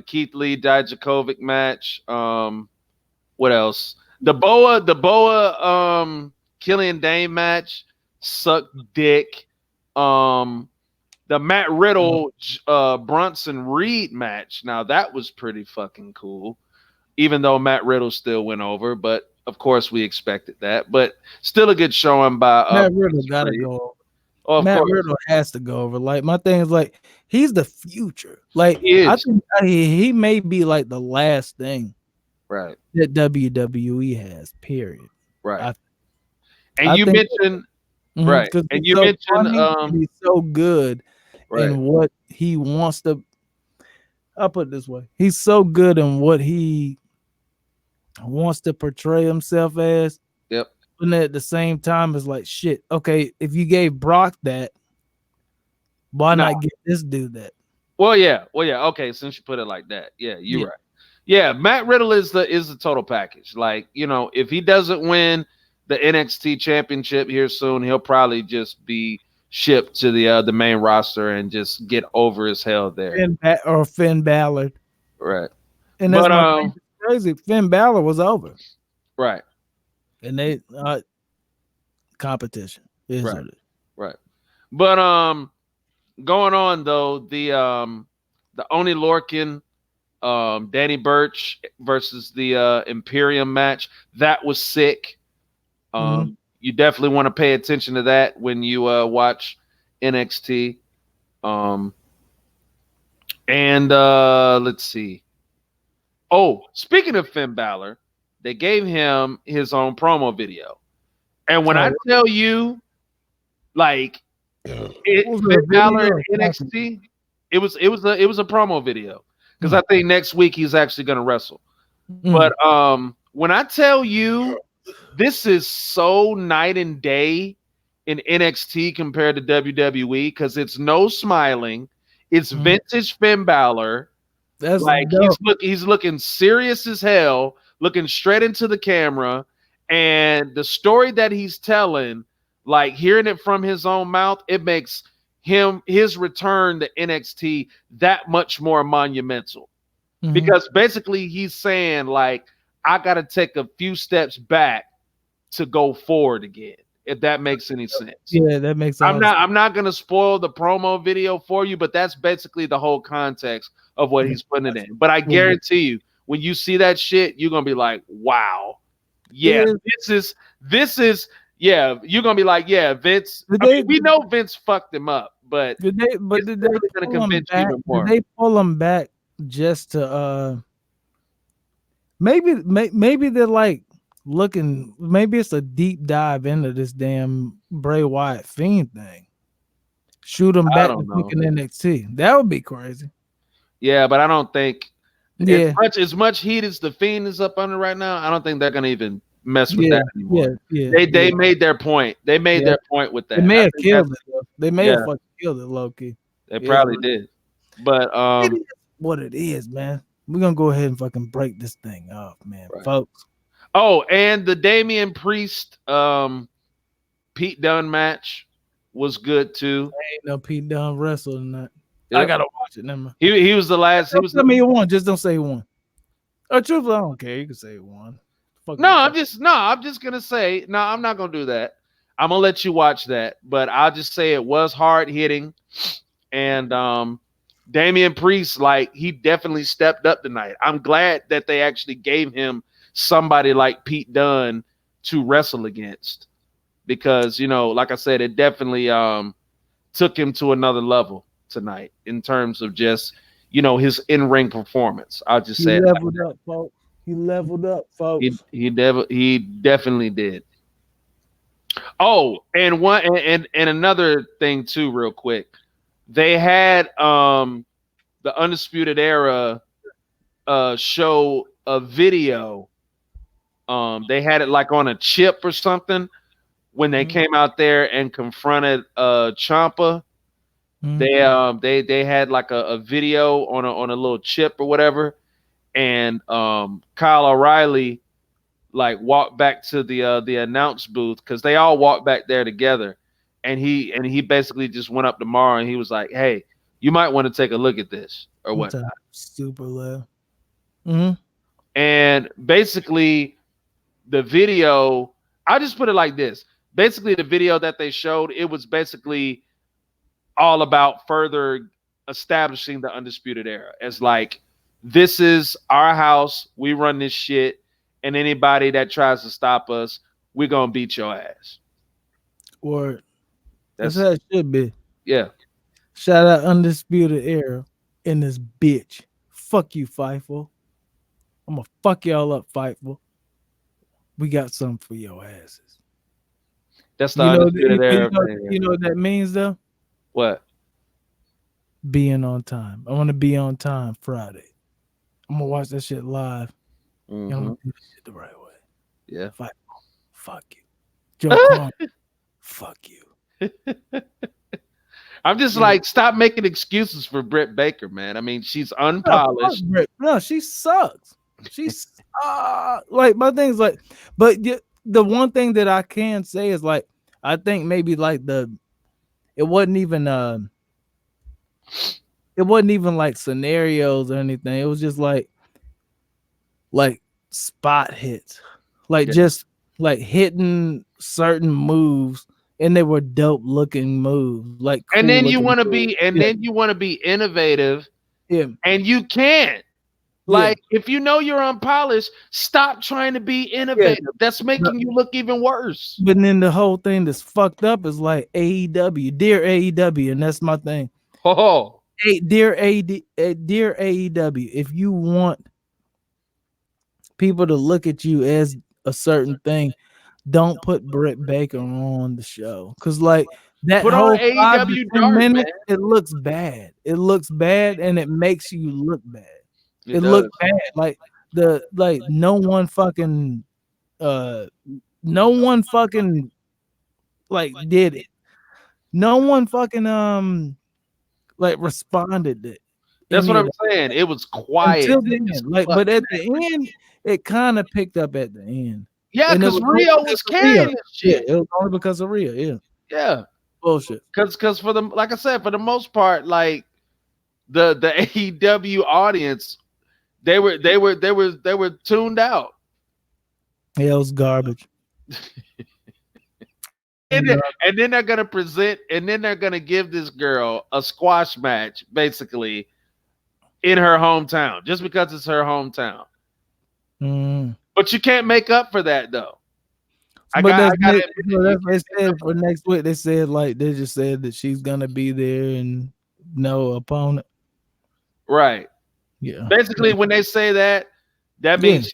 Keith Lee Dijakovic match. What else? The Boa Killian Dane match sucked dick. The Matt Riddle Bronson Reed match. Now that was pretty fucking cool. Even though Matt Riddle still went over, but of course we expected that. But still a good showing by Matt Riddle gotta go over. Oh, Matt Riddle has to go over. Like my thing is like he's the future. Like I think he may be like the last thing, right, that WWE has. Period. Right. And you mentioned right, and you mentioned he's so good in what he wants to. I'll put it this way: he's so good in what he wants to portray himself as. Yep. And at the same time, it's like shit. Okay, if you gave Brock that, why not give this dude that? Well, yeah. Okay, since you put it like that, yeah, you're right. Yeah, Matt Riddle is the total package. Like, you know, if he doesn't win the NXT championship here soon, he'll probably just be shipped to the main roster and just get over as hell there. Or Finn Balor. Right. And that's crazy. Finn Balor was over. Right. And they competition is right. But going on though, the Oney Lorcan Danny Burch versus the Imperium match, that was sick. You definitely want to pay attention to that when you watch NXT. And let's see. Oh, speaking of Finn Balor, they gave him his own promo video. And when I tell you, like, Finn Balor NXT, it was a promo video. Because I think next week he's actually going to wrestle. But when I tell you, this is so night and day in NXT compared to WWE, because it's no smiling. It's vintage Finn Balor. That's like he's looking serious as hell, looking straight into the camera. And the story that he's telling, like hearing it from his own mouth, it makes his return to NXT that much more monumental. Because basically he's saying, like, I got to take a few steps back to go forward again, if that makes any sense. Yeah, that makes sense. I'm not going to spoil the promo video for you, but that's basically the whole context of what he's putting it in. But I guarantee you, when you see that shit, you're going to be like, wow. Yeah, this is yeah, you're going to be like, yeah, Vince. We know Vince fucked him up, but did they going to convince you even more. Did they pull him back just to maybe they're like looking. Maybe it's a deep dive into this damn Bray Wyatt Fiend thing. Shoot him I back to don't know. fucking NXT. That would be crazy. Yeah, but I don't think Yeah, as much heat as the Fiend is up under right now, I don't think they're gonna even mess with yeah, that anymore. yeah. They made their point. They made Yeah. their point with They that. may I have think killed that's it. Though. They may have yeah, fucking killed it, low key. they It's probably did. But it is what it is, man. We're gonna go ahead and fucking break this thing off, man, right. folks. Oh, and the Damian Priest Pete Dunne match was good too. Ain't no Pete Dunne wrestling that. Yep. I gotta watch it. Never mind. He was the last. He was. Tell me you won. Just don't say one. Or truthfully, I don't care. You can say one. Fuck No, my I'm just gonna say no. I'm not gonna do that. I'm gonna let you watch that, but I'll just say it was hard hitting, and Damian Priest, like, he definitely stepped up tonight. I'm glad that they actually gave him somebody like Pete Dunne to wrestle against, because, you know, like I said, it definitely took him to another level tonight in terms of just, you know, his in-ring performance. I'll just say He it. leveled up, folks. He leveled up, folks. He definitely did. Oh, and and another thing too, real quick. They had the Undisputed Era show a video. They had it like on a chip or something when they came out there and confronted Ciampa. They had like a video on a little chip or whatever, and Kyle O'Reilly like walked back to the announce booth, because they all walked back there together, and he basically just went up to Mara and he was like, "Hey, you might want to take a look at this or what." Super low. And basically, the video, I just put it like this. Basically, the video that they showed, it was basically all about further establishing the Undisputed Era as like, this is our house, we run this shit, and anybody that tries to stop us, we're gonna beat your ass. Or that's how it should be. Yeah. Shout out Undisputed Era in this bitch. Fuck you, Fightful. I'm gonna fuck y'all up, Fightful. We got something for your asses. That's the Undisputed Era. You know what that means though? What? Being on time. I want to be on time Friday. I'm gonna watch that shit live. I'm gonna do this shit the right way. Yeah. Fuck you. Joe Kwan, fuck you. I'm just like, stop making excuses for Britt Baker, man. I mean, she's unpolished. No, she sucks. She's like, my thing's like, but the one thing that I can say is like, I think maybe like it wasn't even like scenarios or anything. It was just like spot hits, like just like hitting certain moves, and they were dope looking moves. Like, cool, and then you want to be, then you want to be innovative, and you can't. Like, if you know you're unpolished, stop trying to be innovative. That's making you look even worse. But then the whole thing that's fucked up is like AEW, dear AEW, and that's my thing. Oh, hey, dear AEW, if you want people to look at you as a certain thing, don't put Britt Baker on the show, because like that put whole on AEW Dark, minutes, man. it looks bad. It looks bad, and it makes you look bad. It looks bad. Like no one fucking like did it. No one fucking like responded to it. That's what I'm saying. It was quiet. But at the end, it kind of picked up at the end. Yeah, because Rio was carrying this shit. Yeah, it was only because of Rio. Yeah. Yeah. Bullshit. Because for the, like I said, for the most part, like the AEW audience, they were tuned out. Yeah, it was garbage. and then they're gonna present, and then they're gonna give this girl a squash match, basically, in her hometown, just because it's her hometown. But you can't make up for that, though. They said for next week. They said they just said that she's gonna be there and no opponent. Right. Yeah. Basically, when they say that, that means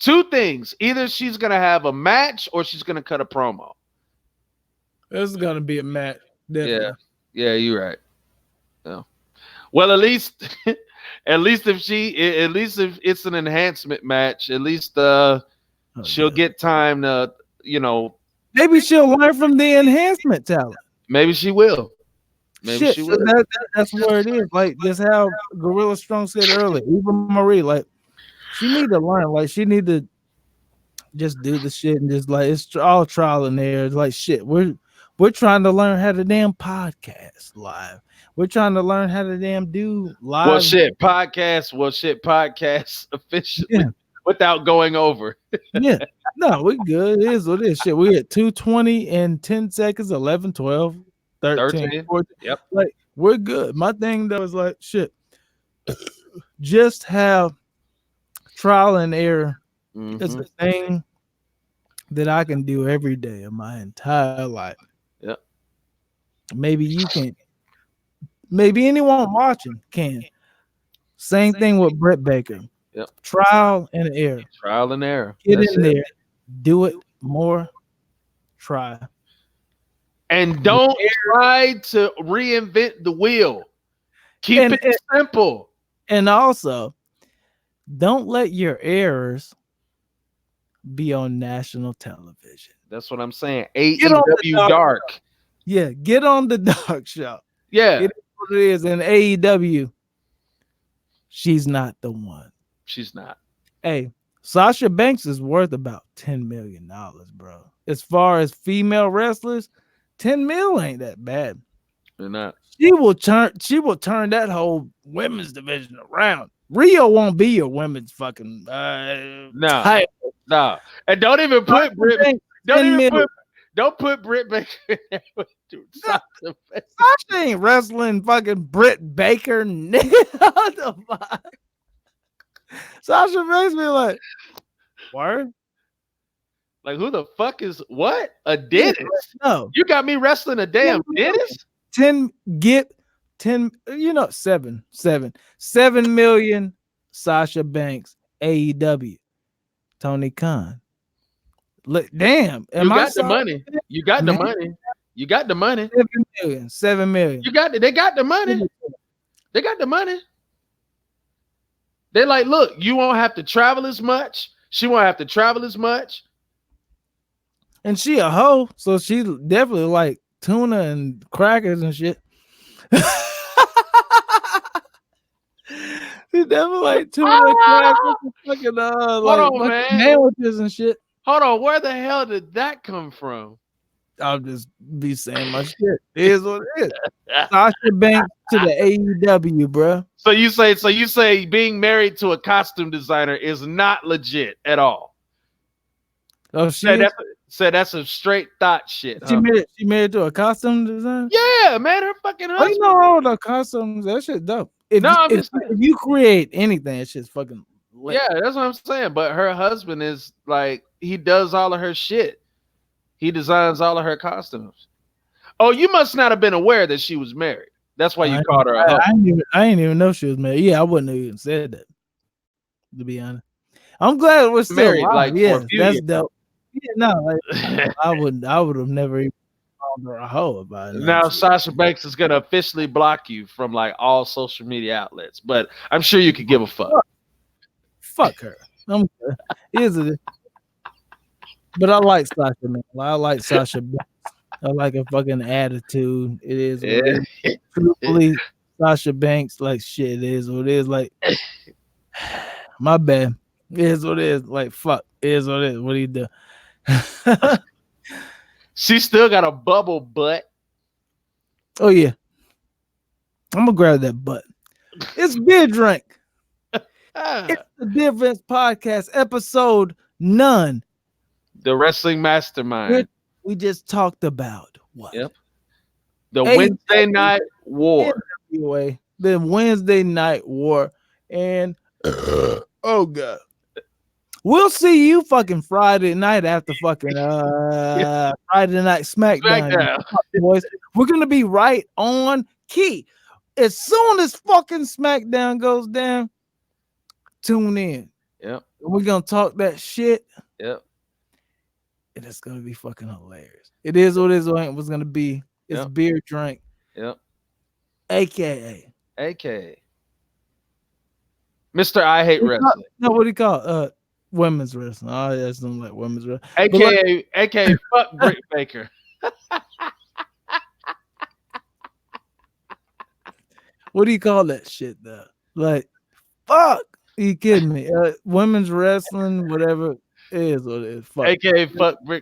Two things. Either she's gonna have a match or she's gonna cut a promo. This is gonna be a match. Definitely. Yeah, you're right. Yeah. Well, at least if it's an enhancement match, at least she'll get time to, maybe she'll learn from the enhancement talent. Maybe she will. Maybe she will. That's where it is. Like just how Gorilla Strong said earlier, even Marie, like she need to learn. Like she need to just do the shit and just like it's all trial and error. It's like shit. We're trying to learn how to damn podcast live. We're trying to learn how to damn do live. Well, shit, podcast officially without going over. Yeah. No, we good. It is what it is. Shit, we at 2:20 and 10 seconds, 11, 12, 13. 14. Yep. Like, we're good. My thing, though, is like, shit, just have trial and error. It's a thing that I can do every day of my entire life. Yep. Maybe you can. Maybe anyone watching can. Same thing with Britt Baker. Yep. Trial and error. Trial and error. Get in there. Do it more. Try. And don't try to reinvent the wheel. Keep it simple. And also, don't let your errors be on national television. That's what I'm saying. AEW Dark. Yeah, get on the Dark show. Yeah. It is what it is. And AEW, she's not the one. She's not. Hey, Sasha Banks is worth about $10 million, bro. As far as female wrestlers, 10 mil ain't that bad. They're not. She will turn that whole women's division around. Rio won't be your women's fucking no. And don't even put Britt. Don't put Britt Baker. Sasha ain't wrestling fucking Britt Baker, nigga. What the fuck? Sasha makes me like, word? Like, who the fuck is what? A dentist? No. You got me wrestling a damn dentist? 7 million Sasha Banks, AEW. Tony Khan. Look, damn. You got the money. You got the money. You got the money. 7 million. They got the money. They got the money. They're like, look, you won't have to travel as much. She won't have to travel as much. And she a hoe, so she definitely like tuna and crackers and shit. She definitely like tuna and crackers and fucking sandwiches and shit. Hold on, where the hell did that come from? I'll just be saying my shit. It is what it is. Sasha Banks to the AEW, bro. So you say being married to a costume designer is not legit at all. Oh, that's a straight thought shit. She married to a costume designer? Yeah, man, her fucking husband. You know all the costumes, that shit dope. If you create anything, it's just fucking lit. Yeah, that's what I'm saying. But her husband is like, he does all of her shit. He designs all of her costumes. Oh, you must not have been aware that she was married. That's why you called her a husband. I didn't even know she was married. Yeah, I wouldn't have even said that, to be honest. I'm glad we're still married. alive. Like, yeah, that's dope. Yeah, no, I would have never even called her a hoe about it. Now Sasha Banks is gonna officially block you from like all social media outlets, but I'm sure you could give a fuck. Fuck her. I'm good. But I like Sasha, man. I like Sasha Banks. I like her fucking attitude. It is what it is. Truthfully, Sasha Banks, like shit, it is what it is. Like, my bad. It is what it is. Like, fuck. It is what it is. What do you do? She still got a bubble butt. Oh, yeah. I'm gonna grab that butt. It's beer drink. It's the Difference Podcast, episode none. The Wrestling Mastermind. We just talked about what? Yep. The Wednesday Night War. Anyway, the Wednesday Night War. And oh god. We'll see you fucking Friday night after fucking Friday Night SmackDown. Boys. We're gonna be right on key. As soon as fucking SmackDown goes down, tune in. Yep. We're gonna talk that shit. Yep. And it's gonna be fucking hilarious. It is what it is. What it was gonna be. It's beer drink. Yep. AKA. Mr. I Hate Wrestling. No, what do you call it? Women's wrestling. I just don't like women's wrestling. AKA fuck Britt Baker. What do you call that shit though? Like, fuck. Are you kidding me? Women's wrestling, whatever it is what it is. Fuck. AKA fuck Britt